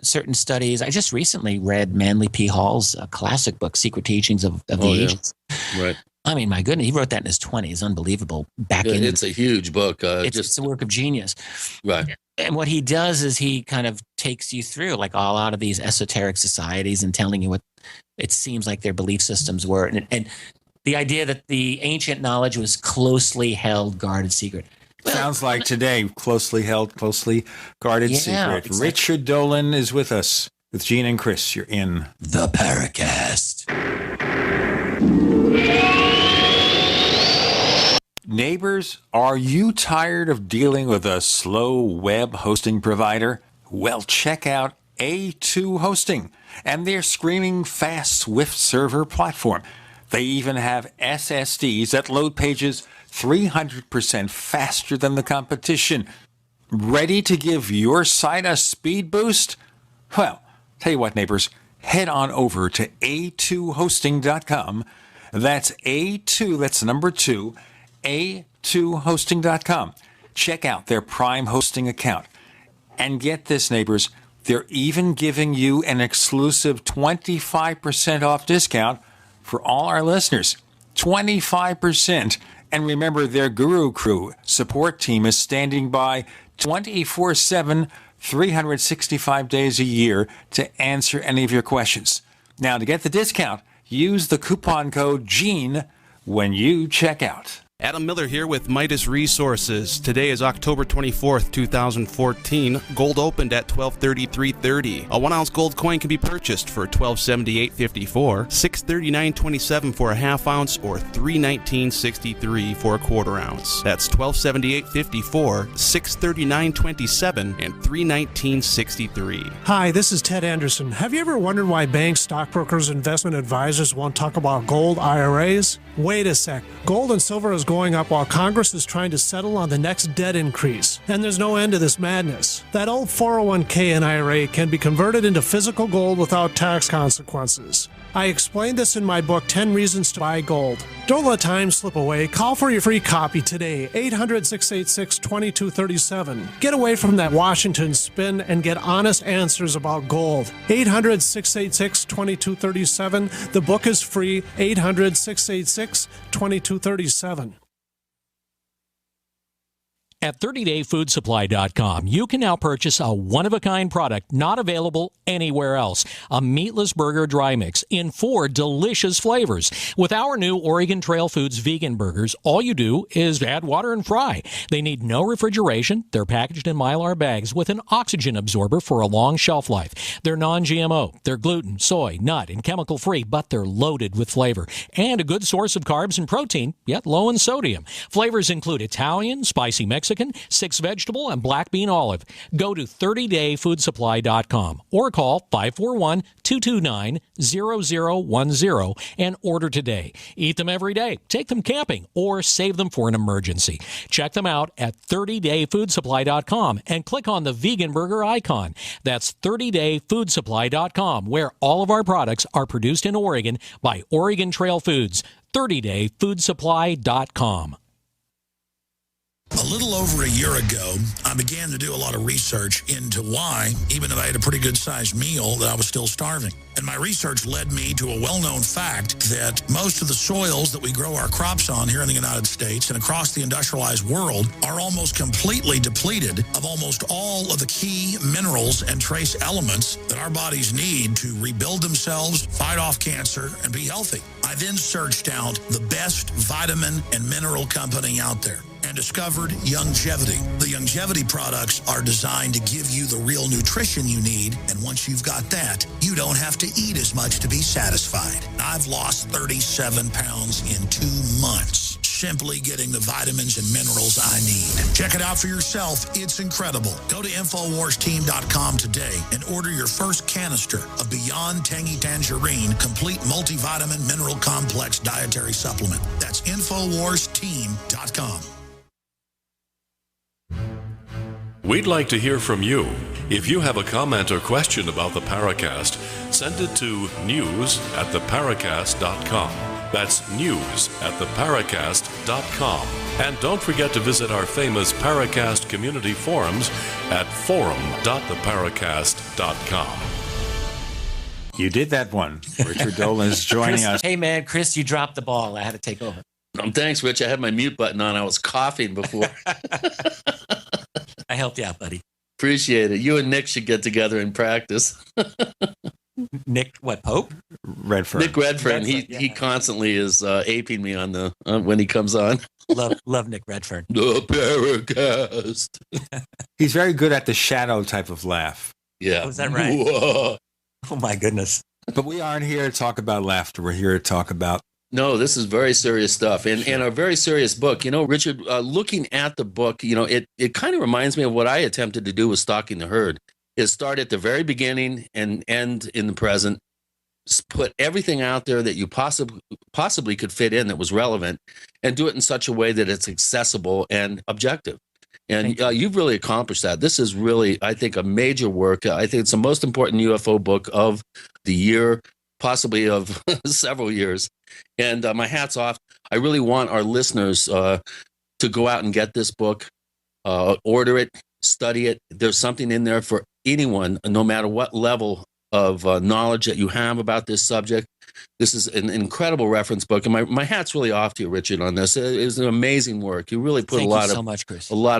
certain studies, I just recently read Manly P. Hall's classic book, Secret Teachings of the Ancients. Right. I mean, my goodness, he wrote that in his 20s. Unbelievable. It's a huge book. It's a work of genius. Right. And what he does is he kind of takes you through like all out of these esoteric societies and telling you what it seems like their belief systems were. And the idea that the ancient knowledge was closely held, guarded secret. Sounds like today, closely held, closely guarded secret. Exactly. Richard Dolan is with us. With Gene and Chris, you're in the Paracast. Neighbors, are you tired of dealing with a slow web hosting provider? Well, check out A2 Hosting and their screaming fast Swift server platform. They even have SSDs that load pages 300% faster than the competition. Ready to give your site a speed boost? Well, tell you what, neighbors, head on over to a2hosting.com. That's A2, that's number 2, a2hosting.com. Check out their Prime hosting account. And get this, neighbors, they're even giving you an exclusive 25% off discount for all our listeners. 25%. And remember, their Guru Crew support team is standing by 24/7, 365 days a year to answer any of your questions. Now, to get the discount, use the coupon code GENE when you check out. Adam Miller here with Midas Resources. Today is October 24th, 2014. Gold opened at $1233.30. A 1-ounce gold coin can be purchased for $1278.54, $639.27 for a half ounce, or $319.63 for a quarter ounce. That's $1278.54, $639.27, and $319.63. Hi, this is Ted Anderson. Have you ever wondered why banks, stockbrokers, investment advisors won't talk about gold IRAs? Wait a sec. Gold and silver is going up while Congress is trying to settle on the next debt increase. And there's no end to this madness. That old 401k and IRA can be converted into physical gold without tax consequences. I explained this in my book, 10 Reasons to Buy Gold. Don't let time slip away. Call for your free copy today, 800-686-2237. Get away from that Washington spin and get honest answers about gold. 800-686-2237. The book is free, 800-686-2237. At 30dayfoodsupply.com, you can now purchase a one-of-a-kind product not available anywhere else. A meatless burger dry mix in 4 delicious flavors. With our new Oregon Trail Foods vegan burgers, all you do is add water and fry. They need no refrigeration. They're packaged in Mylar bags with an oxygen absorber for a long shelf life. They're non-GMO. They're gluten, soy, nut, and chemical-free, but they're loaded with flavor. And a good source of carbs and protein, yet low in sodium. Flavors include Italian, spicy Mexican, 6 vegetable, and black bean olive. Go to 30dayfoodsupply.com or call 541-229-0010 and order today. Eat them every day, take them camping, or save them for an emergency. Check them out at 30dayfoodsupply.com and click on the vegan burger icon. That's 30dayfoodsupply.com, where all of our products are produced in Oregon by Oregon Trail Foods. 30dayfoodsupply.com. A little over a year ago, I began to do a lot of research into why, even if I had a pretty good-sized meal, that I was still starving. And my research led me to a well-known fact that most of the soils that we grow our crops on here in the United States and across the industrialized world are almost completely depleted of almost all of the key minerals and trace elements that our bodies need to rebuild themselves, fight off cancer, and be healthy. I then searched out the best vitamin and mineral company out there and discovered Youngevity. The Youngevity products are designed to give you the real nutrition you need, and once you've got that, you don't have to eat as much to be satisfied. I've lost 37 pounds in 2 months, simply getting the vitamins and minerals I need. Check it out for yourself. It's incredible. Go to InfoWarsTeam.com today and order your first canister of Beyond Tangy Tangerine Complete Multivitamin Mineral Complex Dietary Supplement. That's InfoWarsTeam.com. We'd like to hear from you. If you have a comment or question about the Paracast, send it to news@theparacast.com. That's news@theparacast.com. And don't forget to visit our famous Paracast community forums at forum.theparacast.com. You did that one. Richard Dolan is joining us. Hey, man, Chris, you dropped the ball. I had to take over. Thanks, Rich. I had my mute button on. I was coughing before. I helped you out, buddy. Appreciate it. You and Nick should get together and practice. Nick, what, Pope? Redfern. Nick Redfern. He constantly is aping me on the when he comes on. love Nick Redfern. The Paracast. He's very good at the shadow type of laugh. Yeah. Oh, is that right? Whoa. Oh, my goodness. But we aren't here to talk about laughter. We're here to talk about... No, this is very serious stuff and a very serious book. You know, Richard, looking at the book, you know, it kind of reminds me of what I attempted to do with Stalking the Herd. Is start at the very beginning and end in the present. Put everything out there that you possibly could fit in that was relevant and do it in such a way that it's accessible and objective. And you've really accomplished that. This is really, I think, a major work. I think it's the most important UFO book of the year, possibly of several years. And my hat's off. I really want our listeners to go out and get this book, order it, study it. There's something in there for anyone, no matter what level of knowledge that you have about this subject. This is an incredible reference book, and my hat's really off to you, Richard, on this. It was an amazing work. You really put a lot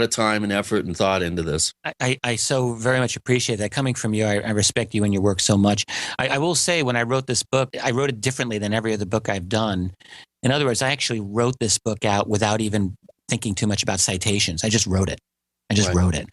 of time and effort and thought into this. I so very much appreciate that. Coming from you, I respect you and your work so much. I will say, when I wrote this book, I wrote it differently than every other book I've done. In other words, I actually wrote this book out without even thinking too much about citations. I just wrote it. Wrote it.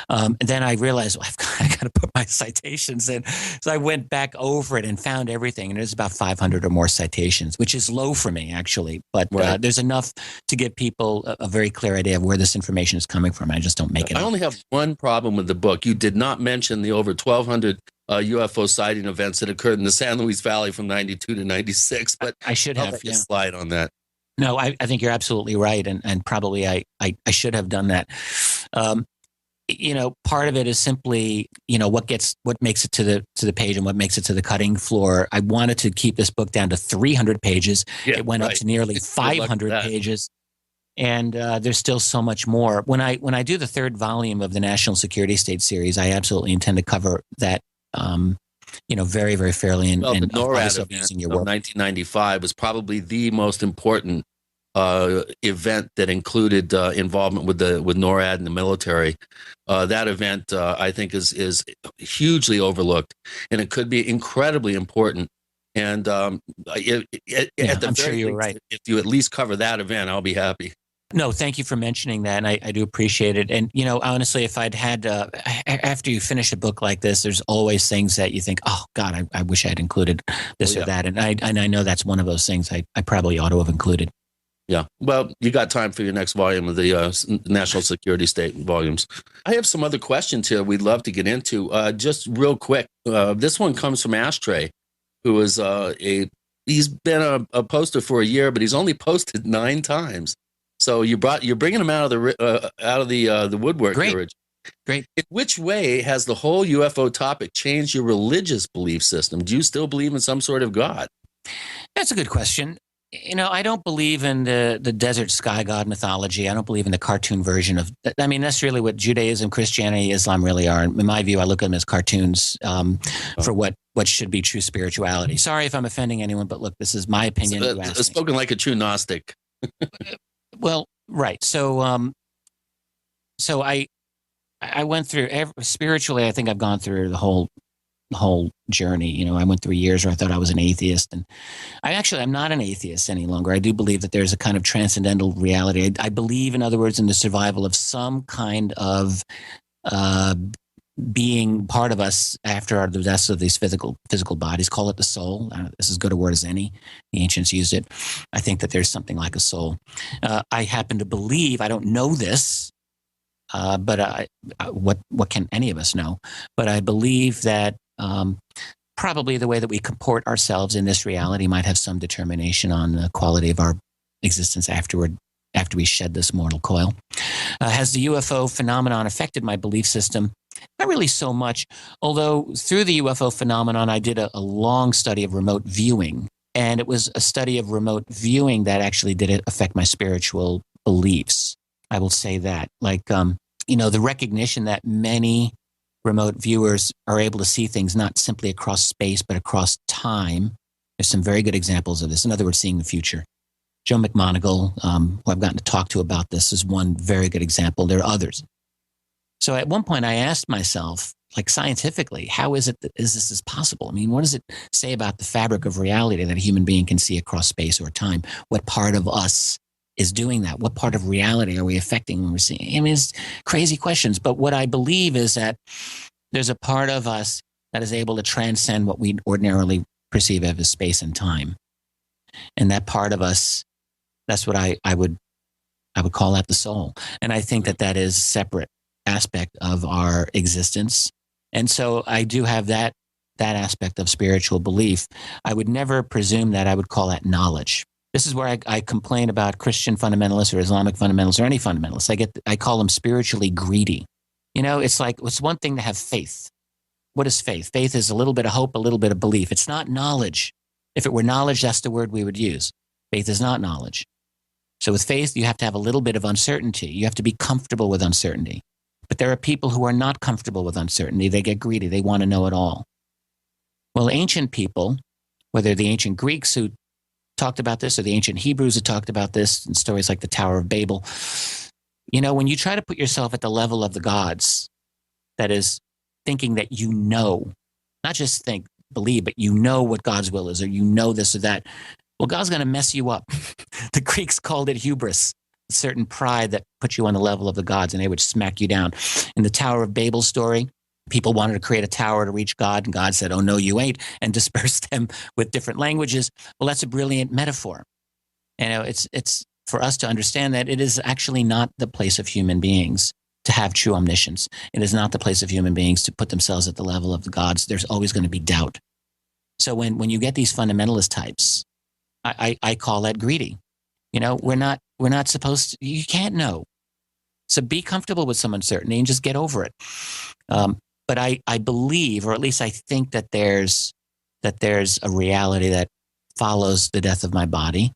And then I realized, well, I got to put my citations in. So I went back over it and found everything. And there's about 500 or more citations, which is low for me, actually. But there's enough to give people a very clear idea of where this information is coming from. I just don't make it up. I only have one problem with the book. You did not mention the over 1,200 UFO sighting events that occurred in the San Luis Valley from 92 to 96. But I should have a slide on that. No, I think you're absolutely right, and probably I should have done that. You know, part of it is simply, you know, what makes it to the page and what makes it to the cutting floor. I wanted to keep this book down to 300 pages. Yeah, it went up to nearly 500 pages, and there's still so much more. When I do the third volume of the National Security State series, I absolutely intend to cover that. You know, very, very fairly. And the NORAD event of 1995 was probably the most important event that included involvement with NORAD and the military. That event, I think, is hugely overlooked, and it could be incredibly important. And at the I'm sure you're right. If you at least cover that event, I'll be happy. No, thank you for mentioning that, and I do appreciate it. And, you know, honestly, if I'd had, after you finish a book like this, there's always things that you think, oh, God, I wish I had included this or that. And I know that's one of those things I probably ought to have included. Yeah. Well, you got time for your next volume of the National Security State volumes. I have some other questions here we'd love to get into. Just real quick, this one comes from Ashtray, who is he's been a poster for a year, but he's only posted 9 times. So you're bringing him out of the woodwork. Great. Great. In which way has the whole UFO topic changed your religious belief system? Do you still believe in some sort of God? That's a good question. You know, I don't believe in the desert sky god mythology. I don't believe in the cartoon version of. I mean, that's really what Judaism, Christianity, Islam really are. In my view, I look at them as cartoons for what what should be true spirituality. Sorry if I'm offending anyone, but look, this is my opinion. You asked me. Spoken like a true Gnostic. Well, right. So, so I went through spiritually. I think I've gone through the whole journey. You know, I went through years where I thought I was an atheist, and I'm not an atheist any longer. I do believe that there's a kind of transcendental reality. I believe, in other words, in the survival of some kind of being part of us after the deaths of these physical bodies. Call it the soul. This is as good a word as any. The ancients used it. I think that there's something like a soul. I happen to believe, I don't know this, but what can any of us know? But I believe that probably the way that we comport ourselves in this reality might have some determination on the quality of our existence after we shed this mortal coil. Has the UFO phenomenon affected my belief system? Not really so much, although through the UFO phenomenon, I did a long study of remote viewing, and it was a study of remote viewing that actually did affect my spiritual beliefs. I will say that. Like, the recognition that many remote viewers are able to see things not simply across space, but across time. There's some very good examples of this. In other words, seeing the future. Joe McMoneagle, who I've gotten to talk to about this, is one very good example. There are others. So at one point I asked myself, like scientifically, how is this possible? I mean, what does it say about the fabric of reality that a human being can see across space or time? What part of us is doing that? What part of reality are we affecting when we're seeing? I mean, it's crazy questions. But what I believe is that there's a part of us that is able to transcend what we ordinarily perceive as space and time. And that part of us, that's what I would call that the soul. And I think that is a separate aspect of our existence. And so I do have that aspect of spiritual belief. I would never presume that I would call that knowledge. This is where I complain about Christian fundamentalists or Islamic fundamentalists or any fundamentalists. I call them spiritually greedy. You know, it's like, it's one thing to have faith. What is faith? Faith is a little bit of hope, a little bit of belief. It's not knowledge. If it were knowledge, that's the word we would use. Faith is not knowledge. So with faith, you have to have a little bit of uncertainty. You have to be comfortable with uncertainty. But there are people who are not comfortable with uncertainty. They get greedy. They want to know it all. Well, ancient people, whether the ancient Greeks who talked about this or the ancient Hebrews who talked about this in stories like the Tower of Babel, you know, when you try to put yourself at the level of the gods, that is thinking that you know, not just think, believe, but you know what God's will is, or you know this or that, well, God's going to mess you up. The Greeks called it hubris, a certain pride that put you on the level of the gods, and they would smack you down. In the Tower of Babel story, people wanted to create a tower to reach God, and God said, oh, no, you ain't, and dispersed them with different languages. Well, that's a brilliant metaphor. You know, it's for us to understand that it is actually not the place of human beings to have true omniscience. It is not the place of human beings to put themselves at the level of the gods. There's always going to be doubt. So when you get these fundamentalist types, I call that greedy. You know, we're not supposed to, you can't know. So be comfortable with some uncertainty and just get over it. But I believe, or at least I think that there's a reality that follows the death of my body.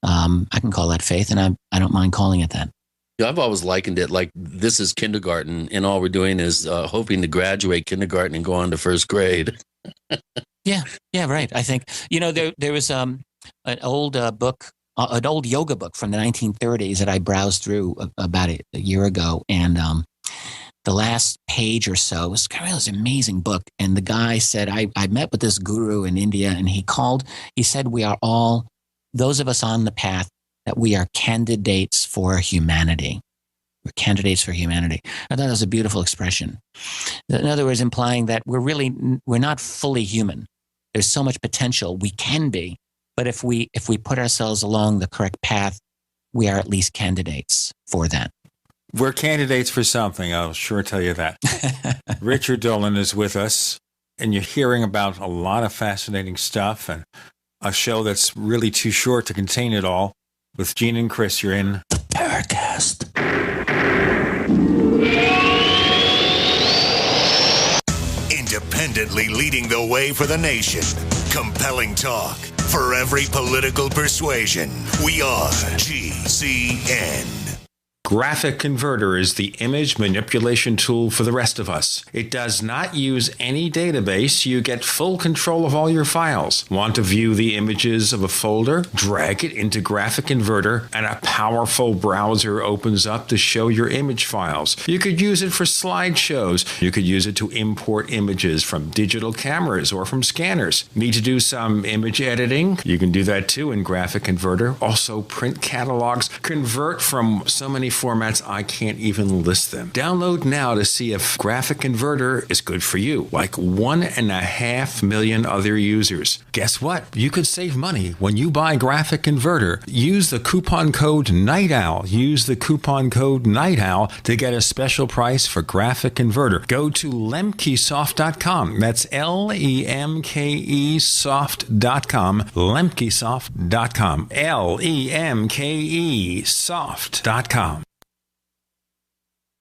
I can call that faith, and I don't mind calling it that. Yeah, I've always likened it like this is kindergarten, and all we're doing is hoping to graduate kindergarten and go on to first grade. Yeah, right. I think, you know, there was an old book, an old yoga book from the 1930s that I browsed through about a year ago, and the last page or so was kind of this amazing book. And the guy said, I met with this guru in India, and he said, we are all, those of us on the path, that we are candidates for humanity. We're candidates for humanity. I thought that was a beautiful expression. In other words, implying that we're not fully human. There's so much potential we can be, but if we put ourselves along the correct path, we are at least candidates for that. We're candidates for something, I'll sure tell you that. Richard Dolan is with us, and you're hearing about a lot of fascinating stuff, and a show that's really too short to contain it all. With Gene and Chris, you're in the Paracast. Independently leading the way for the nation. Compelling talk for every political persuasion. We are GCN. Graphic Converter is the image manipulation tool for the rest of us. It does not use any database. You get full control of all your files. Want to view the images of a folder? Drag it into Graphic Converter and a powerful browser opens up to show your image files. You could use it for slideshows. You could use it to import images from digital cameras or from scanners. Need to do some image editing? You can do that too in Graphic Converter. Also print catalogs. Convert from so many formats I can't even list them. Download now to see if Graphic Converter is good for you, like 1.5 million other users. Guess what? You could save money when you buy Graphic Converter. Use the coupon code Night Owl. Use the coupon code Night Owl to get a special price for Graphic Converter. Go to lemkesoft.com. That's Lemke soft.com. Lemkesoft.com. Lemke soft.com.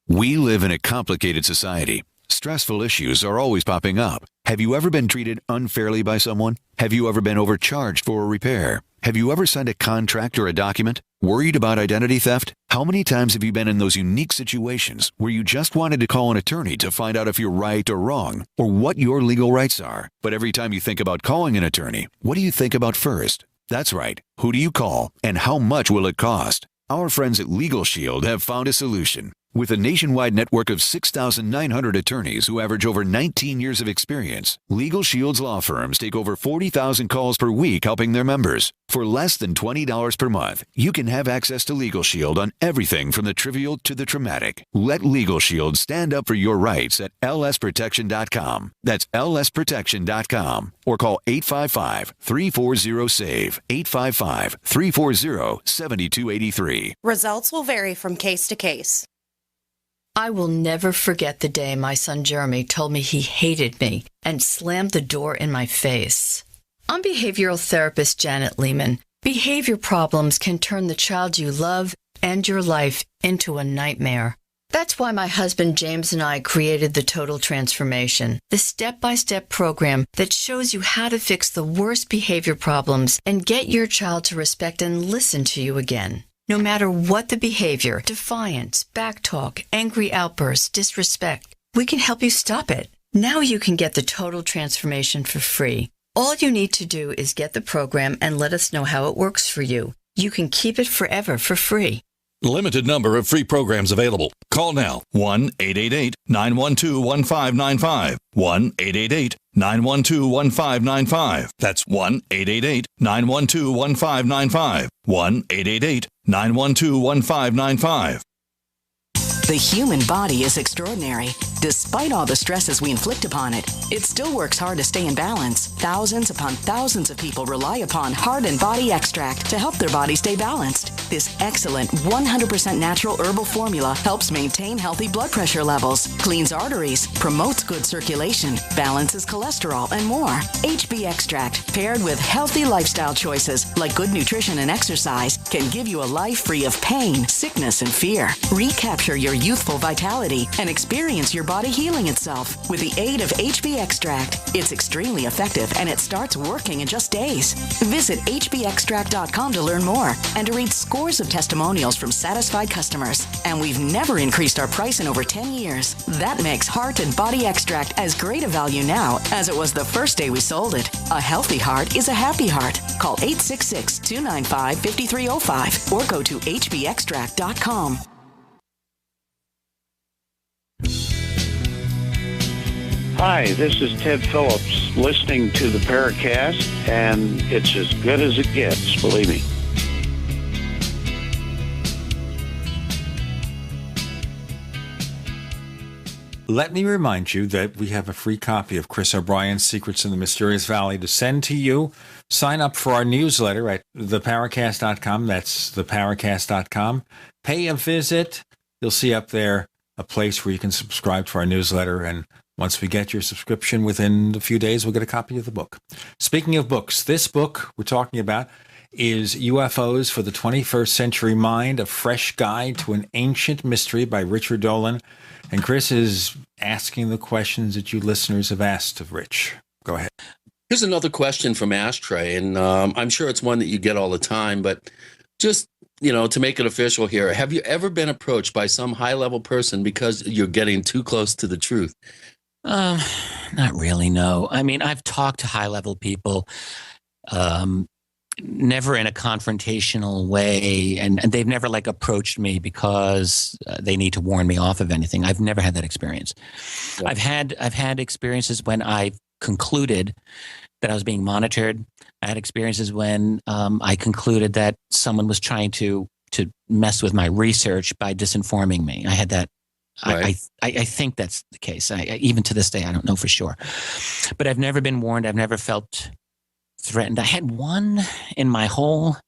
We live in a complicated society. Stressful issues are always popping up. Have you ever been treated unfairly by someone? Have you ever been overcharged for a repair? Have you ever signed a contract or a document? Worried about identity theft? How many times have you been in those unique situations where you just wanted to call an attorney to find out if you're right or wrong, or what your legal rights are? But every time you think about calling an attorney, what do you think about first? That's right. Who do you call, and how much will it cost? Our friends at Legal Shield have found a solution. With a nationwide network of 6,900 attorneys who average over 19 years of experience, Legal Shield's law firms take over 40,000 calls per week helping their members. For less than $20 per month, you can have access to Legal Shield on everything from the trivial to the traumatic. Let Legal Shield stand up for your rights at lsprotection.com. That's lsprotection.com. Or call 855-340-SAVE, 855-340-7283. Results will vary from case to case. I will never forget the day my son Jeremy told me he hated me and slammed the door in my face. I'm behavioral therapist Janet Lehman. Behavior problems can turn the child you love and your life into a nightmare. That's why my husband James and I created the Total Transformation, the step-by-step program that shows you how to fix the worst behavior problems and get your child to respect and listen to you again. No matter what the behavior, defiance, backtalk, angry outbursts, disrespect, we can help you stop it. Now you can get the Total Transformation for free. All you need to do is get the program and let us know how it works for you. You can keep it forever for free. Limited number of free programs available. Call now. 1-888-912-1595. 1-888-912-1595. That's 1-888-912-1595. 1-888-912-1595. The human body is extraordinary. Despite all the stresses we inflict upon it, it still works hard to stay in balance. Thousands upon thousands of people rely upon Heart and Body Extract to help their body stay balanced. This excellent 100% natural herbal formula helps maintain healthy blood pressure levels, cleans arteries, promotes good circulation, balances cholesterol, and more. HB Extract, paired with healthy lifestyle choices like good nutrition and exercise, can give you a life free of pain, sickness, and fear. Recapture your youthful vitality and experience your body healing itself with the aid of HB Extract. It's extremely effective and it starts working in just days. Visit hbextract.com to learn more and to read scores of testimonials from satisfied customers. And we've never increased our price in over 10 years. That makes Heart and Body Extract as great a value now as it was the first day we sold it. A healthy heart is a happy heart. Call 866-295-5305 or go to hbextract.com. Hi, this is Ted Phillips listening to the Paracast, and it's as good as it gets, believe me. Let me remind you that we have a free copy of Chris O'Brien's Secrets in the Mysterious Valley to send to you. Sign up for our newsletter at theparacast.com. That's theparacast.com. Pay a visit. You'll see up there a place where you can subscribe to our newsletter, and once we get your subscription, within a few days, we'll get a copy of the book. Speaking of books, this book we're talking about is UFOs for the 21st Century Mind, a fresh guide to an ancient mystery by Richard Dolan. And Chris is asking the questions that you listeners have asked of Rich. Go ahead. Here's another question from Ashtray, and I'm sure it's one that you get all the time, but just to make it official here, have you ever been approached by some high-level person because you're getting too close to the truth? Not really, no. I mean, I've talked to high-level people, never in a confrontational way, and they've never approached me because they need to warn me off of anything. I've never had that experience. Yeah. I've had experiences when I concluded that I was being monitored. I had experiences when I concluded that someone was trying to mess with my research by disinforming me. I had that. Right. I think that's the case. Even to this day, I don't know for sure. But I've never been warned. I've never felt threatened. I had one in my whole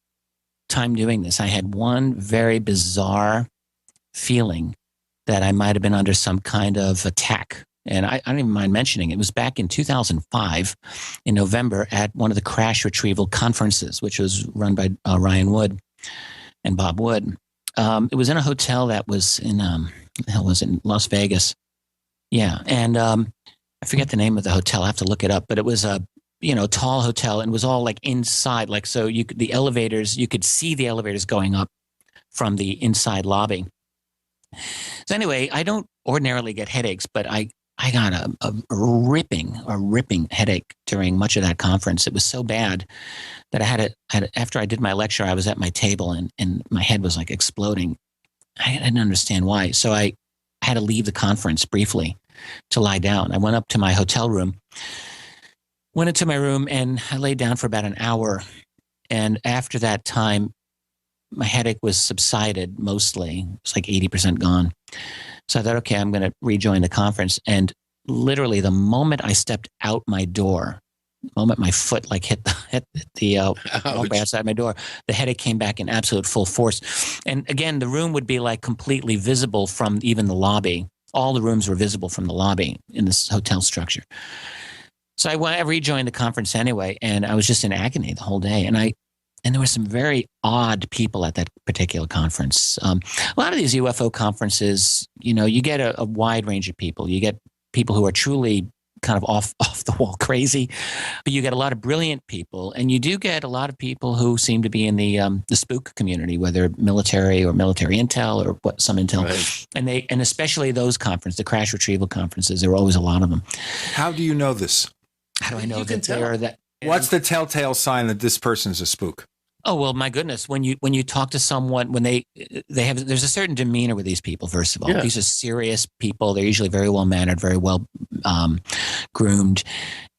time doing this. I had one very bizarre feeling that I might have been under some kind of attack. And I don't even mind mentioning it. It was back in 2005 in November at one of the crash retrieval conferences, which was run by Ryan Wood and Bob Wood. It was in a hotel that was in Las Vegas. Yeah. And I forget the name of the hotel. I have to look it up, but it was a tall hotel, and it was all inside. So you could see the elevators going up from the inside lobby. So anyway, I don't ordinarily get headaches, but I got a ripping headache during much of that conference. It was so bad that I had after I did my lecture, I was at my table and my head was exploding. I didn't understand why. So I had to leave the conference briefly to lie down. I went up to my hotel room, went into my room, and I laid down for about an hour. And after that time, my headache was subsided mostly. It was 80% gone. So I thought, okay, I'm going to rejoin the conference. And literally the moment I stepped out my door, the moment my foot hit the walkway outside my door, the headache came back in absolute full force. And again, the room would be completely visible from even the lobby. All the rooms were visible from the lobby in this hotel structure. So I rejoined the conference anyway, and I was just in agony the whole day. And there were some very odd people at that particular conference. A lot of these UFO conferences, you get a wide range of people. You get people who are truly kind of off the wall crazy, but you get a lot of brilliant people, and you do get a lot of people who seem to be in the spook community, whether military or military intel or some intel. Right. And especially those conferences, the crash retrieval conferences, there are always a lot of them. How do you know this? How do I know that they are that? What's the telltale sign that this person is a spook? Oh, well, my goodness. When you talk to someone, when they have, there's a certain demeanor with these people, first of all. Yeah. These are serious people. They're usually very well mannered, very well groomed.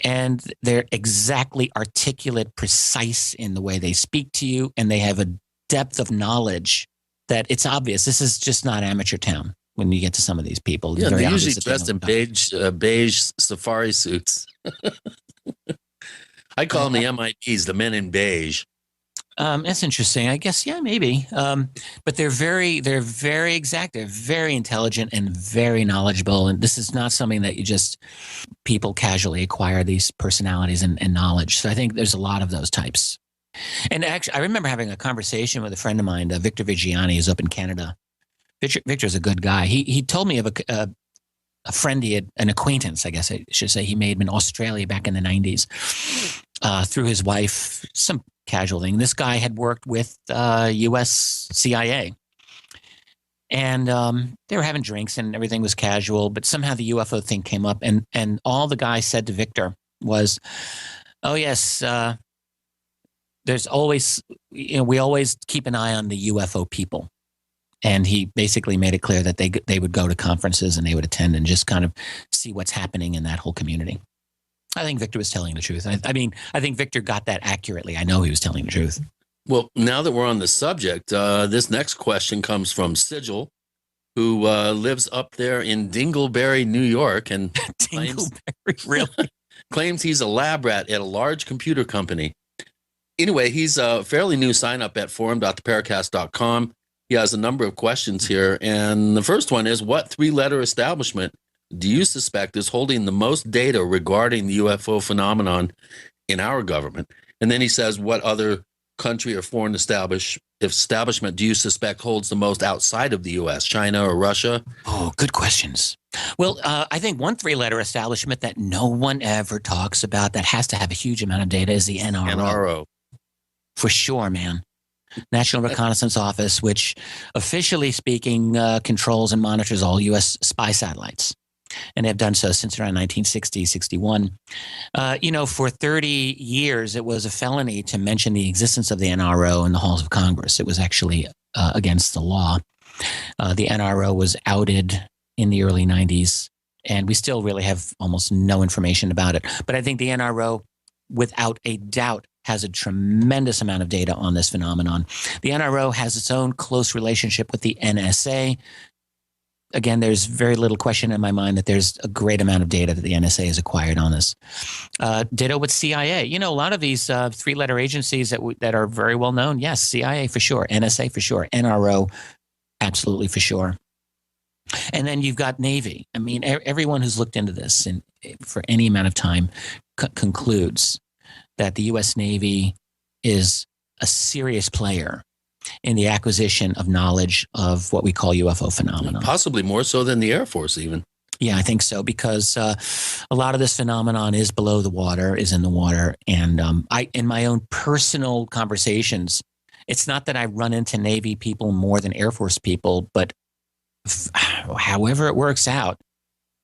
And they're exactly articulate, precise in the way they speak to you. And they have a depth of knowledge that it's obvious. This is just not amateur town when you get to some of these people. Yeah, they're usually dressed in beige safari suits. I call them the MIBs, the men in beige. That's interesting. I guess, yeah, maybe. But they're very exact. They're very intelligent and very knowledgeable. And this is not something that people casually acquire these personalities and knowledge. So I think there's a lot of those types. And actually, I remember having a conversation with a friend of mine, Victor Vigiani, who's up in Canada. Victor's a good guy. He told me of a friend an acquaintance, I guess I should say, he made in Australia back in the 90s through his wife, some casual thing. This guy had worked with U.S. CIA. And they were having drinks and everything was casual, but somehow the UFO thing came up. And all the guy said to Victor was, oh, yes, there's always, we always keep an eye on the UFO people. And he basically made it clear that they would go to conferences and they would attend and just kind of see what's happening in that whole community. I think Victor was telling the truth. I think Victor got that accurately. I know he was telling the truth. Well, now that we're on the subject, this next question comes from Sigil, who lives up there in Dingleberry, New York, and claims he's a lab rat at a large computer company. Anyway, he's a fairly new sign-up at forum.theparacast.com. He has a number of questions here, and the first one is, what three-letter establishment do you suspect is holding the most data regarding the UFO phenomenon in our government? And then he says, what other country or foreign establishment do you suspect holds the most outside of the U.S., China or Russia? Oh, good questions. Well, I think one three-letter establishment that no one ever talks about that has to have a huge amount of data is the NRO. NRO. For sure, man. National Reconnaissance Office, which officially speaking controls and monitors all U.S. spy satellites. And they've done so since around 1960, 61. For 30 years, it was a felony to mention the existence of the NRO in the halls of Congress. It was actually against the law. The NRO was outed in the early 90s, and we still really have almost no information about it. But I think the NRO, without a doubt, has a tremendous amount of data on this phenomenon. The NRO has its own close relationship with the NSA. Again, there's very little question in my mind that there's a great amount of data that the NSA has acquired on this. Ditto with CIA. A lot of these three-letter agencies that are very well known. Yes, CIA for sure, NSA for sure, NRO absolutely for sure. And then you've got Navy. I mean, everyone who's looked into this and for any amount of time concludes that the U.S. Navy is a serious player in the acquisition of knowledge of what we call UFO phenomena. Possibly more so than the Air Force even. Yeah, I think so, because a lot of this phenomenon is below the water, is in the water. And in my own personal conversations, it's not that I run into Navy people more than Air Force people, but however it works out,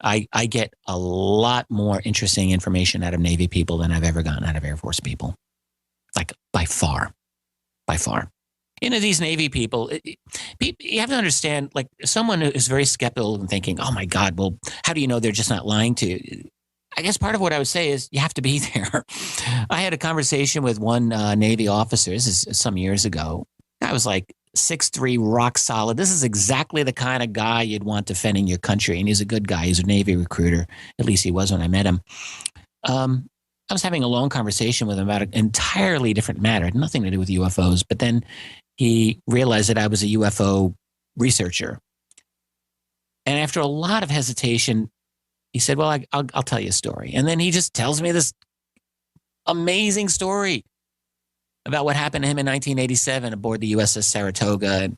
I get a lot more interesting information out of Navy people than I've ever gotten out of Air Force people. Like by far. These Navy people, you have to understand, like someone who is very skeptical and thinking, oh my God, well, how do you know they're just not lying to you? I guess part of what I would say is you have to be there. I had a conversation with one Navy officer, this is some years ago. I was like 6'3", rock solid. This is exactly the kind of guy you'd want defending your country. And he's a good guy. He's a Navy recruiter. At least he was when I met him. I was having a long conversation with him about an entirely different matter. It had nothing to do with UFOs. But then he realized that I was a UFO researcher. And after a lot of hesitation, he said, well, I'll tell you a story. And then he just tells me this amazing story about what happened to him in 1987 aboard the USS Saratoga.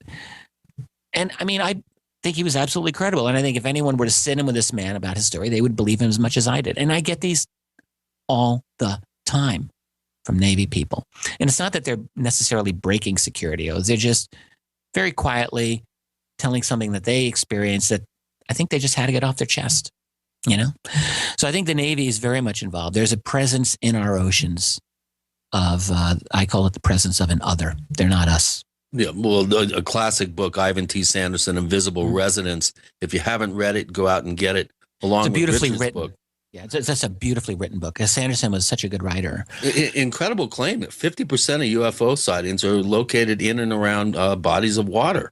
And I mean, I think he was absolutely credible. And I think if anyone were to sit in with this man about his story, they would believe him as much as I did. And I get these all the time from Navy people. And it's not that they're necessarily breaking security oaths. They're just very quietly telling something that they experienced that I think they just had to get off their chest, So I think the Navy is very much involved. There's a presence in our oceans of, I call it the presence of an other. They're not us. Yeah, well, a classic book, Ivan T. Sanderson, Invisible Residents. If you haven't read it, go out and get it. Along it's a beautifully with Richard's written book. Yeah, that's a beautifully written book. Sanderson was such a good writer. Incredible claim that 50% of UFO sightings are located in and around bodies of water,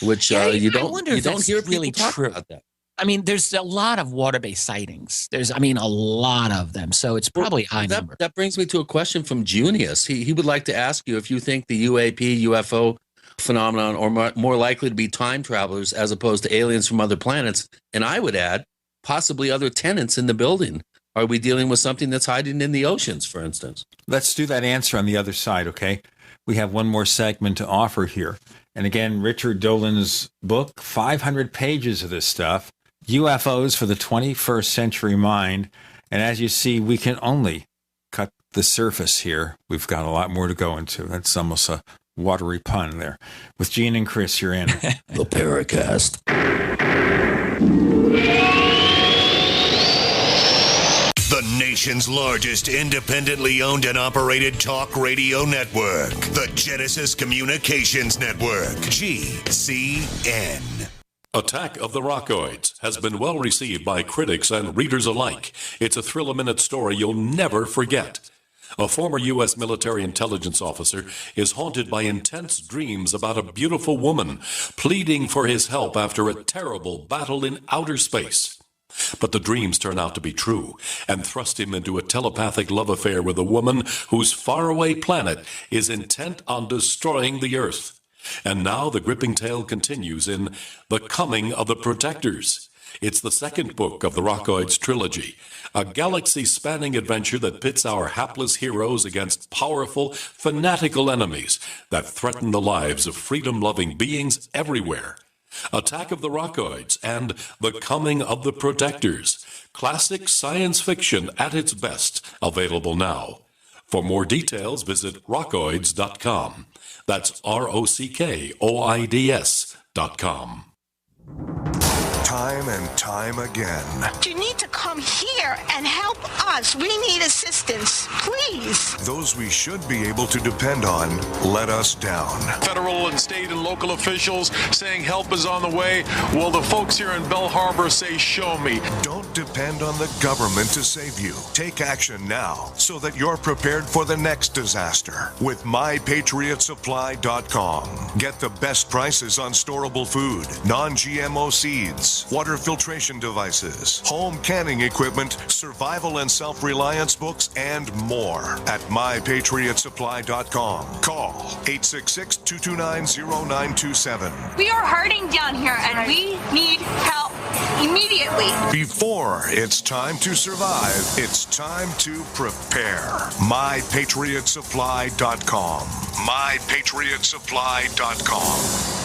which you don't hear people talk about that. I mean, there's a lot of water-based sightings. There's a lot of them. So it's probably high number. That brings me to a question from Junius. He would like to ask you if you think the UFO phenomenon are more likely to be time travelers as opposed to aliens from other planets. And I would add, possibly other tenants in the building. Are we dealing with something that's hiding in the oceans, for instance? Let's do that answer on the other side, okay? We have one more segment to offer here. And again, Richard Dolan's book, 500 pages of this stuff, UFOs for the 21st Century Mind. And as you see, we can only cut the surface here. We've got a lot more to go into. That's almost a watery pun there. With Gene and Chris, you're in the Paracast. The nation's largest independently owned and operated talk radio network. The Genesis Communications Network. GCN. Attack of the Rockoids has been well received by critics and readers alike. It's a thrill-a-minute story you'll never forget. A former U.S. military intelligence officer is haunted by intense dreams about a beautiful woman pleading for his help after a terrible battle in outer space. But the dreams turn out to be true and thrust him into a telepathic love affair with a woman whose faraway planet is intent on destroying the Earth. And now the gripping tale continues in The Coming of the Protectors. It's the second book of the Rockoids trilogy, a galaxy-spanning adventure that pits our hapless heroes against powerful, fanatical enemies that threaten the lives of freedom-loving beings everywhere. Attack of the Rockoids and The Coming of the Protectors. Classic science fiction at its best. Available now. For more details, visit rockoids.com. That's ROCKOIDS.com. Time and time again. You need to come here and help us. We need assistance, please. Those we should be able to depend on let us down. Federal and state and local officials saying help is on the way. Well, the folks here in Bell Harbor say, show me. Don't depend on the government to save you. Take action now so that you're prepared for the next disaster with MyPatriotSupply.com. Get the best prices on storable food, non-GMO seeds, water filtration devices, home canning equipment, survival and self-reliance books, and more at MyPatriotSupply.com. Call 866-229-0927. We are hurting down here and we need help immediately. Before it's time to survive, it's time to prepare. MyPatriotSupply.com. MyPatriotSupply.com.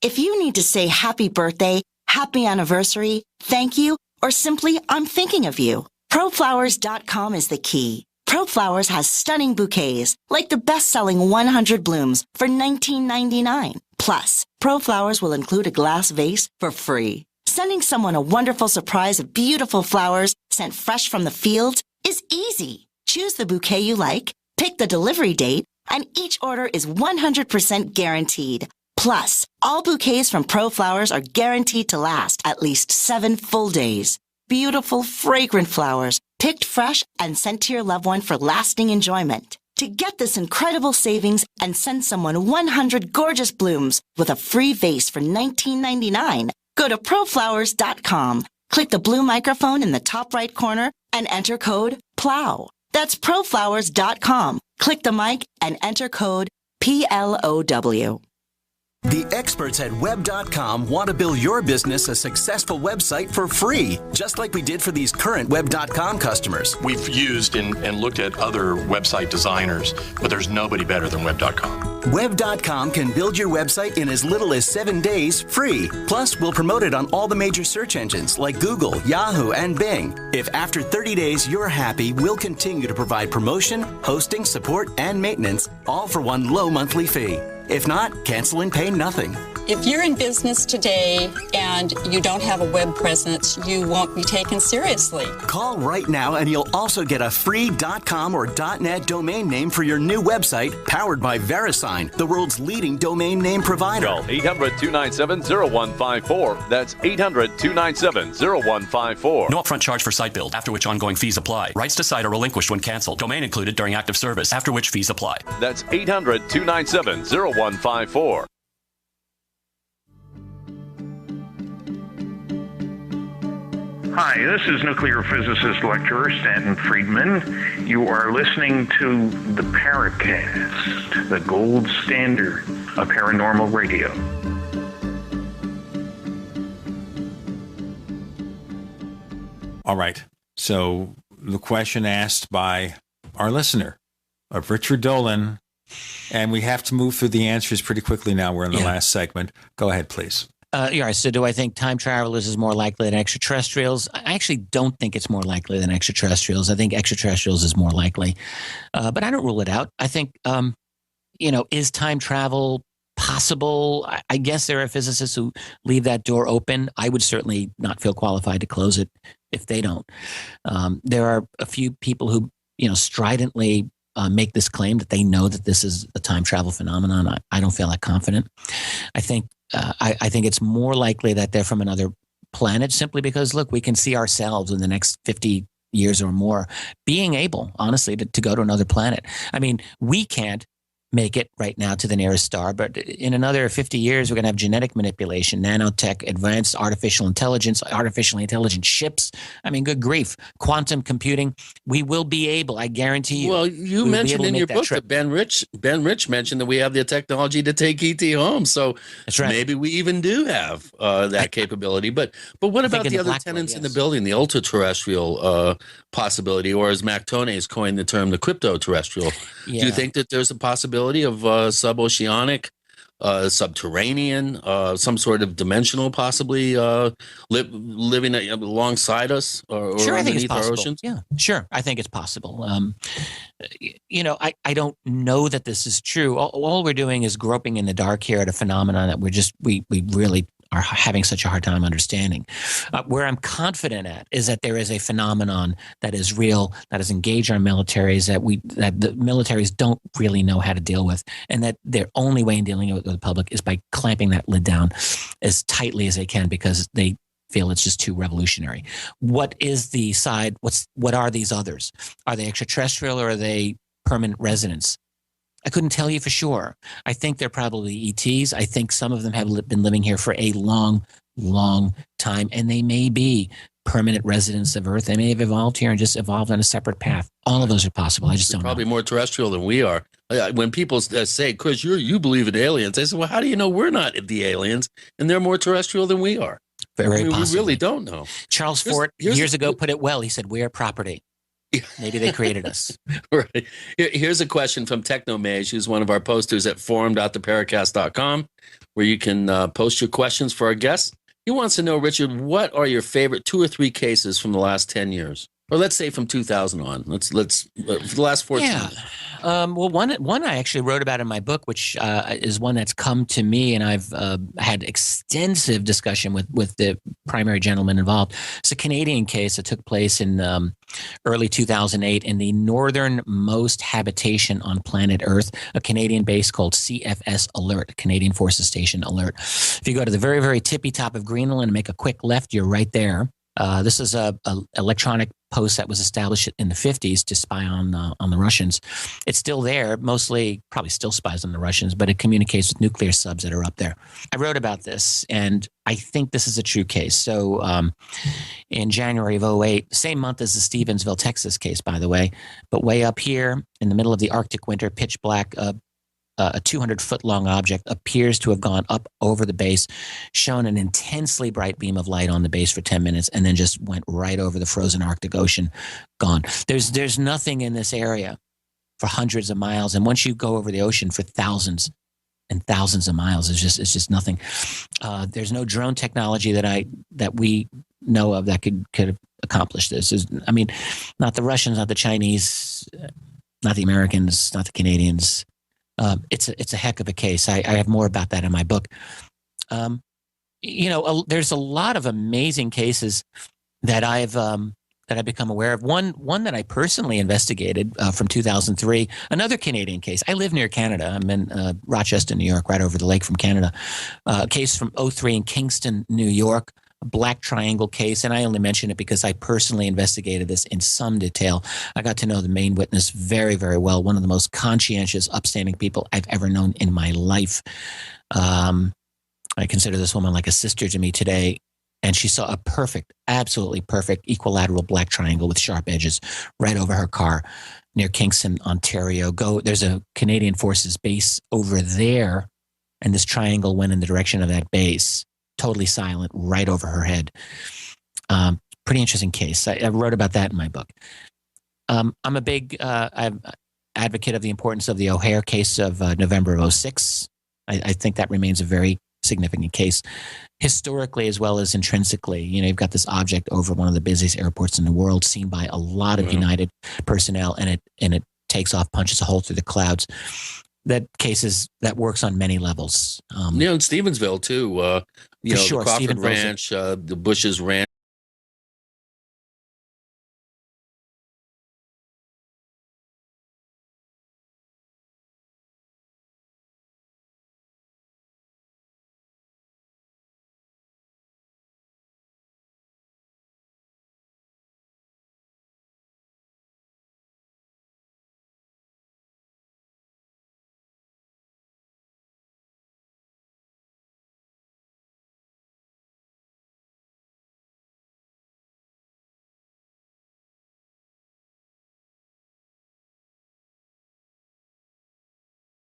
If you need to say happy birthday, happy anniversary, thank you, or simply I'm thinking of you, ProFlowers.com is the key. ProFlowers has stunning bouquets, like the best-selling 100 blooms for $19.99. Plus, ProFlowers will include a glass vase for free. Sending someone a wonderful surprise of beautiful flowers sent fresh from the fields is easy. Choose the bouquet you like, pick the delivery date, and each order is 100% guaranteed. Plus, all bouquets from ProFlowers are guaranteed to last at least 7 full days. Beautiful, fragrant flowers, picked fresh and sent to your loved one for lasting enjoyment. To get this incredible savings and send someone 100 gorgeous blooms with a free vase for $19.99, go to ProFlowers.com. Click the blue microphone in the top right corner and enter code PLOW. That's ProFlowers.com. Click the mic and enter code PLOW. The experts at Web.com want to build your business a successful website for free, just like we did for these current Web.com customers. We've used and looked at other website designers, but there's nobody better than Web.com. Web.com can build your website in as little as 7 days free. Plus, we'll promote it on all the major search engines like Google, Yahoo, and Bing. If after 30 days you're happy, we'll continue to provide promotion, hosting, support, and maintenance, all for one low monthly fee. If not, cancel and pay nothing. If you're in business today and you don't have a web presence, you won't be taken seriously. Call right now and you'll also get a free .com or .net domain name for your new website powered by VeriSign, the world's leading domain name provider. Call 800-297-0154. That's 800-297-0154. No upfront charge for site build, after which ongoing fees apply. Rights to site are relinquished when canceled. Domain included during active service, after which fees apply. That's 800-297-0154. Hi, this is nuclear physicist lecturer Stanton Friedman. You are listening to the Paracast, the gold standard of paranormal radio. All right. So the question asked by our listener of Richard Dolan, and we have to move through the answers pretty quickly now. We're in the last segment. Go ahead, please. Yeah, so do I think time travelers is more likely than extraterrestrials? I actually don't think it's more likely than extraterrestrials. I think extraterrestrials is more likely. But I don't rule it out. I think, is time travel possible? I guess there are physicists who leave that door open. I would certainly not feel qualified to close it if they don't. There are a few people who, stridently make this claim that they know that this is a time travel phenomenon. I don't feel that confident. I think it's more likely that they're from another planet simply because, look, we can see ourselves in the next 50 years or more being able, honestly, to go to another planet. I mean, we can't make it right now to the nearest star, but in another 50 years, we're going to have genetic manipulation, nanotech, advanced artificially intelligent ships. I mean, good grief. Quantum computing. We will be able, I guarantee you. Well, you mentioned in your book that Ben Rich mentioned that we have the technology to take ET home. So that's right. Maybe we even do have that capability. But what about the other tenants in the building, the ultra-terrestrial possibility, or as Mac Toney has coined the term, the crypto-terrestrial? Yeah. Do you think that there's a possibility of suboceanic subterranean, some sort of dimensional, possibly living alongside us or Sure, I think it's underneath our possible. oceans? Yeah, sure. I think it's possible. I don't know that this is true. All we're doing is groping in the dark here at a phenomenon that we really are having such a hard time understanding. Where I'm confident at is that there is a phenomenon that is real, that has engaged our militaries, that the militaries don't really know how to deal with, and that their only way in dealing with the public is by clamping that lid down as tightly as they can because they feel it's just too revolutionary. What is the side? What are these others? Are they extraterrestrial or are they permanent residents? I couldn't tell you for sure. I think they're probably ETs. I think some of them have been living here for a long, long time, and they may be permanent residents of Earth. They may have evolved here and just evolved on a separate path. All of those are possible. I just don't know. Probably more terrestrial than we are. When people say, Chris, you believe in aliens, I say, well, how do you know we're not the aliens and they're more terrestrial than we are? Very possibly. We really don't know. Charles Fort years ago put it well. He said, we are property. Maybe they created us. Right. Here's a question from Technomage, who's one of our posters at forum.theparacast.com, where you can post your questions for our guests. He wants to know, Richard, what are your favorite 2 or 3 cases from the last 10 years? Or let's say from 2000 on. Let's for the last 14 years. Well, one I actually wrote about in my book, which is one that's come to me, and I've had extensive discussion with the primary gentleman involved. It's a Canadian case that took place in early 2008 in the northernmost habitation on planet Earth, a Canadian base called CFS Alert, Canadian Forces Station Alert. If you go to the very, very tippy top of Greenland and make a quick left, you're right there. This is a electronic post that was established in the 50s to spy on the Russians. It's still there, probably still spies on the Russians, but it communicates with nuclear subs that are up there. I wrote about this, and I think this is a true case. So in January of 2008, same month as the Stevensville, Texas case, by the way, but way up here in the middle of the Arctic winter, pitch black, a 200-foot-long object appears to have gone up over the base, shone an intensely bright beam of light on the base for 10 minutes, and then just went right over the frozen Arctic Ocean, gone. There's nothing in this area for hundreds of miles, and once you go over the ocean for thousands and thousands of miles, it's just nothing. There's no drone technology that we know of that could accomplish this. Not the Russians, not the Chinese, not the Americans, not the Canadians. It's a heck of a case. I have more about that in my book. There's a lot of amazing cases that I've become aware of. One that I personally investigated from 2003. Another Canadian case. I live near Canada. I'm in Rochester, New York, right over the lake from Canada. A case from 2003 in Kingston, New York. A black triangle case, and I only mention it because I personally investigated this in some detail. I got to know the main witness very, very well. One of the most conscientious, upstanding people I've ever known in my life. I consider this woman like a sister to me today, and she saw a perfect, absolutely perfect equilateral black triangle with sharp edges right over her car near Kingston, Ontario. There's a Canadian Forces base over there, and this triangle went in the direction of that base. Totally silent, right over her head. Pretty interesting case. I wrote about that in my book. I'm a big advocate of the importance of the O'Hare case of November of 2006. I think that remains a very significant case, historically as well as intrinsically. You've got this object over one of the busiest airports in the world, seen by a lot of United personnel, and it takes off, punches a hole through the clouds. That works on many levels. In Stevensville too. For sure, the Crawford Stevensville's Ranch, the Bush's Ranch.